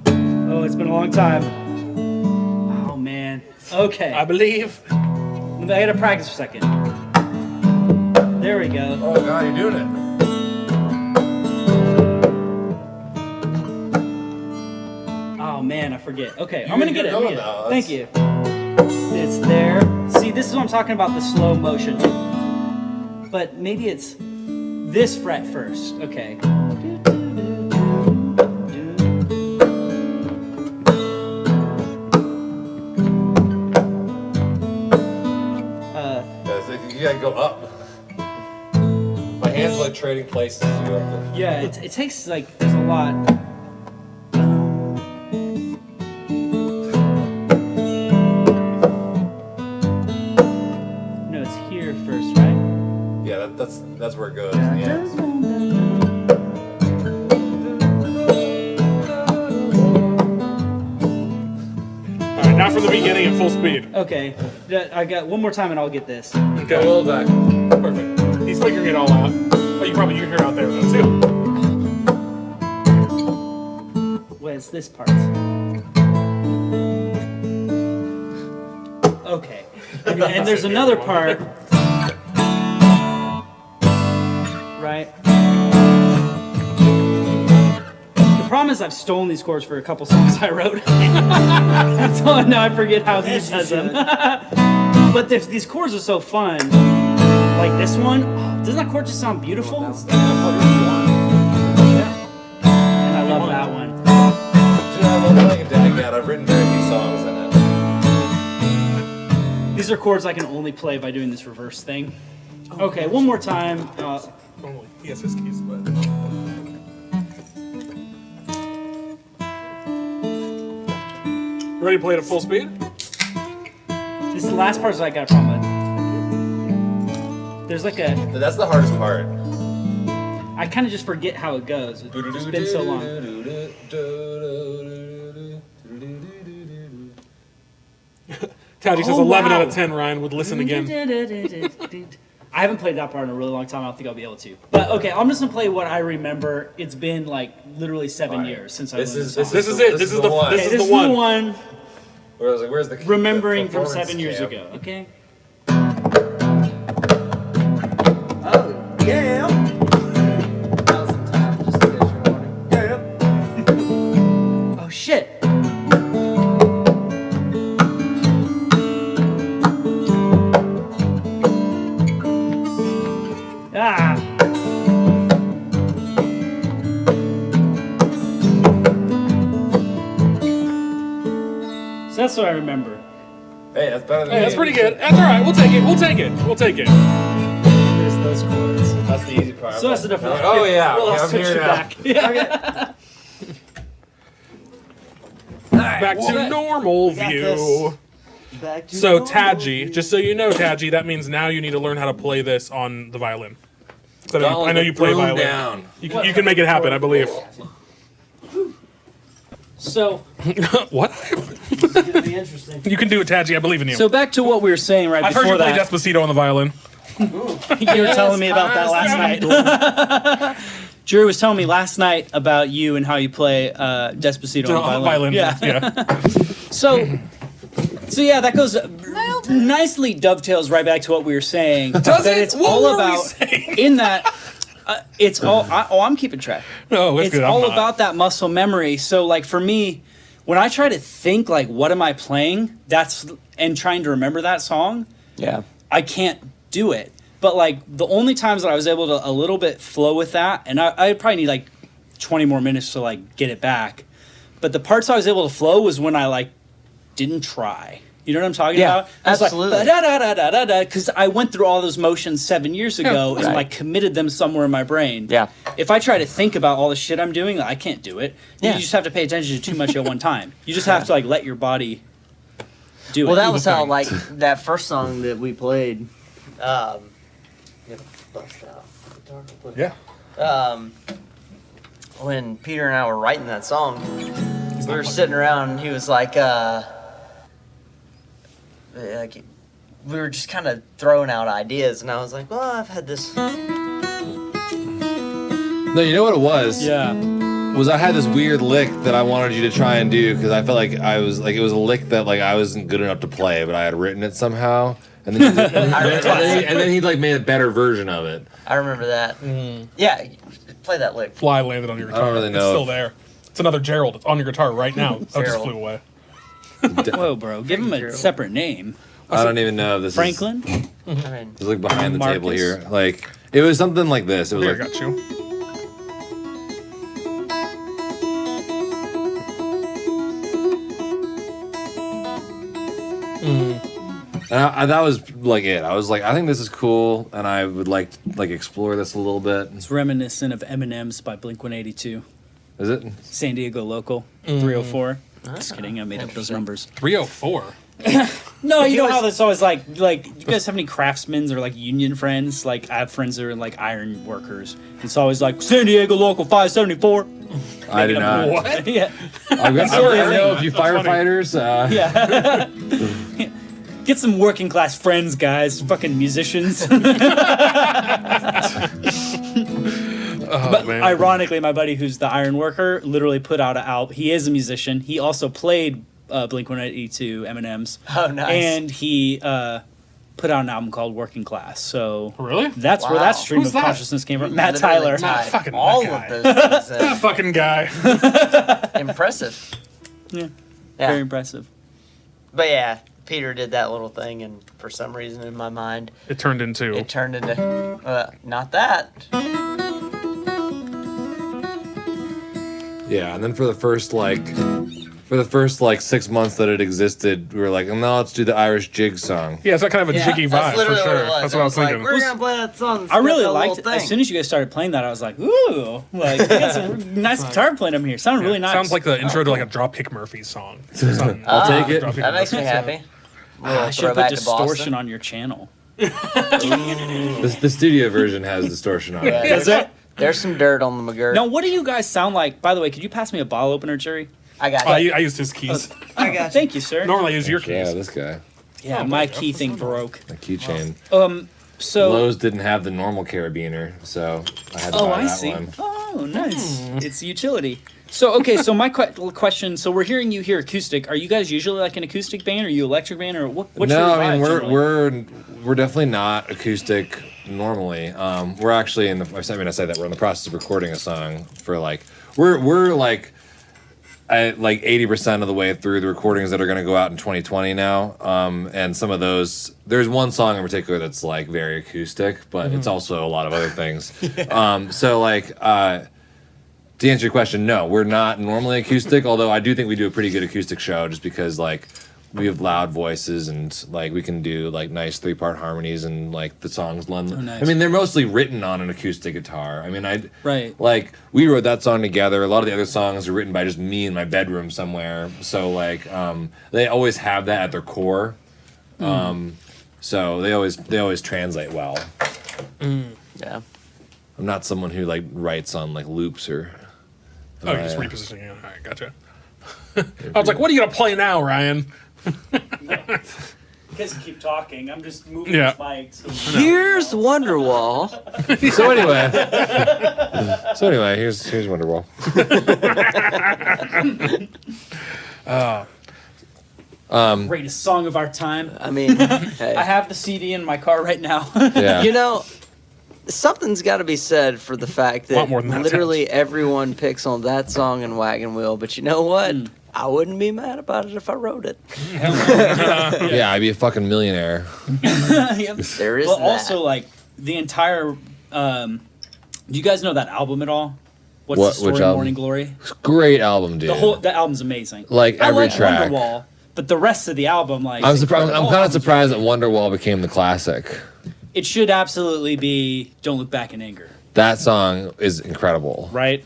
Oh, it's been a long time. Oh man. Okay. I believe. I gotta practice for a second. There we go. Oh god, you're doing it. Oh man, I forget. Okay, I'm gonna get it. I'm going gonna get it. now. Thank you. It's there. See, this is what I'm talking about, the slow motion. But maybe it's this fret first. Okay. You gotta go up. My hands are like trading places. Yeah, it takes like, there's a lot. No, it's here first, right? Yeah, that's where it goes. Yeah. All right, now from the beginning at full speed. Okay, I got one more time and I'll get this. Okay. A little back. Perfect. He's figuring it all out. Oh, you can hear it out there though too. Where's this part? Okay. And there's another part. Right? The problem is I've stolen these chords for a couple songs I wrote. So now I forget how he says them. But these chords are so fun. Like this one. Doesn't that chord just sound beautiful? And I love that one. Dude, I love playing a Dagad. I've written very few songs in it. These are chords I can only play by doing this reverse thing. Okay, one more time. Normally, he has his keys, but. Ready to play it at full speed? This is the last part, so I got a problem with. There's like a. That's the hardest part. I kind of just forget how it goes. It's just been so long. Taji says Oh, 11 wow. out of 10, Ryan would listen again. I haven't played that part in a really long time. I don't think I'll be able to. But okay, I'm just gonna play what I remember. It's been like literally 7 years since I learned this song. This is it. This is the one. this Okay, is the one. Where I was like, where's the Remembering the from performance 7 years camp? ago. Okay. Oh, yeah. Now's the time, just in case you're wondering. Oh shit. Ah. So that's what I remember. Hey, that's better than Hey, me. that's pretty good. That's all right. We'll take it. We'll take it. We'll take it. There's those chords. That's the easy part. So that's the difference. Oh yeah, Well, okay, I'll I'm switch here it now. back. Yeah. Back to normal view. Back to So normal Taji, view. just so you know, Taji, that means now you need to learn how to play this on the violin. So Donald, I know you play broom violin. down. You can make it happen, I believe. So What? It's gonna be interesting. You can do it, Taji. I believe in you. so back to what we were saying right I've heard before you play that. Despacito on the violin. You were telling me about that last night. Drew was telling me last night about you and how you play Despacito on the violin. Yeah. So yeah, that goes nicely dovetails right back to what we were saying. Does that it? it's What all were we about saying? in that. It's all. I'm keeping track. No, it's It's good. I'm all not. about that muscle memory. So like for me, when I try to think like what am I playing, and trying to remember that song, Yeah. I can't do it. But like the only times that I was able to a little bit flow with that, and I probably need like 20 more minutes to like get it back. But the parts I was able to flow was when I like didn't try. You know what I'm talking Yeah, about? I was absolutely. like, da da da da da da, because I went through all those motions 7 years ago and right. like committed them somewhere in my brain. Yeah. If I try to think about all the shit I'm doing, I can't do it. Yeah. You just have to pay attention to too much at one time. You just have to like let your body do Well, it. that was how thing. like that first song that we played. Yeah, bust out. Guitar real quick. Yeah. When Peter and I were writing that song, we were sitting around and he was like, we were just kind of throwing out ideas, and I was like, well, I've had this. No, you know what it was? Yeah. Was I had this weird lick that I wanted you to try and do because I felt like I was like it was a lick that like I wasn't good enough to play, but I had written it somehow, and then and then he like made a better version of it. I remember that. Yeah, play that lick. Fly landed on your guitar. really know It's still if- there. It's another Gerald. It's on your guitar right now. Oh, it just Gerald. flew away. Whoa, bro. Give him a separate name. I don't even know if this Franklin? is I mean, it's like behind the table Marcus? here. Like it was something like this. It was Here, I like got you. and that was like it. I was like, I think this is cool, and I would like explore this a little bit. It's reminiscent of M&M's by Blink-182. Is it? San Diego local, 304. Just kidding, I made up those numbers. 304. No, you know how it's always like you guys have any craftsmen or like union friends? Like I have friends that are like iron workers. It's always like San Diego local 574. I do not. What? Yeah. I know a few firefighters. Yeah. Get some working class friends, guys. Fucking musicians. Oh, man. Ironically, my buddy who's the iron worker literally put out an album. He is a musician. He also played Blink-182, M&M's. Oh, nice. And he put out an album called Working Class. So Really? that's where Wow. that stream Who's of that? consciousness came from. Matt literally Tyler. tied fucking all that of guy. those things. That fucking guy. Impressive. Yeah. Yeah. Very impressive. But yeah, Peter did that little thing, and for some reason in my mind, It turned into. it turned into not that. Yeah, and then for the first 6 months that it existed, we were like, no, let's do the Irish jig song. Yeah, it's that kind of a jiggy vibe that's for literally sure. what it was. That's what I was like, thinking. we're gonna play that song. I really that liked little it. As thing. soon as you guys started playing that, I was like, ooh, like you got some nice guitar playing up here. Sounded really nice. Sounds like the intro to like a Dropkick Murphys song. I'll take it. Dropkick That makes me Murphys. happy. I should put Throwback to distortion Boston. on your channel. The studio version has distortion on it. Yeah, Does it? There's some dirt on the McGirt. Now, what do you guys sound like? By the way, could you pass me a bottle opener, Jerry? I got I it. used his keys. I got you. Thank you, sir. Normally I use your Yeah, keys. this guy. Yeah, Oh, my there you key go. thing broke. A keychain. So. Lowe's didn't have the normal carabiner, so I had to Oh, buy I that see. one. Oh, nice. It's utility. So, okay, so my question, so we're hearing you here acoustic. Are you guys usually like an acoustic band? Are you electric band? Or what's No, your I mean vibe generally? we're definitely not acoustic normally. We're actually I say that we're in the process of recording a song for like we're like at like 80% of the way through the recordings that are going to go out in 2020 now. And some of those, there's one song in particular that's like very acoustic, but it's also a lot of other things. So like to answer your question, no, we're not normally acoustic, although I do think we do a pretty good acoustic show just because like we have loud voices and like we can do like nice 3-part harmonies and like the songs lend. nice. I mean, they're mostly written on an acoustic guitar. I mean, Right. like we wrote that song together. A lot of the other songs are written by just me in my bedroom somewhere. So like they always have that at their core. So they always translate well. Yeah. I'm not someone who like writes on like loops or Oh, you're just repositioning it. All right, gotcha. I was like, what are you gonna play now, Ryan? You guys keep talking. I'm just moving Yeah. this mic. So Here's Wonderwall. So anyway, here's Wonderwall. greatest song of our time. I mean, hey. I have the CD in my car right now. Yeah. You know, something's got to be said for the fact A lot that more than that literally everyone picks on that song and Wagon Wheel. But you know what? I wouldn't be mad about it if I wrote it. Yeah, I'd be a fucking millionaire. Yep. There is But that. also, like, the entire... do you guys know that album at all? What's What- the story? which album? Morning Glory. Great album, dude. The album's amazing. Like, I every like track. Wonderwall, but the rest of the album, like, I'm surprised. I'm the whole kind of album's surprised that Wonderwall became the classic. It should absolutely be "Don't Look Back in Anger," That song is incredible. right?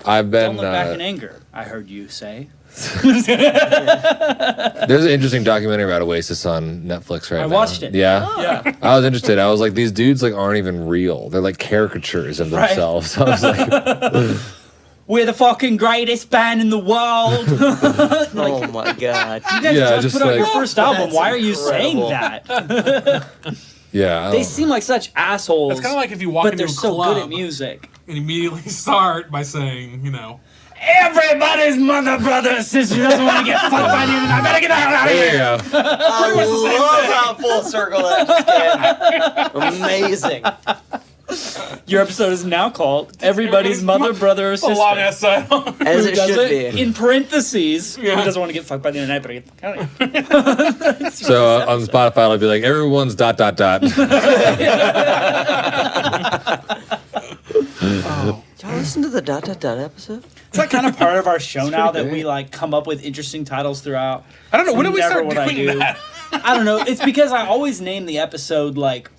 I've been. Don't look back in anger. I heard you say. There's an interesting documentary about Oasis on Netflix right now. I watched it. Yeah. Yeah. I was interested. I was like, these dudes like aren't even real. They're like caricatures of Right. themselves. I was like, We're the fucking greatest band in the world. Oh my God. You guys Yeah, just just put out your like- first album. That's Why are you saying incredible. that? yeah. I They don't- seem like such assholes. It's kind of like if you walk but into they're a so club good at music. and immediately start by saying, you know, Everybody's mother, brother, sister doesn't want to get fucked by you. I better get the hell out of There you here. go. I love how full circle that just came. Amazing. Your episode is now called Everybody's Mother, Brother, or it's a long Sister. ass title. As Who it does should it? be. In parentheses, Yeah. who doesn't want to get fucked by the internet, but get the fuck out of here. So on Spotify, I'll be like, everyone's ... Y'all listen to the ... episode? It's like kind of part of our show now that we like come up with interesting titles throughout. I don't know. When did we Never start what I doing do. that? I don't know. It's because I always name the episode like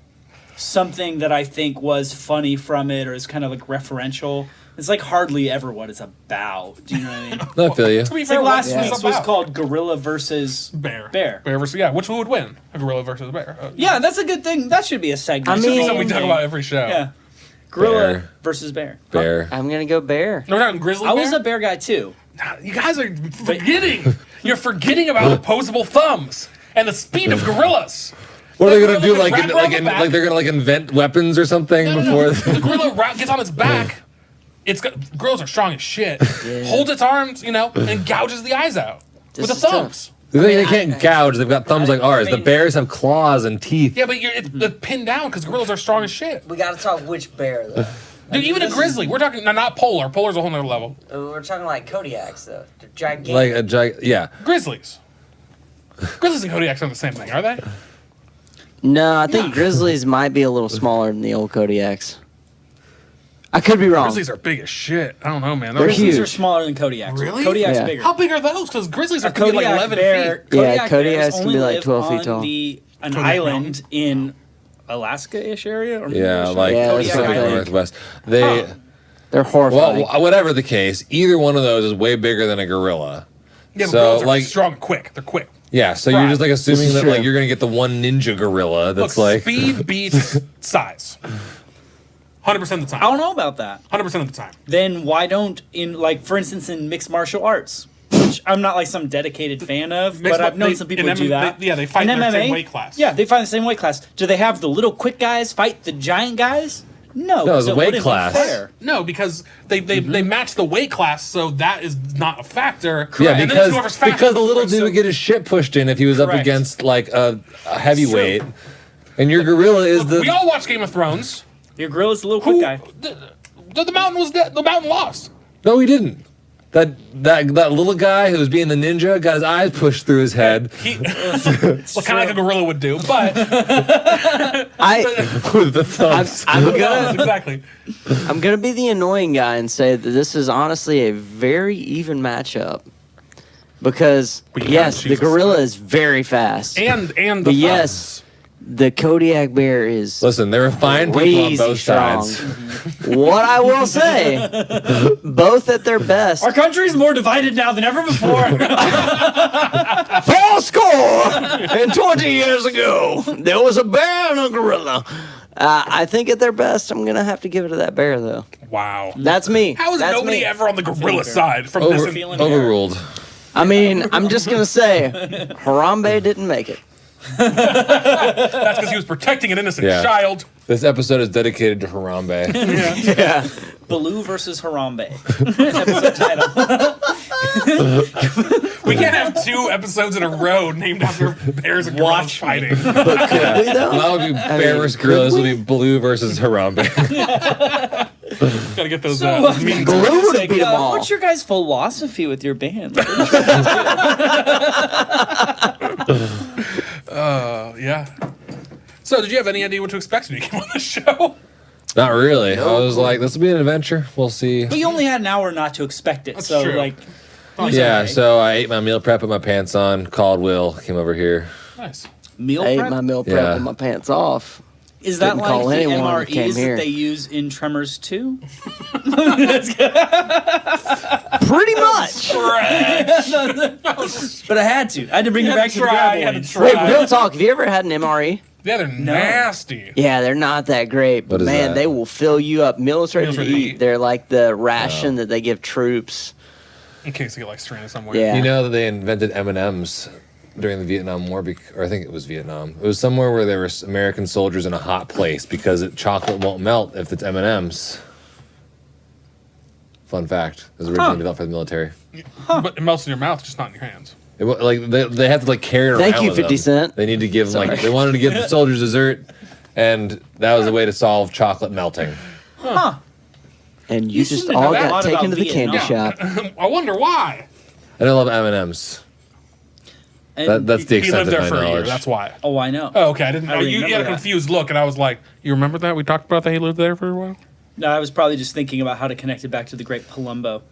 something that I think was funny from it or is kind of like referential. It's like hardly ever what it's about. Do you know what I mean? I feel you. To be It's fair, like last what's week's it was about? called Gorilla versus Bear. Bear. Bear versus, yeah. Which one would win? A gorilla versus a bear. Yeah, that's a good thing. That should be a segment. I It should be mean- Something we talk something. about every show. Yeah. Gorilla Bear. versus bear. Bear. I'm going to go bear. No, we're talking grizzly I bear? was a bear guy too. You guys are forgetting. You're forgetting about opposable thumbs and the speed of gorillas. What are they gonna Gorilla do? can wrap around the back. Like they're gonna like invent weapons or something before? The gorilla gets on its back. Gorillas are strong as shit. Holds its arms, you know, and gouges the eyes out with the This is tough. thumbs. They can't gouge. They've got thumbs like ours. The mean- bears have claws and teeth. Yeah, but it's pinned down because gorillas are strong as shit. We gotta talk which bear though. Dude, even a grizzly. We're talking not polar. Polar's a whole nother level. We're talking like Kodiaks though. They're gigantic. Like a yeah. Grizzlies. Grizzlies and Kodiaks aren't the same thing, are they? No, I think grizzlies might be a little smaller than the old Kodiaks. I could be wrong. Grizzlies are big as shit. I don't know, man. They're Grizzlies huge. are smaller than Kodiaks. Really? Kodiak's Yeah. bigger. How big are those? Because grizzlies A are could be like Kodiak 11 bear, feet. Yeah, Kodiak Kodiaks bears can only be like live 12 feet on tall. An Kodiak island Mountain? in Alaska-ish area. Or Yeah, maybe like Yeah, that's Kodiak what I Pacific think. Island. Northwest. They Huh. They're horrifying. well, whatever the case, either one of those is way bigger than a gorilla. Yeah, but So, gorillas are like- strong and quick. They're quick. Yeah, so Right. you're just like assuming is that true. like you're gonna get the one ninja gorilla that's Look, like speed beats size. 100% of the I time. don't know about that. 100% of the time. Then why don't for instance in mixed martial arts, which I'm not like some dedicated fan of, Mixed but I've known they- some people in who do that. they fight in the same weight class. Yeah, they fight in the same weight class. Do they have the little quick guys fight the giant guys? No, No, it's 'cause a it weight wouldn't be class. fair. No, because they match the weight class, so that is not a factor. yeah, And then because whoever's faster- because the little dude so- would get his shit pushed in if he was up Correct. against like a heavyweight, and your gorilla is Look, we the all watch Game of Thrones. Your gorilla's the little quick Who? guy. The mountain was dead. The mountain lost. no, he didn't. That little guy who was being the ninja got his eyes pushed through his head. He, well, kind of like a gorilla would do, but With the thumbs. I'm Yes, gonna exactly. I'm gonna be the annoying guy and say that this is honestly a very even matchup. Because But yes, yeah, the Jesus. gorilla is very fast. And the But yes, the Kodiak bear is Listen, there are fine people on crazy both strong. sides. What I will say, both at their best. Our country's more divided now than ever before. Full score! And 20 years ago, there was a bear and a gorilla. I think at their best, I'm gonna have to give it to that bear though. Wow. That's me. How is That's nobody me. ever on the gorilla Fair. side from Over, this? Feeling overruled. I mean, I'm just gonna say, Harambe didn't make it. That's because he was protecting an innocent Yeah. child. This episode is dedicated to Harambe. Yeah. Baloo versus Harambe. Episode title. We can't have 2 episodes in a row named after bears and gorillas Watch me. fighting. Could we though? That would be Bear versus Gorilla. This would be Blue versus Harambe. Gotta get those So, memes. Baloo would Like, have beat them all. what's your guys' philosophy with your band? Yeah. So, did you have any idea what to expect when you came on the show? Not really. I was like, this will be an adventure. We'll see. But you only had an hour not to expect it, That's so true. like. Yeah, okay. so I ate my meal prep, put my pants on, called Will, came over here. Nice. Meal I ate prep? my meal prep Yeah. with my pants off. Is that Didn't like call the anyone when I came MREs here. that they use in Tremors 2? Pretty much. But I had to. I had to bring You it had back to to the try, grab you had to ones. try. Wait, real talk. Have you ever had an MRE? Yeah, they're nasty. Yeah, they're not that great, What but is man, that? they will fill you up. Meals ready to eat. They're like the ration that they give troops. In case they get like stranded somewhere. Yeah. You know that they invented M&Ms during the Vietnam War, or I think it was Vietnam. It was somewhere where there were American soldiers in a hot place because chocolate won't melt if it's M&Ms. Fun fact. It was originally developed for the military. But it melts in your mouth, just not in your hands. Like they have to like carry it around. Thank you, with them. 50 Cent. They need to give Sorry. like they wanted to give the soldiers dessert, and that was the way to solve chocolate melting. And you, You just seem to all know a got lot taken about to the candy Vietnam. shop. I wonder why. And I love M&Ms. And- That's the He extent lived of there my for a year. knowledge. That's why. Oh, I know. Oh, okay. I didn't I know. You remember had a that. confused look, and I was like, "You remember that? We talked about that. He lived there for a while." No, I was probably just thinking about how to connect it back to the Great Palumbo.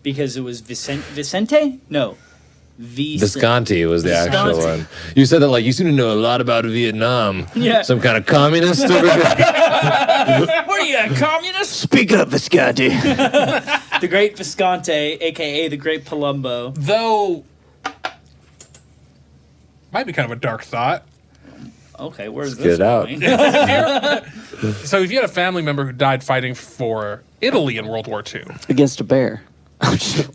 Because it was Vicente? No. Visconti was the actual Visconti. one. You said that like you seem to know a lot about Vietnam. Yeah. Some kind of communist over there. What are you, a communist? Speak up, Visconti. The Great Viscante, a.k.a. the Great Palumbo. Though, might be kind of a dark thought. Okay, where's Get this it out. going? So, if you had a family member who died fighting for Italy in World War II, Against a bear. I'm just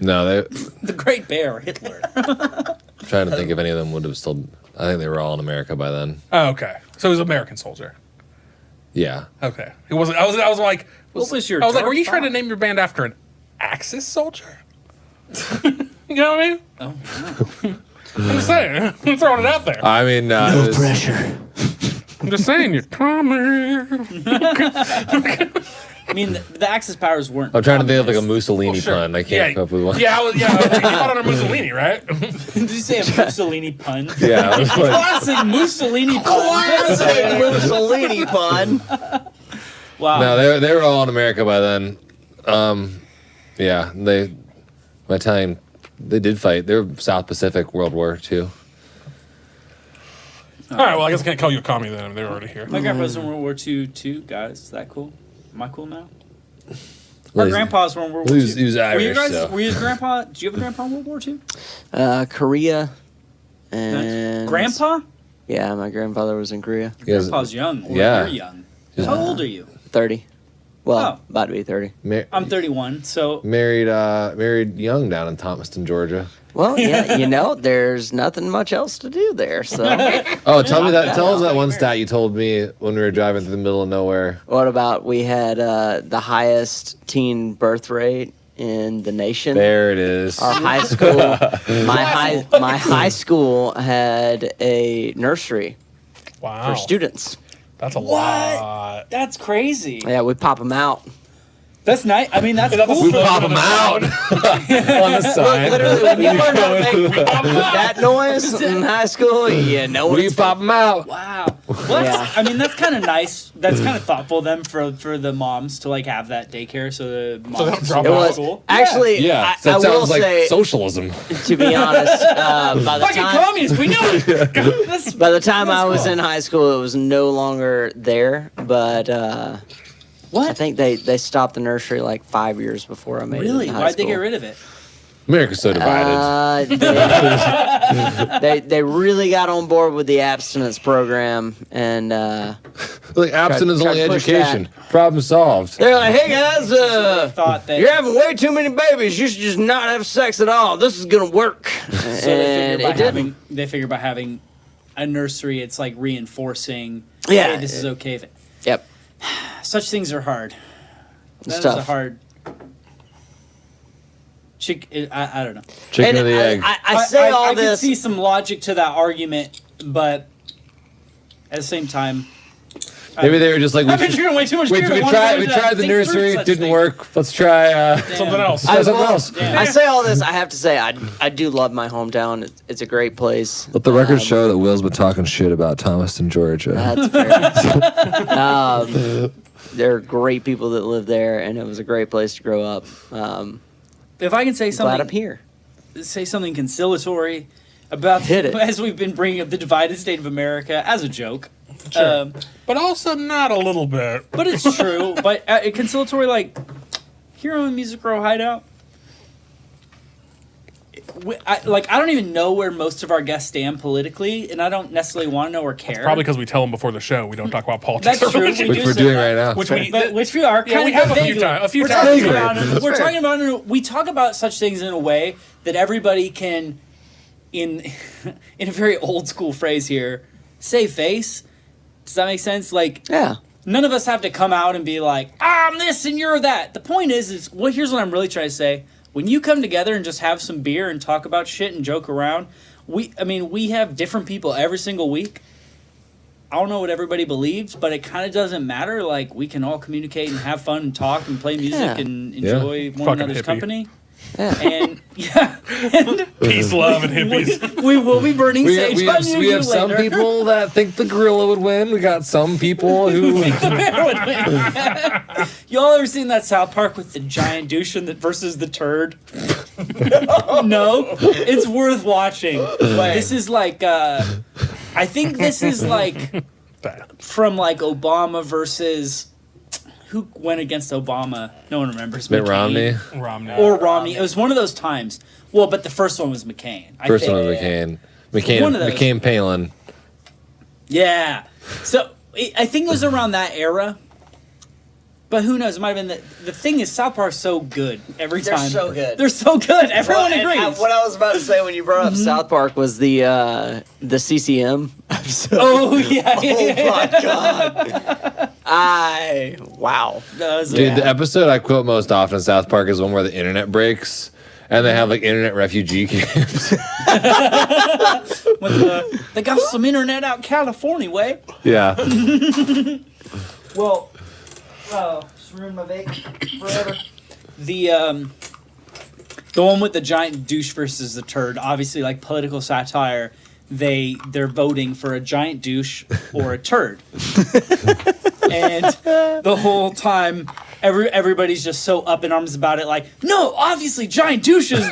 No, they. The Great Bear, Hitler. I'm trying to think if any of them would have still. I think they were all in America by then. oh, okay. So he was an American soldier. Yeah. Okay, it wasn't. I was like, What was your I was like, dark were you trying to thought? name your band after an Axis soldier? You know what I mean? Oh, I'm just saying. I'm throwing it out there. I mean, no it was- pressure. I'm just saying, you're Tommy. I mean, the Axis powers weren't. I'm trying to think of like a communist. Mussolini Sure. pun. I can't come up with one. Yeah, you thought on Mussolini, right? Did you say a Mussolini pun? Yeah. I was like, Classic Mussolini pun. Classic Mussolini pun. Wow. no, they were all in America by then. Yeah, my Italian, they did fight. They were South Pacific World War II. All right, well, I guess I can't call you a commie then. They're already here. My grandpa's in World War II too, guys. Is that cool? Am I cool now? Well, Our he's- grandpa's from World War he II. was- he was Were you Irish, guys? so. Were you grandpa? Did you have a grandpa in World War II? Korea. Nice. And Grandpa? Yeah, my grandfather was in Korea. He has- Grandpa's young. Or Yeah. you're young. How old are you? 30. Well, Oh. about to be 30. I'm 31. So married young down in Thomaston, Georgia. Well, yeah, there's nothing much else to do there. So, Oh, tell us that one stat you told me when we were driving through the middle of nowhere. what about we had the highest teen birth rate in the nation? There it is. Our high school, my high school had a nursery Wow. for students. That's a What? lot. that's crazy. Yeah, we pop them out. That's nice. I mean, that's cool. We pop them out on the side. Literally, when you learn how to make that noise in high school, you know We it's pop them out. Wow. Well, Yeah. I mean, that's kind of nice. That's kind of thoughtful of them for the moms to like have that daycare so the they moms don't can drop still It out. go to was school. actually. Yeah, I that will sounds like say, socialism. to be honest, by the Fucking time communists, we knew it. That's- by the time I That's was cool. in high school, it was no longer there. But What? I think they stopped the nursery like 5 years before I made it. Really? in high Why'd they school. get rid of it? America's so divided. They really got on board with the abstinence program, and Like abstinence Tried only to push education. Problem solved. they're like, "Hey guys, Thought that you're having way too many babies. You should just not have sex at all. This is gonna work." so And it didn't. they figure by having a nursery, it's like reinforcing. Yeah. Hey, this is okay. Yep. Such things are hard. It's That is tough. a hard. I don't know. Chicken And or the egg. I say all I this. can see some logic to that argument, but at the same time, Maybe they were just like, I bet you're gonna way too much beer to we want tried to the think through nursery, such it didn't things. work. Let's try Something else. I, something well, else. Yeah. I say all this. I have to say, I do love my hometown. It's a great place. Let the record show that Will's been talking shit about Thomaston, Georgia. That's fair. There are great people that live there, and it was a great place to grow up. If I can say Glad I'm something, here. say something conciliatory about Hit it. as we've been bringing up the divided state of America as a joke. Sure. But also not a little bit. But it's true. But conciliatory, like here on Music Row Hideout, I don't even know where most of our guests stand politically, and I don't necessarily want to know or care. Probably because we tell them before the show we don't talk about politics. That's or true. religion. We Which do we're say doing that. right now. Which we Which we are Yeah, kind we of have a few vaguely. times. A few We're times. talking Vaguely. about it. We're That's talking about it. We talk about such things in a way that everybody can, in a very old school phrase here, save face. Does that make sense? Like, Yeah. none of us have to come out and be like, I'm this and you're that. The point is here's what I'm really trying to say. When you come together and just have some beer and talk about shit and joke around, we have different people every single week. I don't know what everybody believes, but it kind of doesn't matter. Like, we can all communicate and have fun and talk and play music Yeah. and enjoy one Fucking another's hippie. company. Yeah. And yeah, and Peace, love, and hippies. we will be burning We, sage we on have, you we have some later. people that think the gorilla would win. We got some people who. Y'all ever seen that South Park with the giant douche and versus the turd? No, it's worth watching. This is like, I think this is like from like Obama versus who went against Obama? No one remembers. Mitt McCain. Romney. Romney. Or Romney. It was one of those times. Well, but the first one was McCain. I First think. one was McCain. One of those. McCain Palin. Yeah. So I think it was around that era. But who knows? It might have been the thing is South Park's so good every They're time. so good. They're so good. Everyone Well, and agrees. what I was about to say when you brought up South Park was the CCM episode. Oh yeah. Oh my god! Wow. Dude, the episode I quote most often in South Park is one where the internet breaks and they have like internet refugee camps. They got some internet out California way. Yeah. Well, just ruined my vape forever. The one with the giant douche versus the turd, obviously like political satire. They're voting for a giant douche or a turd. And the whole time everybody's just so up in arms about it, like, no, obviously giant douche is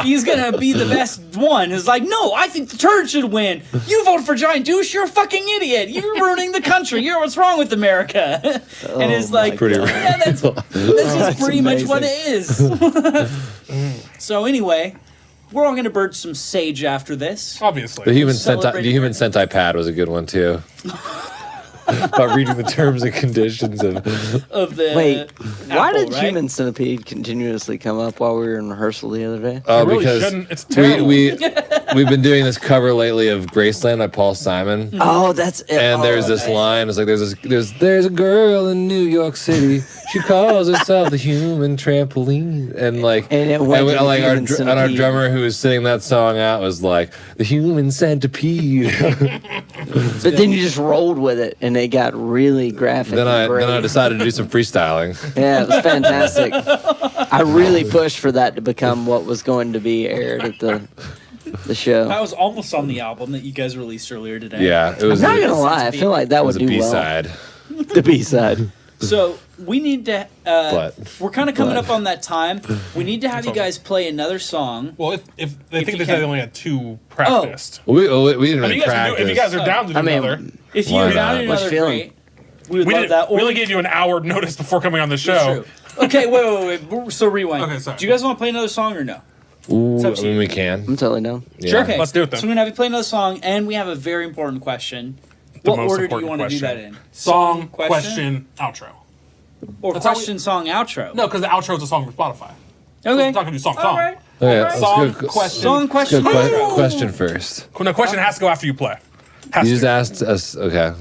he's gonna be the best one. It's like, no, I think the turd should win. You vote for giant douche, you're a fucking idiot. You're ruining the country. What's wrong with America? And it's like, Pretty yeah, that's just pretty much what it is. So anyway, we're all gonna burn some sage after this. Obviously. The human Celebrating Sentai pad was a good one too. About reading the terms and conditions of. Of the Wait, why apple, did right? Human Centipede continuously come up while we were in rehearsal the other day? Oh, really because shouldn't. It's terrible. we've been doing this cover lately of Graceland by Paul Simon. Oh, that's it. And there's this line. It's like there's a girl in New York City. She calls herself the human trampoline. And like And it went to the like human and our centipede. drummer who was singing that song out was like the human centipede. But then you just rolled with it, and it got really graphic. then and great. I decided to do some freestyling. Yeah, it was fantastic. I really pushed for that to become what was going to be aired at the show. That was almost on the album that you guys released earlier today. Yeah, it was. I'm not It gonna lie, I feel like that would was a do well. B-side, The B-side. So we need to. but We're kind of coming But- up on that time. We need to have you guys play another song. Well, if they If think you they can. only had two practiced. we didn't I mean, really you guys can do, practice. if you guys are down to do I mean, another. If Why you're down not? to What you another, feeling? great. We would We, love did, that. we only gave you an hour notice before coming on the show. True. Okay, wait. So rewind. Okay, sorry. Do you guys want to play another song or no? Ooh, It's I up to mean, you. we can. I'm totally down. Yeah. Sure. Okay. Let's do it then. So we're gonna have you play another song, and we have a very important question. The What most order do you important want to do question. that in? Song, question, outro. or That's how question, song, outro? No, because the outro is a song from Spotify. Okay. We're not gonna do song, All song. right. Okay, All right. Song, let's go. question. Song, question, Good outro. question first. No, question has to go after you play. Has You to. just asked us. Okay.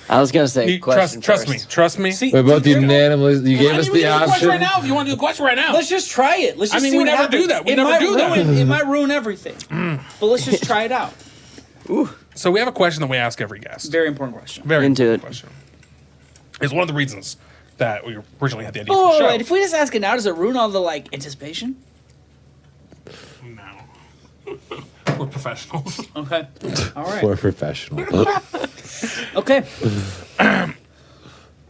I was gonna say question Trust me. first. Trust me. See, We both unanimously. You gave I us mean, we the can do the question right option. now if you want to do the question right now. let's just try it. Let's just I mean, see we what never happens. do that. We it never might do that. ruin, It might ruin everything. But let's just try it out. So we have a question that we ask every guest. Very important question. Very Into important it. question. It's one of the reasons that we originally had the idea for Oh, the show. wait, if we just ask it now, does it ruin all the anticipation? No. We're professionals. Okay. All right. We're professional. Okay.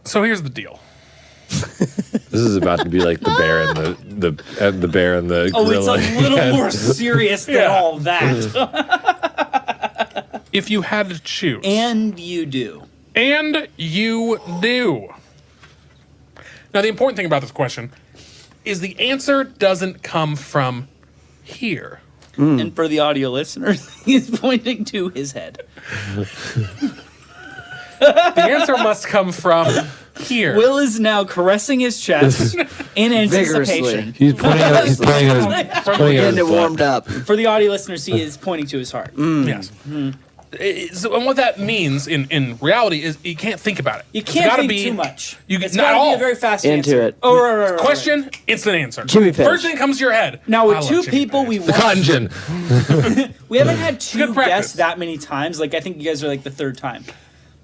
So here's the deal. This is about to be like the bear and the bear and the Oh, it's gorilla. a little more serious than Yeah. all that. If you had to choose. And you do. And you do. Now, the important thing about this question is the answer doesn't come from here. And for the audio listeners, he's pointing to his head. The answer must come from here. Will is now caressing his chest in anticipation. He's pointing at his pointing at Getting his it butt. warmed up. For the audio listeners, he is pointing to his heart. Yes. So, and what that means in reality is you can't think about it. You It's can't gotta think be- too much. It's Not not be all. a very fast Into answer. it. Oh, right. Question, instant answer. Jimmy Page. First thing that comes to your head. Now, I with love two Jimmy people, Page. The cotton gin. we haven't had two good practice. guests that many times. Like, I think you guys are like the third time.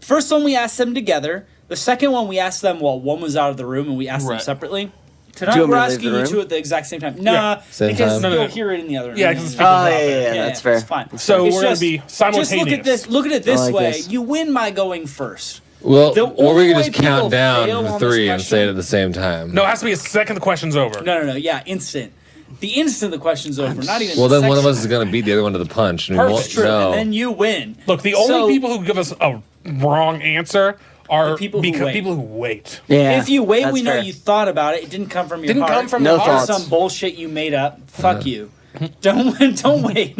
First one, we asked them together. The second one, we asked them while one was out of the room, and we asked them Right. separately. Do Tonight, you we're want me to leave asking the you room? two at the exact same time. Nah, Yeah. Same because time. No, you'll no. hear it in the other room. Yeah, because it's Oh, out yeah, there. yeah, that's fair. It's fine. So It's we're going just- to be Just simultaneous. look at this. Look at it this I like way. this. You win by going first. Well, The or we only could way just people count down fail to on this 3 and say it question- at the same time. No, it has to be a second the question's over. No. Yeah, instant. The instant the question's over. Not even. Well, the then one of second. us is going to beat the other one to the punch. And we Perfect. won't It's true, know. and then you win. Look, the So- only people who give us a wrong answer are The people who wait. people who wait. Yeah. If you wait, that's we know fair. you thought about it. It didn't come from your Didn't heart. come from No the heart. thoughts. Some bullshit you made up. Fuck you. Don't wait.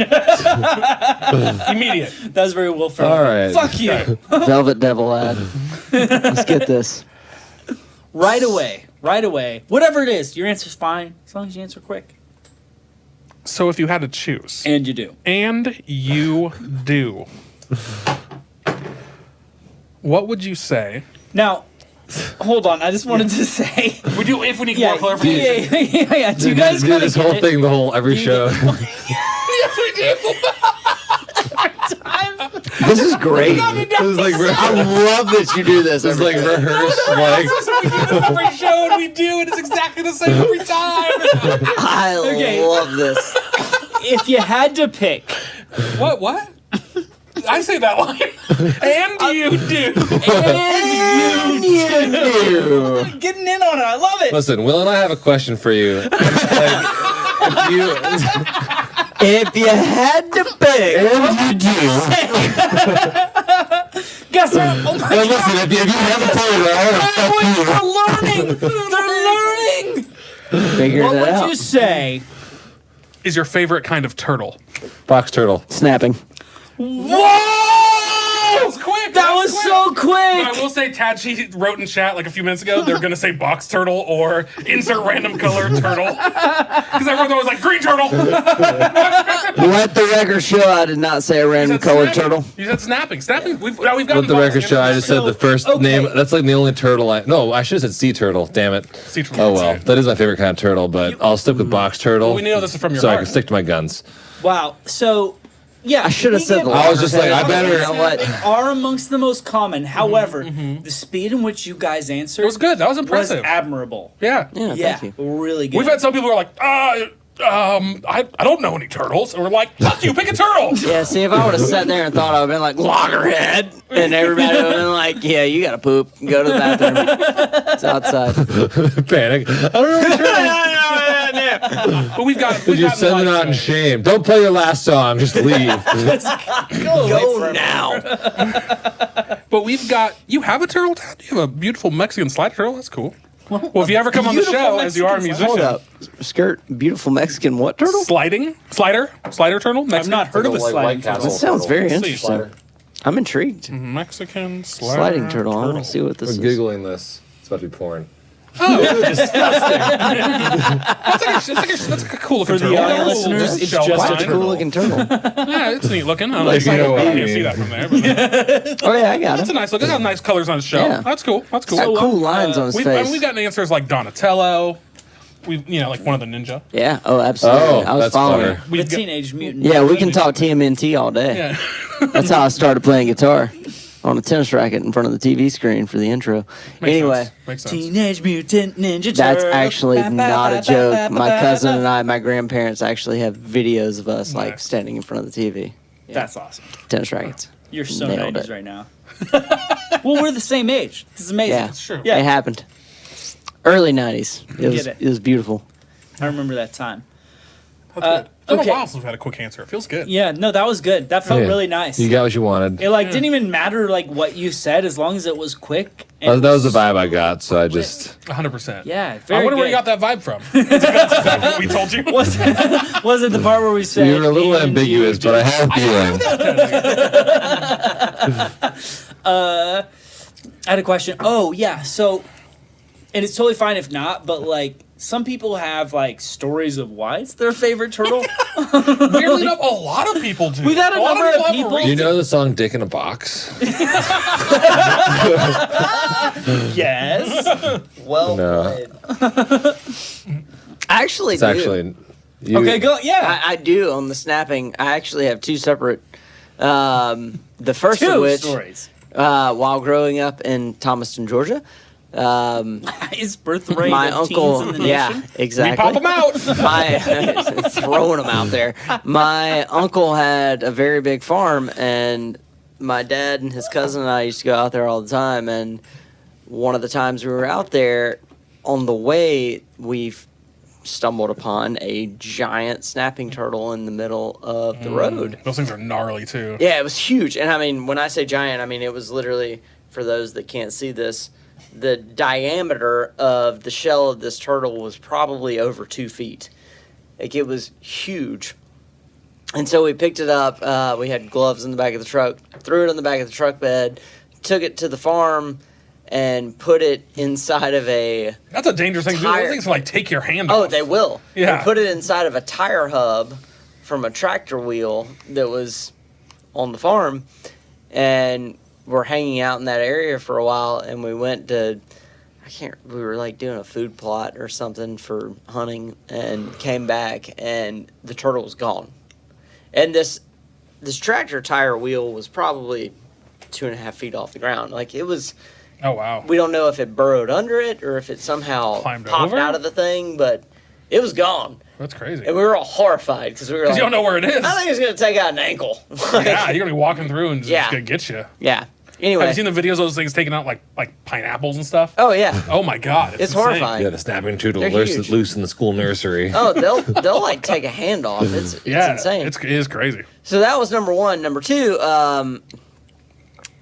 Immediate. That was very Will Ferrell. All right. Fuck you. Velvet Devil ad. Let's get this. Right away. Whatever it is, your answer's fine as long as you answer quick. So if you had to choose, And you do. and you do, what would you say? Now, hold on. I just wanted to say. We do if we need Yeah, more clarification. yeah. Do you guys do kind this of whole thing, the whole every show. Yes, we do. This is great. This is like I love that you do this. This is every like time. rehearsed. Like So we do this every show, and we do, and it's exactly the same every time. I Okay. love this. If you had to pick, What? I say that line. And you do. and You. getting in on it, I love it. Listen, Will and I have a question for you. Like, if you If you had to pick, and you do. Guess what? Oh my Well, listen, if you have a player, God, they're learning. Figure What it would out. you say? Is your favorite kind of turtle? box turtle. Snapping. That was quick. That was so I quick. will say, Tachi wrote in chat like a few minutes ago, they're going to say box turtle or insert random color turtle. Because everyone thought it was like green turtle. Let the record show I did not say a random colored turtle. You said snapping. Snapping? We've got Let the record show. I just said the first okay. name. That's like the only turtle I. No, I should have said sea turtle. Damn it. Sea turtle. Oh well, that is my favorite kind of turtle. But I'll stick with box turtle. We know this is from your so I heart. can stick to my guns. Wow. So, yeah. I should have we said get- the I was just like, I better- You know what? They are amongst the most common. However, the speed in which you guys answered It was good. That was was impressive. admirable. Yeah. Yeah, Thank you. really good. We've had some people who are like, I don't know any turtles. And we're like, fuck you, pick a turtle. Yeah, see, if I would have sat there and thought I would have been like, loggerhead, and everybody would have been like, yeah, you got to poop. Go to the bathroom. It's outside. Panic. I don't know. But we've got. Did you send it out in shame? Don't play your last song. Just leave. Go now. But we've got. You have a turtle, Dad? You have a beautiful Mexican slide turtle? That's cool. Well, if you ever come on the show, as you are a musician, Hold up. Skirt, beautiful Mexican what turtle? slider turtle. Mexican. I've not heard of a Like sliding White Castle. That sounds very See, interesting. Slider. I'm intrigued. Mexican slider Sliding turtle. I want to see what this We're is. Googling this. It's about to be porn. That's like a cool looking For the turtle. audio Cool listeners, little it's shell just line. Such a cool looking turtle. Yeah, it's neat looking. I don't know Looks if like you a can baby. see that from there. But Oh yeah, I got that's a it. nice look. It got nice colors on his shell. Yeah. That's cool. That's cool. Got cool lines on his face. We've gotten answers like Donatello. We've like one of the ninja. Yeah. Oh, absolutely. Oh, I was that's following clever. her. The We've got, Teenage Mutant. Yeah, we can talk TMNT all day. yeah. That's how I started playing guitar on a tennis racket in front of the TV screen for the intro. Anyway, Makes sense. Teenage Mutant Ninja that's Turtle. actually not a joke. My cousin and I, my grandparents actually have videos of us like Nice. standing in front of the TV. That's awesome. Tennis rackets. You're so Nailed 90s it. right now. Well, we're the same age. This is amazing. Yeah. It's true. Yeah. It happened. Early 90s. It was, Get it. it was beautiful. I remember that time. That's good. It's been okay. a while since we've had a quick answer. It feels good. Yeah, no, that was good. That felt Yeah. really nice. You got what you wanted. It didn't even matter what you said as long as it was quick. That was the vibe I got, so I just 100%. Yeah, I very wonder where you good. got that vibe from. That's exactly what we told you. Was it the part where we said you were a little and ambiguous, but I have feeling. I had a question. Oh yeah, so and it's totally fine if not, but some people have stories of why it's their favorite turtle. Weirdly enough, a lot of people do. We've had a number of have people- Do you reason. know the song "Dick in a Box"? Yes. Well No. played. I actually It's do. actually. You, Okay, go. Yeah. I do on the snapping. I actually have two separate. The first of Two which, stories. while growing up in Thomaston, Georgia, His birth rate my of uncle, teens in the yeah, nation. We exactly. pop them out. My throwing them out there. My uncle had a very big farm, and my dad and his cousin and I used to go out there all the time. And one of the times we were out there, on the way, we stumbled upon a giant snapping turtle in the middle of the road. Those things are gnarly too. Yeah, it was huge. And I mean, when I say giant, I mean it was literally, for those that can't see this, the diameter of the shell of this turtle was probably over 2 feet. Like, it was huge. And so we picked it up. We had gloves in the back of the truck, threw it in the back of the truck bed, took it to the farm, and put it inside of a... That's a dangerous thing to do. Tire- Those things will take your hand Oh, off. they will. Yeah. And put it inside of a tire hub from a tractor wheel that was on the farm. And we're hanging out in that area for a while, and we went to... we were doing a food plot or something for hunting, and came back, and the turtle was gone. And this tractor tire wheel was probably 2.5 feet off the ground. It was... Oh, wow. We don't know if it burrowed under it or if it somehow Climbed popped over? out of the thing, but it was gone. That's crazy. And we were all horrified because we were Because you don't know where it is. I think it's going to take out an ankle. Yeah, you're going to be walking through and it's Yeah. going to get you. Yeah. Anyway. Have you seen the videos of those things taking out like pineapples and stuff? Oh, yeah. Oh my god, It's insane. horrifying. Yeah, the snapping turtle They're loose, huge. loose in the school nursery. Oh, they'll take a hand off. It's Yeah, insane. it is crazy. So that was number one. Number two,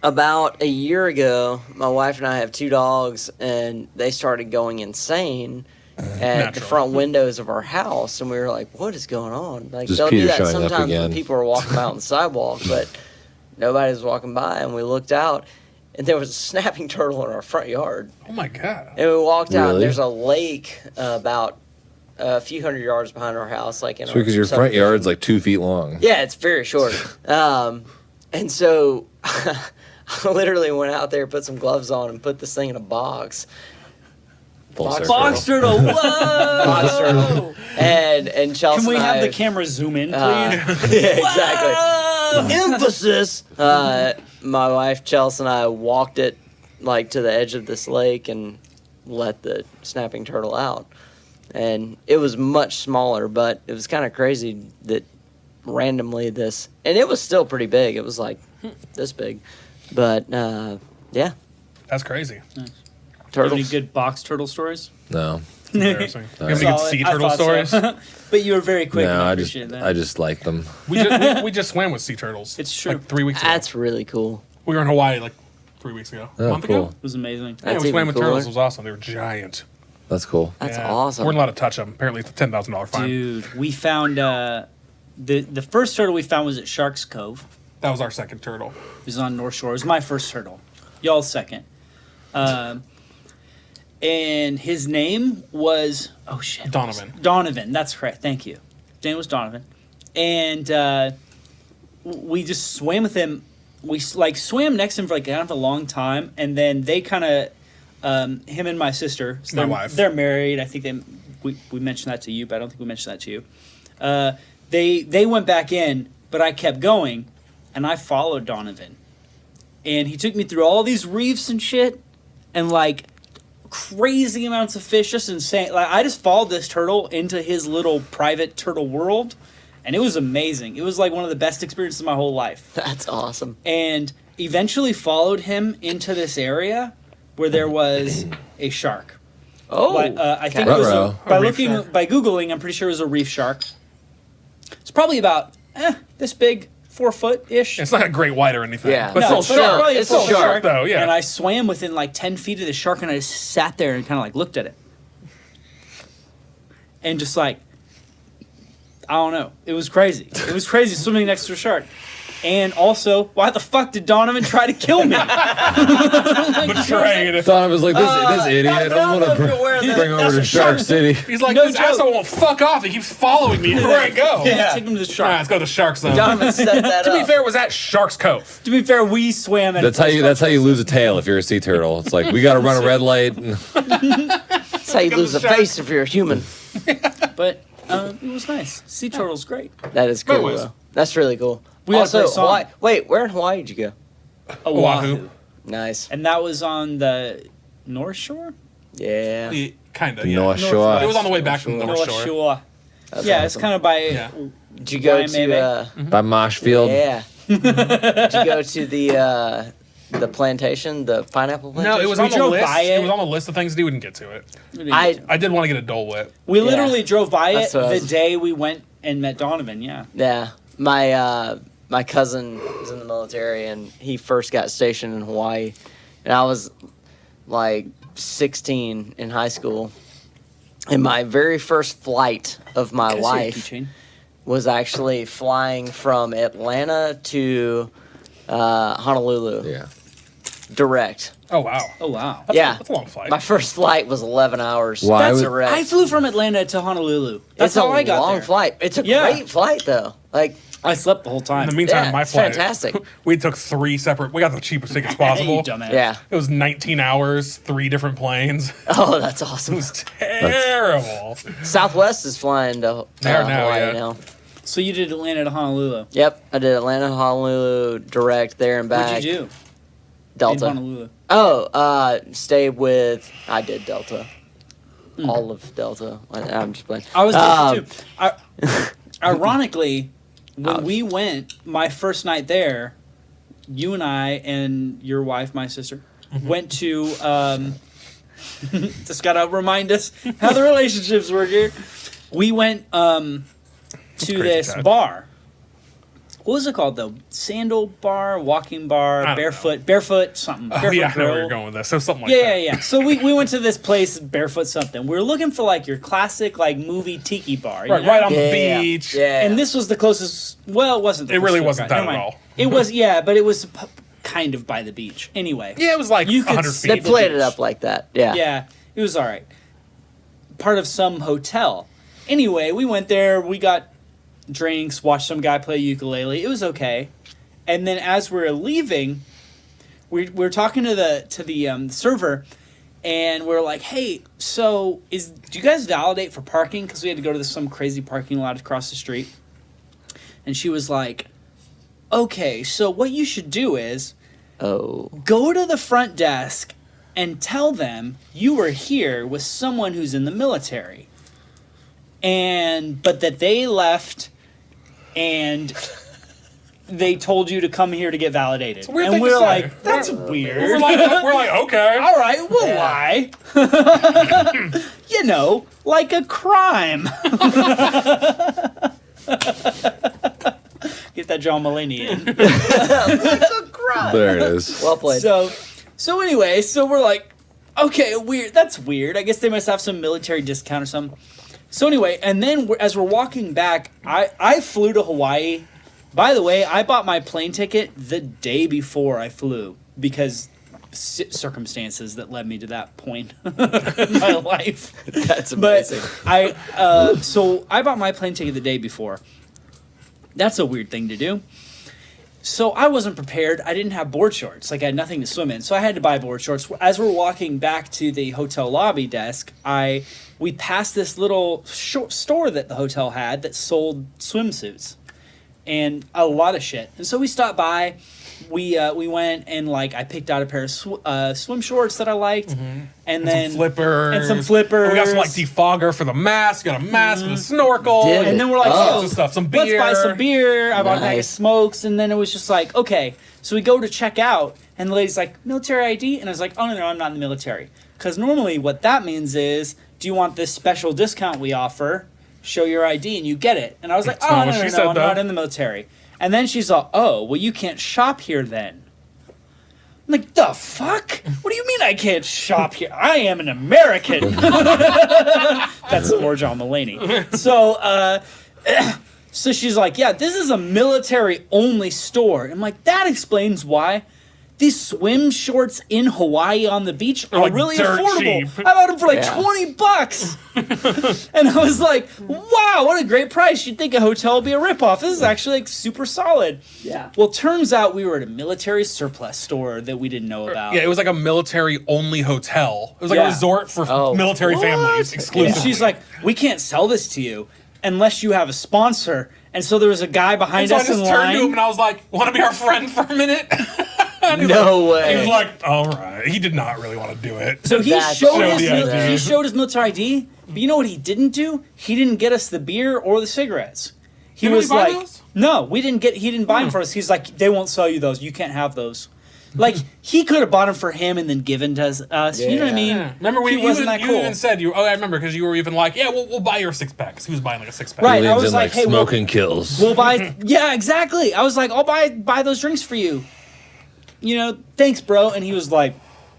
about a year ago, my wife and I have 2 dogs, and they started going insane at the Natural. front windows of our house, and we were like, "What is going on?" Just They'll do Peter that showing up sometimes when again. people are walking out on the sidewalk, but nobody was walking by, and we looked out, and there was a snapping turtle in our front yard, Oh my god. and we walked out, and Really? there's a lake about a few hundred yards behind our house, in It's our because your front subdivision. yard's 2 feet long. Yeah, it's very short. And so I literally went out there, put some gloves on, and put this thing in a box. Full Box circle. Box turtle. Whoa. Box turtle. And Chelsea Can we and have I, the camera zoom in, please? yeah, exactly. Emphasis. My wife Chelsea and I walked it to the edge of this lake and let the snapping turtle out. And it was much smaller, but it was kind of crazy that randomly this, and it was still pretty big. It was this big, but yeah, That's crazy. Do you have any turtles. good box turtle stories? No, Embarrassing. You have any good Solid. sea I turtle thought so. stories? But you were very quick. and no, I I just appreciate that. I just like them. We just swam with sea turtles. It's true. 3 weeks ago. That's really cool. We were in Hawaii 3 weeks ago. A Oh, month cool. ago. It was amazing. Yeah, That's we swam even with turtles. cooler. It was awesome. They were giant. That's cool. That's Yeah. awesome. We're not allowed to touch them. Apparently, it's a $10,000 fine. Dude, we found the first turtle we found was at Shark's Cove. That was our second turtle. It was on North Shore. It was my first turtle. Y'all's second. And his name was Donovan. Donovan. That's correct. Thank you. His name was Donovan. And we just swam with him. We swam next to him for kind of a long time, and then they kind of him and my sister. So My wife. They're married. I think we mentioned that to you, but I don't think we mentioned that to you. They went back in, but I kept going, and I followed Donovan, and he took me through all these reefs and shit, and crazy amounts of fish, just insane. I just followed this turtle into his little private turtle world, and it was amazing. It was one of the best experiences of my whole life. That's awesome. And eventually followed him into this area where there was a shark. Oh, I think it was A reef shark. by Googling, I'm pretty sure it was a reef shark. It's probably about this big, 4 foot ish. It's not a great white or anything. Yeah. But No, still but shark. probably It's a still a shark, though, yeah. And I swam within 10 feet of the shark, and I just sat there and kind of looked at it. And just I don't know. It was crazy. It was crazy swimming next to a shark. And also, why the fuck did Donovan try to kill me? Betrayed. Donovan was like, this idiot, I'm going to bring over to Shark City. He's like, No this joke. asshole won't fuck off. He keeps following me everywhere I go. Yeah. Take him to the All shark. right, let's go to the Shark Zone. Donovan set that To be up. fair, it was at Shark's Cove. To be fair, we swam at That's how you lose a tail if you're a sea turtle. It's like, we got to run a red light. And That's how you lose a shark. face if you're a human. But it was nice. Sea turtle's great. That is cool, Anyways. though. That's really cool. We had a also, great song. Hawaii. Wait, where in Hawaii did you go? Oahu. Nice. And that was on the North Shore? Yeah. Kind of, yeah. North Shore. It was on the way back from the North North Shore. Shore. That's Yeah, it's awesome. kind of by... Yeah. Did you go Waimea. to? By Marshfield. Yeah. Did you go to the plantation, the pineapple plantation? No, it was We on the drove list. by It it. was on the list of things to do. We didn't get to it. I I did want to get a Dole Whip. We Yeah. literally drove by it That's what I the was- day we went and met Donovan, yeah. yeah. My cousin was in the military and he first got stationed in Hawaii, and I was 16 in high school. And my very first flight of my Can I see your life keychain? was actually flying from Atlanta to Honolulu Yeah. direct. Oh, wow. Oh, wow. Yeah. That's a long flight. My first flight was 11 hours. Why That's would- direct. I flew from Atlanta to Honolulu. That's it's how a I got long there. flight. It's a Yeah. great flight though. I slept the whole In time. the meantime, Yeah, my it's flight. fantastic. We took 3 separate. We got the cheapest tickets You possible. dumbass. Yeah. It was 19 hours, 3 different planes. Oh, that's It awesome. was terrible. Southwest is flying to They are now, Hawaii yeah. now. So you did Atlanta to Honolulu. Yep, I did Atlanta, Honolulu, direct there and back. What'd you do in Delta. Honolulu? Oh, stayed with. I did Delta. All of Delta. I'm just playing. I was Um, Delta too. Ironically, when we went, my first night there, you and I and your wife, my sister, went to. Just gotta remind us how the relationships work here. We went to crazy this time. bar. What was it called though? Sandal bar, walking bar, I don't barefoot something. Oh, Barefoot yeah, I know where Grill. you're going with this. So something like Yeah, that. yeah. So we went to this place, barefoot something. We were looking for your classic movie tiki bar. you Right, know? right on the Yeah. beach. Yeah. And this was the closest. Well, it wasn't. The It really closest wasn't to that Never at mind. all. It was, yeah, but it was kind of by the beach. Anyway. Yeah, it was like You could 100 see They feet. the played it beach. up like that. Yeah. Yeah, it was all right. Part of some hotel. Anyway, we went there. We got drinks. Watched some guy play ukulele. It was okay. And then as we were leaving, we were talking to the server, and we are like, "Hey, so do you guys validate for parking? Because we had to go to some crazy parking lot across the street." And she was like, "Okay, so what you should do is Oh. go to the front desk and tell them you were here with someone who's in the military, but that they left and." They told you to come here to get validated. weird And thing we're to say. like, that's weird. We're like, okay. All right, we'll Yeah. lie. Like a crime. Get that John Mulaney in. There it is. Well played. So anyway, so we're like, okay, weird. That's weird. I guess they must have some military discount or something. So anyway, and then as we're walking back, I flew to Hawaii. By the way, I bought my plane ticket the day before I flew because circumstances that led me to that point in my life. That's amazing. But so I bought my plane ticket the day before. That's a weird thing to do. So I wasn't prepared. I didn't have board shorts. Like I had nothing to swim in. So I had to buy board shorts. As we're walking back to the hotel lobby desk, we passed this little store that the hotel had that sold swimsuits and a lot of shit. And so we stopped by. We went and like I picked out a pair of swim shorts that I liked, and then some flippers. And some flippers. And we got some like defogger for the mask. Got a mask and a snorkel. And then we're like, lots of stuff. Some beer. Let's buy some beer. I bought a bag of Nice. smokes, and then it was just like, okay. So we go to check out, and the lady's like, military ID, and I was like, oh no, I'm not in the military, because normally what that means is, do you want this special discount we offer? Show your ID, and you get it. And I was like, That's oh not no, what no, she no, said, I'm though. not in the military. And then she's like, oh, well, you can't shop here then. I'm like, the fuck? What do you mean I can't shop here? I am an American. That's more John Mulaney. So, so she's like, yeah, this is a military-only store. I'm like, that explains why these swim shorts in Hawaii on the beach are like really dirt affordable. cheap. I bought them for like Yeah. $20. And I was like, wow, what a great price. You'd think a hotel would be a ripoff. This is actually like super solid. Yeah. Well, turns out we were at a military surplus store that we didn't know about. Yeah, it was like a military-only hotel. It was like Yeah. a resort for Oh. military families And exclusively. she's like, we can't sell this to you unless you have a sponsor. And so there was a guy behind so I us in just turned to him line. and I was like, want to be our friend for a minute? No way. He was like, all right. He did not really want to do it. So he That's showed, so his, the idea. he showed his military ID, but you know what he didn't do? He didn't get us the beer or the cigarettes. He Didn't was we buy like, those? no, he didn't buy them for us. He's like, they won't sell you those. You can't have those. Like, he could have bought them for him and then given to us. You know what I mean? Yeah. Remember, he wasn't that you cool. even said, I remember, because you were even like, yeah, we'll buy your six-pack. 'Cause he was buying like a six-pack. Right. I Leans was in like, hey, smoking kills. we'll buy. Yeah, exactly. I was like, I'll buy those drinks for you. You know, thanks, bro. And he was like,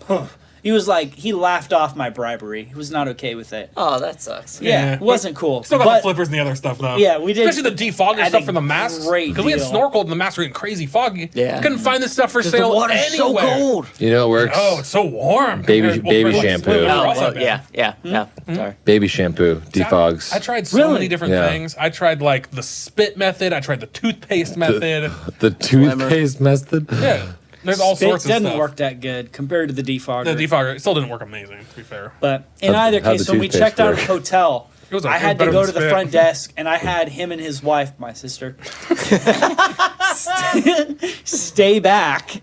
huh. He laughed off my bribery. He was not okay with it. Oh, that sucks. Yeah, Yeah. it wasn't cool. Still got But- the flippers and the other stuff, though. Yeah, we did. Especially the defogger at stuff a for the masks. great Because we had deal. snorkeled and the masks were getting crazy foggy. Yeah. Couldn't find this stuff for The sale water's anywhere. so cold. You know what works? Oh, it's so warm. Baby- compared- baby compared to, shampoo. where we're Oh, also well, been. yeah. Sorry. Baby shampoo defogs. I tried so Really? many different Yeah. things. I tried like the spit method. I tried the toothpaste method. The toothpaste method. Yeah, there's all Spit sorts of didn't stuff. work that good compared to the defogger. The defogger still didn't work amazing, to be fair. But in How'd- either how'd case, the when we toothpaste checked out of work? the hotel, It was I okay, had to better go than to the spit. front desk, and I had him and his wife, my sister, stay back.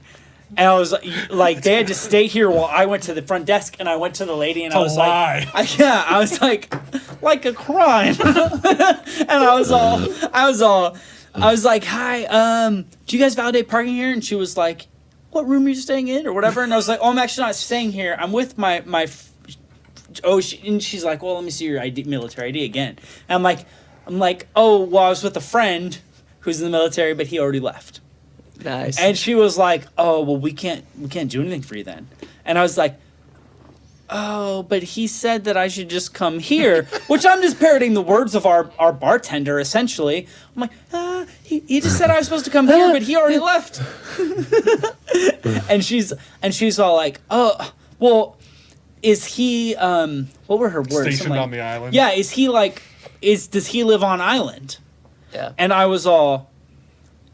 And I was like, they had to stay here while I went to the front desk, and I went to the lady, and I was lie. like, I was like a crime. And I was like, hi, do you guys validate parking here? And she was like, what room are you staying in, or whatever? And I was like, oh, I'm actually not staying here. I'm with my and she's like, well, let me see your ID, military ID again. And I'm like, oh, well, I was with a friend who's in the military, but he already left. Nice. And she was like, oh, well, we can't do anything for you then. And I was like, oh, but he said that I should just come here, which I'm just parroting the words of our bartender, essentially. I'm like, he just said I was supposed to come here, but he already left. and she's all like, oh, well, is he, what were her words? Stationed Something like, on the island. yeah, is he like, does he live on island? Yeah. And I was all,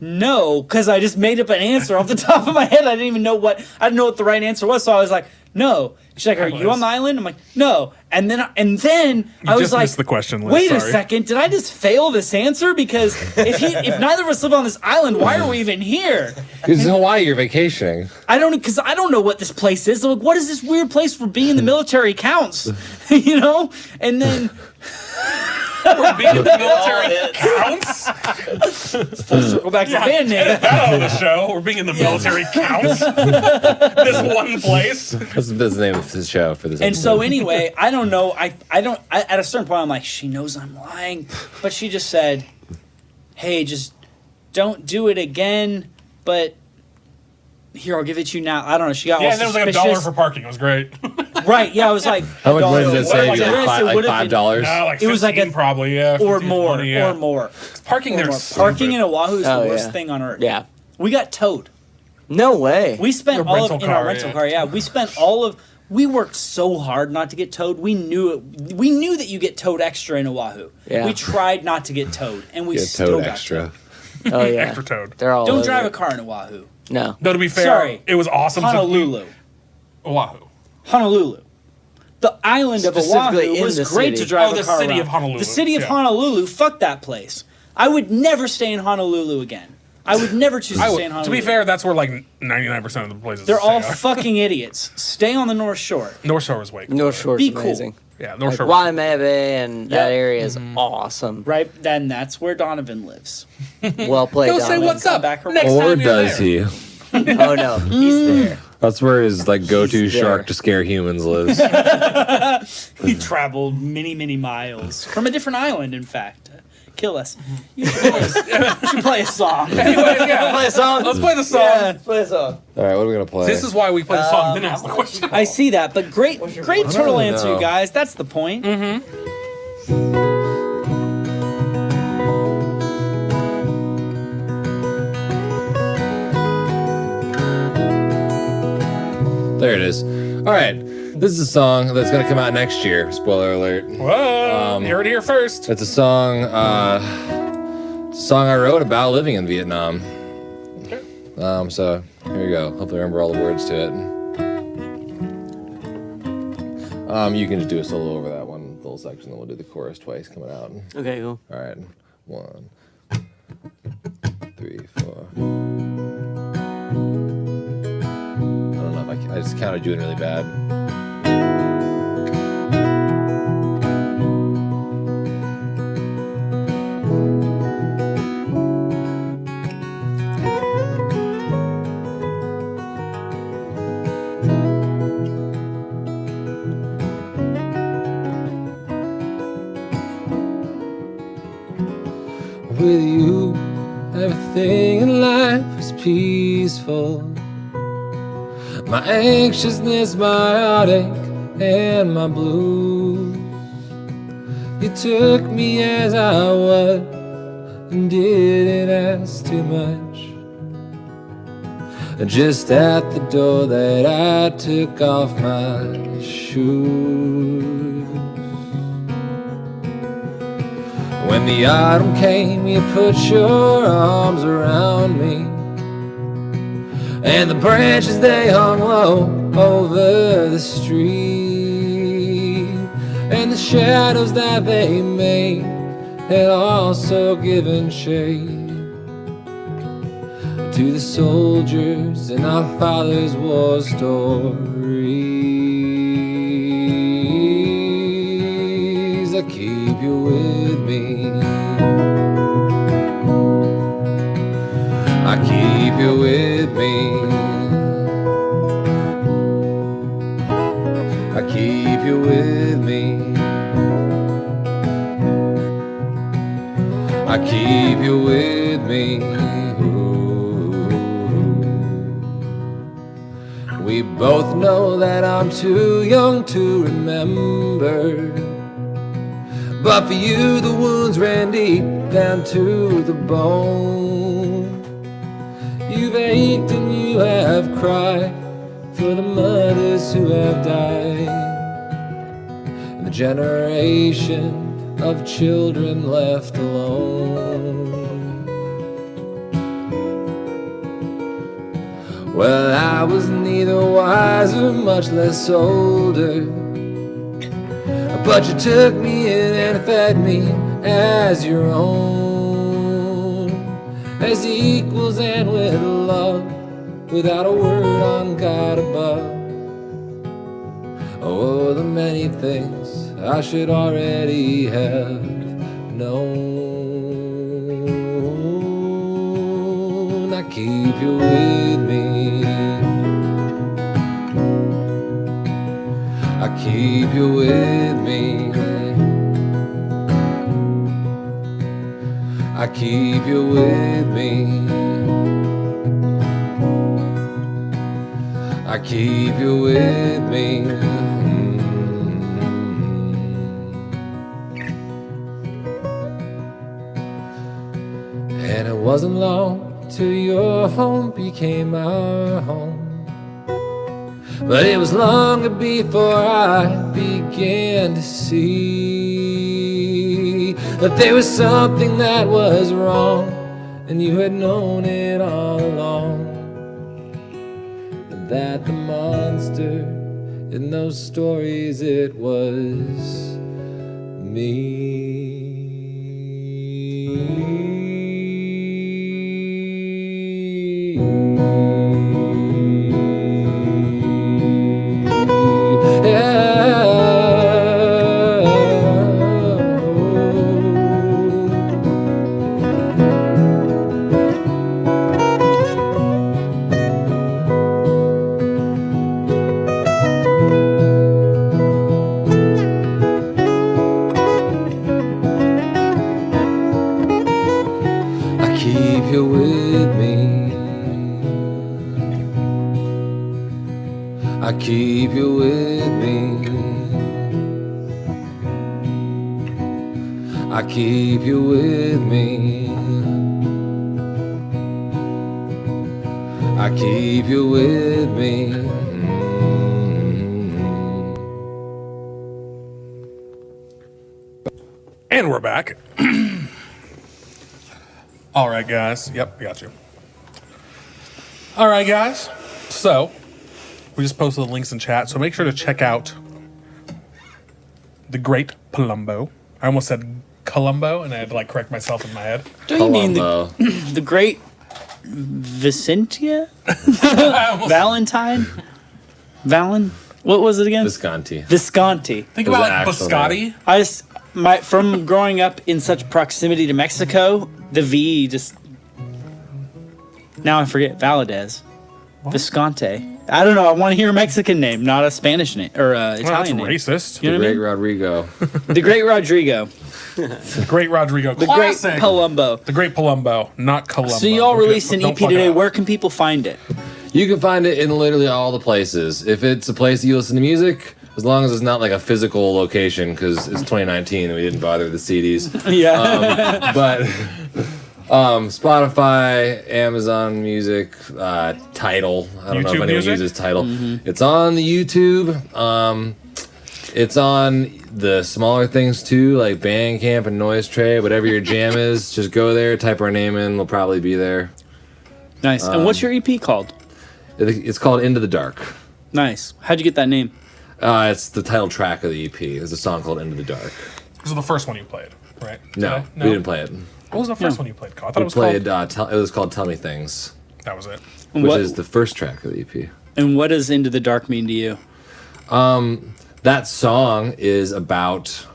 no, because I just made up an answer off the top of my head. I didn't know what the right answer was. So I was like, no. She's like, are you on the island? I'm like, no. And then I was just like, missed the question, Liz, wait a sorry. second, did I just fail this answer? Because if neither of us live on this island, why are we even here? Because in Hawaii, you're vacationing. I don't know what this place is. I'm like, what is this weird place for being in the military counts? You know? And then We're being in the military counts. full circle back to the band name. That on the show. We're being in the military counts. This one place. That's the name of the show for this. And so episode. anyway, I don't know. I at a certain point, I'm like, she knows I'm lying, but she just said, "Hey, just don't do it again." But here, I'll give it to you now. I don't know. She got all Yeah, and there was like suspicious. $1 for parking. It was great. Right? Yeah, I was like, How much money $1. did it save you? What did I say? Like Would have been- $5? No, like It was like 15 probably, yeah. or 15, more, 20, yeah. or more. Parking Or there more. is Parking in Oahu is the Oh, worst yeah. thing on earth. Yeah. We got towed. No way. We spent Your all of rental in our car, rental yeah. car. Yeah, we spent all of. We worked so hard not to get towed. We knew it. We knew that you get towed extra in Oahu. Yeah. We tried not to get towed, and we Get still towed got extra. towed. Oh yeah. Extra towed. They're all. Don't over drive a it. car in Oahu. No. Though to be fair, Sorry. it was awesome. Honolulu. Oahu. Honolulu. The island of Specifically Oahu in was the great city. to drive Oh, a the car city around. of Honolulu, The city of yeah. Honolulu. Fuck that place. I would never stay in Honolulu again. I would never choose to I stay would, in to Honolulu. be fair, that's where like 99% of the places they're all stay are. fucking idiots. Stay on the North Shore. North Shore was way cool. North Shore's Be cool. amazing. Yeah, North Like Shore. Waimea Bay and that Yep. area is awesome. Right, then that's where Donovan lives. Well played. Go say Donovan. what's up Back around. next Or time you're does there. he? Oh no, he's there. That's where his like go-to He's there. shark to scare humans lives. He traveled many, many miles from a different island, in fact. Kill us. You should play a song. Anyway, yeah, Play a song. let's play the song. Yeah. Play a song. All right, what are we gonna play? This is why we play the song, then ask the question. I see that, but great turtle answer, know. you guys. That's the point. There it is. All right, this is a song that's gonna come out next year. Spoiler alert. Whoa, you heard it here first. It's a song. Song I wrote about living in Vietnam. Okay. So here you go. Hopefully, I remember all the words to it. You can just do a solo over that one little section, then we'll do the chorus twice coming out. Okay, cool. All right, 1, 3, 4. I don't know if I just counted you in really bad. With you, everything in life is peaceful. My anxiousness, my heartache, and my blues. You took me as I was and didn't ask too much. Just at the door that I took off my shoes. When the autumn came, you put your arms around me, and the branches they hung low over the street, and the shadows that they made had also given shade to the soldiers in our father's war stories. I keep you with me. I keep you with me. I keep you with me. I keep you with me. Ooh. We both know that I'm too young to remember, but for you the wounds ran deep down to the bone. You've ached and you have cried for the mothers who have died, and the generation of children left alone. Well, I was neither wiser, much less older, but you took me in and fed me as your own, as equals and with love, without a word on God above. Oh, the many things I should already have known. I keep you with me. I keep you with me. I keep you with me. I keep you with me. wasn't long till your home became our home. But it was longer before I began to see that there was something that was wrong, and you had known it all along. And that the monster in those stories, it was me. I keep you with me. I keep you with me. I keep you with me. And we're back. All right, guys. Yep, we got you. All right, guys. So, we just posted the links in chat, so make sure to check out the Great Palumbo. I almost said Columbo, and I had to like correct myself in my head. Don't you mean the Great Viscante? Valentine? What was it again? Viscante. Viscante. Think It was about an like actual biscotti. From growing up in such proximity to Mexico, the V just. Now I forget. Valadez. Viscante. I don't know. I want to hear a Mexican name, not a Spanish name or That's Italian name. racist. You know The what I Great mean? Rodrigo. The Great Rodrigo. The Great Rodrigo. The Classic. Great Palumbo. The Great Palumbo, not Columbo. So you all Okay, released an don't EP fuck it today. up. Where can people find it? You can find it in literally all the places. If it's a place that you listen to music, as long as it's not like a physical location, because it's 2019 and we didn't bother with the CDs. Yeah. But Spotify, Amazon Music, Tidal. I don't know if YouTube anyone Music? uses Tidal. It's on the YouTube. It's on the smaller things too, like Bandcamp and Noise Tray. Whatever your jam is, just go there, type our name in. We'll probably be there. Nice. And what's your EP called? It's called Into the Dark. Nice. How'd you get that name? It's the title track of the EP. There's a song called Into the Dark. This is the first one you played, right? No, Today? we didn't play it. What was the first one you played called? I thought We it was played. called... It was called "Tell Me Things," That was it. And which what, is the first track of the EP. and what does Into the Dark mean to you? That song is about.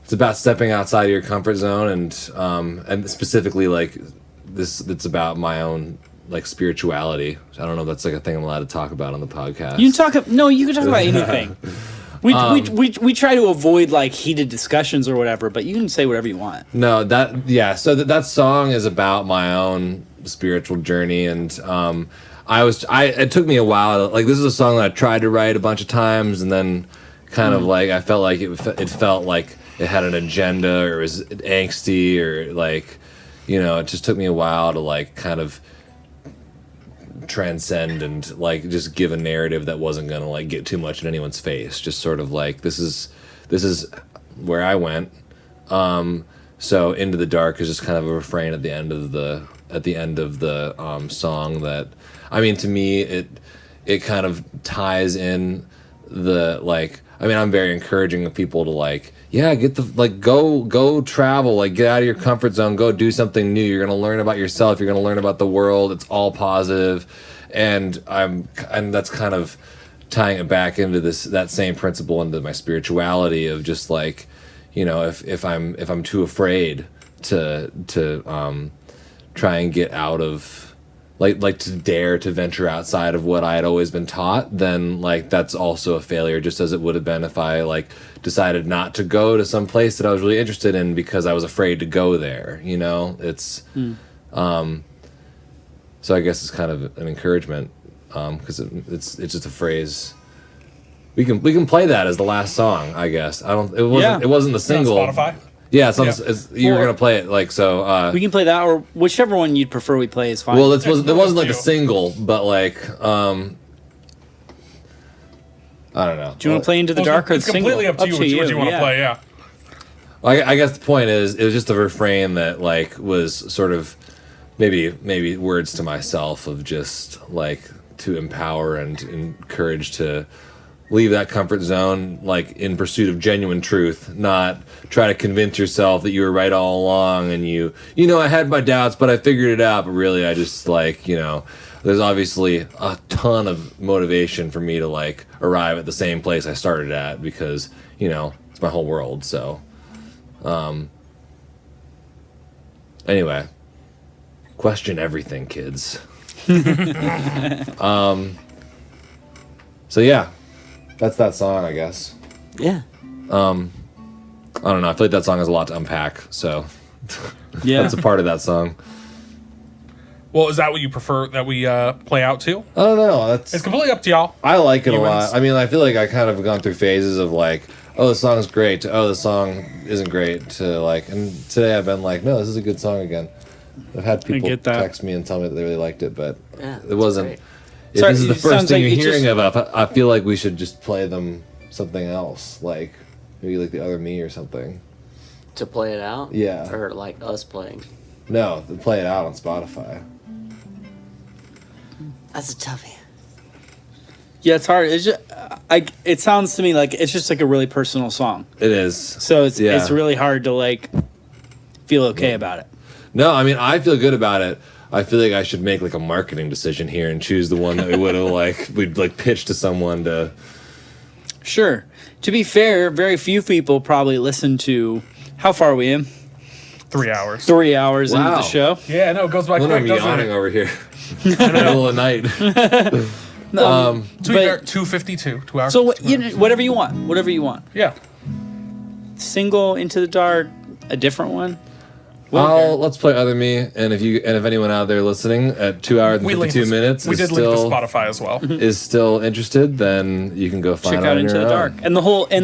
It's about stepping outside of your comfort zone, and specifically like this. It's about my own like spirituality. I don't know if that's like a thing I'm allowed to talk about on the podcast. You can talk. No, you can talk about anything. We try to avoid like heated discussions or whatever, but you can say whatever you want. No, So that song is about my own spiritual journey, and it took me a while. Like, this is a song that I tried to write a bunch of times, and then kind of like I felt like it felt like it had an agenda, or it was angsty, or like, it just took me a while to like kind of transcend and like just give a narrative that wasn't gonna like get too much in anyone's face. Just sort of like this is where I went. So Into the Dark is just kind of a refrain at the end of the song that, I mean, to me it kind of ties in the like. I mean, I'm very encouraging of people to like, go travel, like get out of your comfort zone, go do something new. You're gonna learn about yourself. You're gonna learn about the world. It's all positive, and that's kind of tying it back into that same principle into my spirituality of just like, if I'm too afraid to try and get out of. Like to dare to venture outside of what I had always been taught, then like that's also a failure, just as it would have been if I like decided not to go to some place that I was really interested in because I was afraid to go there. It's so I guess it's kind of an encouragement because it's just a phrase. We can play that as the last song, I guess. It wasn't the It's on single. Spotify. Yeah, so Yeah. you were gonna play it like so. We can play that, or whichever one you'd prefer we play is fine. Well, there wasn't like a you. single, but like I don't know. Do you want to play Into the Well, Dark or the it's single? completely up to you what you want to play. Yeah. I guess the point is, it was just a refrain that like was sort of maybe words to myself of just like to empower and encourage to leave that comfort zone, like in pursuit of genuine truth, not try to convince yourself that you were right all along and you know, I had my doubts, but I figured it out. But really, I just like, you know, there's obviously a ton of motivation for me to like arrive at the same place I started at because, you know, it's my whole world. So, anyway, question everything, kids. So yeah, that's that song, I guess. Yeah. I don't know. I feel like that song has a lot to unpack. So Yeah. that's a part of that song. Well, is that what you prefer that we play out to? I don't know. It's completely up to y'all. I like it a Humans. lot. I mean, I feel like I kind of have gone through phases of like, oh, the song's great, to, oh, the song isn't great, to like, and today I've been like, no, this is a good song again. I've had people get that. text me and tell me that they really liked it, but Yeah, it that's wasn't. great. If Sorry, this is the it first sounds thing like you're it hearing just- of. I feel like we should just play them something else, like maybe like The Other Me or something. To play it out? Yeah. Or like us playing? No, play it out on Spotify. That's a toughie. Yeah, it's hard. It's just, it sounds to me like it's just like a really personal song. It is. So it's Yeah. it's really hard to like feel okay about it. No, I mean, I feel good about it. I feel like I should make like a marketing decision here and choose the one that we would have like we'd like pitch to someone to. Sure. To be fair, very few people probably listen to. How far are we in? 3 hours. 3 hours into Wow. the show. Yeah, no, it goes by I'm quick, doesn't yawning it? over here. In the middle of the night. But- 2:52, 2 hours. So whatever you want, whatever you want. yeah. Single, Into the Dark, a different one. Well, Let's play Other Me, and if anyone out there listening at 2 hours and We 52 linked minutes We is did link to still Spotify as well. is still interested, then you can go find check it out on Into your the own. Dark and the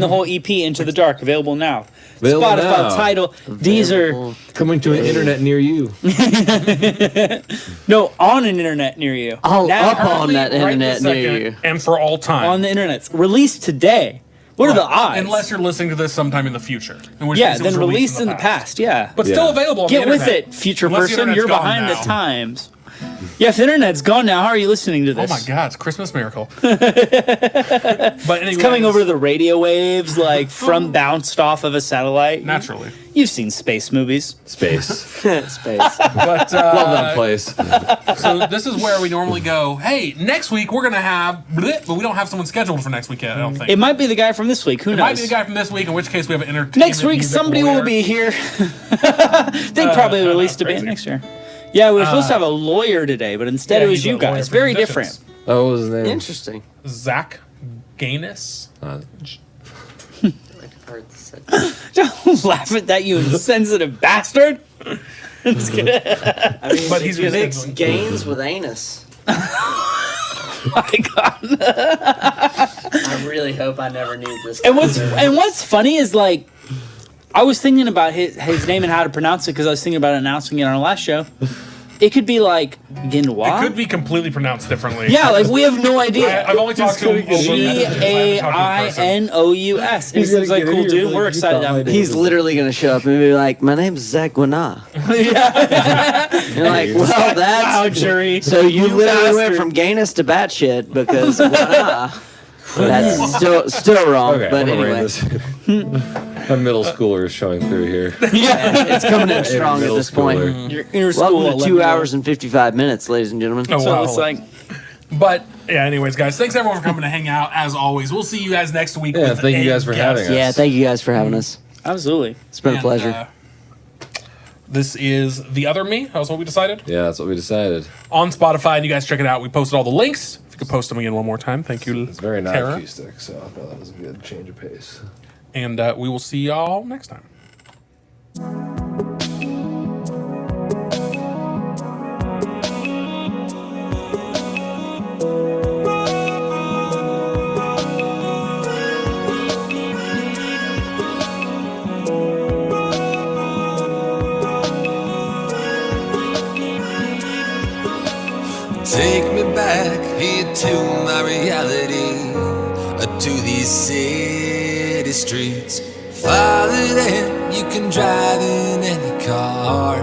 whole EP Into the Dark available now. Available Spotify now. title. These are Coming to an internet near you. no on an internet near you. Oh, Now, up on that Right internet this near second, you. and for all time. on the internet. Released today. What are the odds? Unless you're listening to this sometime in the future. In which yeah, case it was then released in the past. Yeah. But still Yeah. available on Get the with internet. it, future Unless the person. internet's You're gone behind now. the times. Yeah, if the internet's gone now, how are you listening to Oh this? my God, it's a Christmas miracle. But anyway, It's coming over the radio waves, like from bounced off of a satellite. naturally. You've seen space movies. Space. Space. But Love that place. so this is where we normally go. Hey, next week we're gonna have, bleh, but we don't have someone scheduled for next week yet. I don't think. It might be the guy from this week. Who It knows? might be the guy from this week, in which case we have an entertainment. Next week, music somebody will lawyer. be here. They probably released a band crazy. next year. Yeah, we were supposed to have a lawyer today, but instead Yeah, it was he's a you lawyer guys. for Very musicians. different. Oh, what was his name? Interesting. Zach Gaines. Heard this said. Don't laugh at that, you insensitive bastard. Just kidding. I mean, But he's you mix rescheduling. gains with anus. My God. I really hope I never need this. And what's funny is like, I was thinking about his name and how to pronounce it because I was thinking about announcing it on our last show. It could be like Ginois. It could be completely pronounced differently. Yeah, like we have no idea. I've only talked to him. Gainous. And he seems like a cool dude. We're excited to have him. He's literally gonna show up and be like, "My name's Zach Guana." You're like, "Well, that's Wow, jury. so you literally went bastard. from gayness to batshit because Guana." That's still wrong, Okay, but I'm gonna rein anyway, this. A middle schooler is showing through here. it's coming in strong at Middle this point. schooler. Your inner school. Welcome to 2 hours and 55 minutes, ladies and gentlemen. Oh, So wow. it's like, But yeah, anyways, guys, thanks everyone for coming to hang out. As always, we'll see you guys next week. Yeah, with thank you a guys for guest. having us. Yeah, thank you guys for having us. absolutely. It's been a And, pleasure. This is The Other Me. That's what we decided. Yeah, that's what we decided. On Spotify, and you guys check it out. We posted all the links. If you could post them again one more time. Thank you, It's very not Tara. acoustic, so I thought that was a good change of pace. And we will see y'all next time. take me back here to my reality, to these city streets. Farther than you can drive in any car.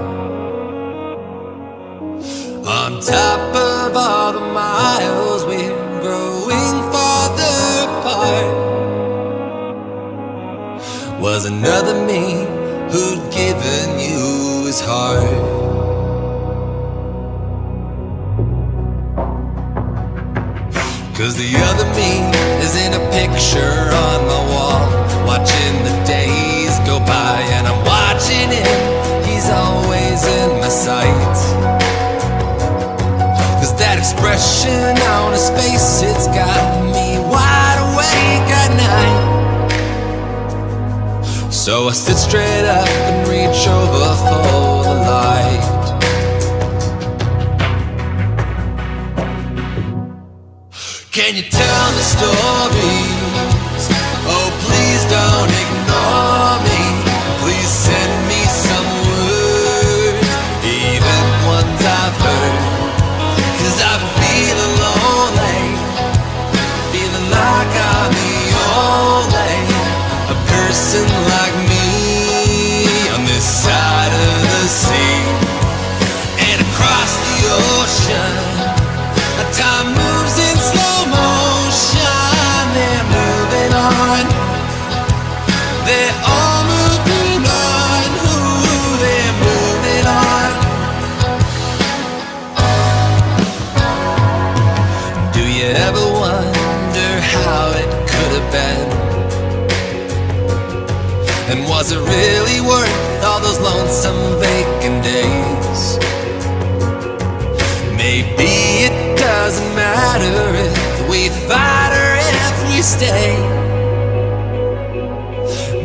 On top of all the miles, we're growing farther apart. Was another me who'd given you his heart. Cause the other me is in a picture on my wall, watching the days go by, and I'm watching him, he's always in my sight. Cause that expression on his face, it's got me wide awake at night. So I sit straight up and reach over for the light. Can you tell me stories? Oh, please don't ignore me. Please send me some words, even ones I've heard. Cause I've been feeling lonely, feeling like I'm the only a person like me on this side of the sea. And across the ocean, time moves in slow motion. They're moving on. They're all moving on. Ooh, they're moving on. Do you ever wonder how it could have been? And was it really worth all those lonesome vacant days? Maybe it doesn't matter if we fight or if we stay.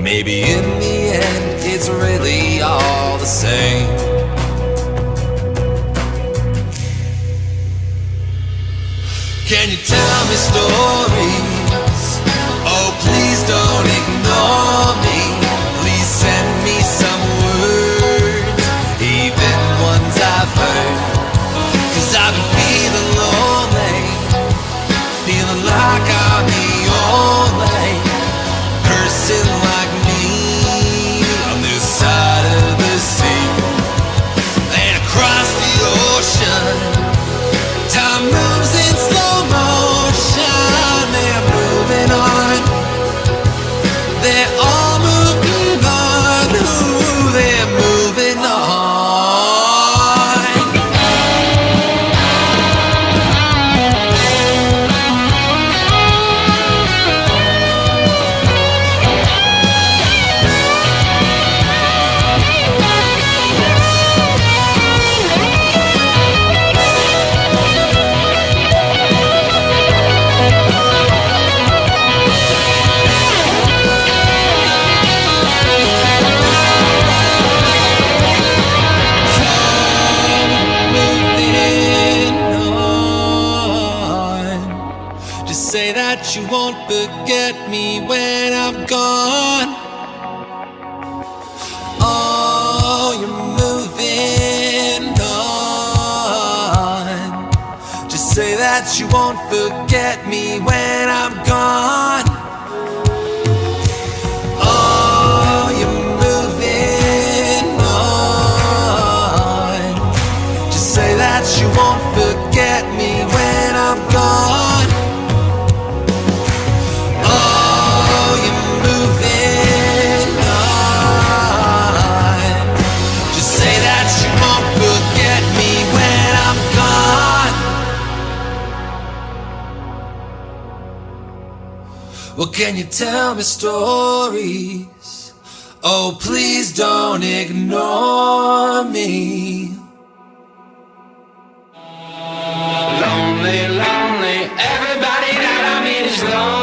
Maybe in the end it's really all the same. Can you tell me stories? Oh, please don't ignore me. Please send me some words, even ones I've heard. Cause I've been feeling lonely, feeling like I'm the only person like me on this side of the sea. And across the ocean, time moves in slow motion. They're moving on. They're all moving on. Ooh, they're moving on. Say that you won't forget me when I'm gone. Oh, you're moving on. Just say that you won't forget me when I'm gone. Oh, you're moving on. Just say that you won't forget me when I'm gone. Well, can you tell me stories? Oh, please don't ignore me. Lonely, lonely, everybody that I meet is lonely.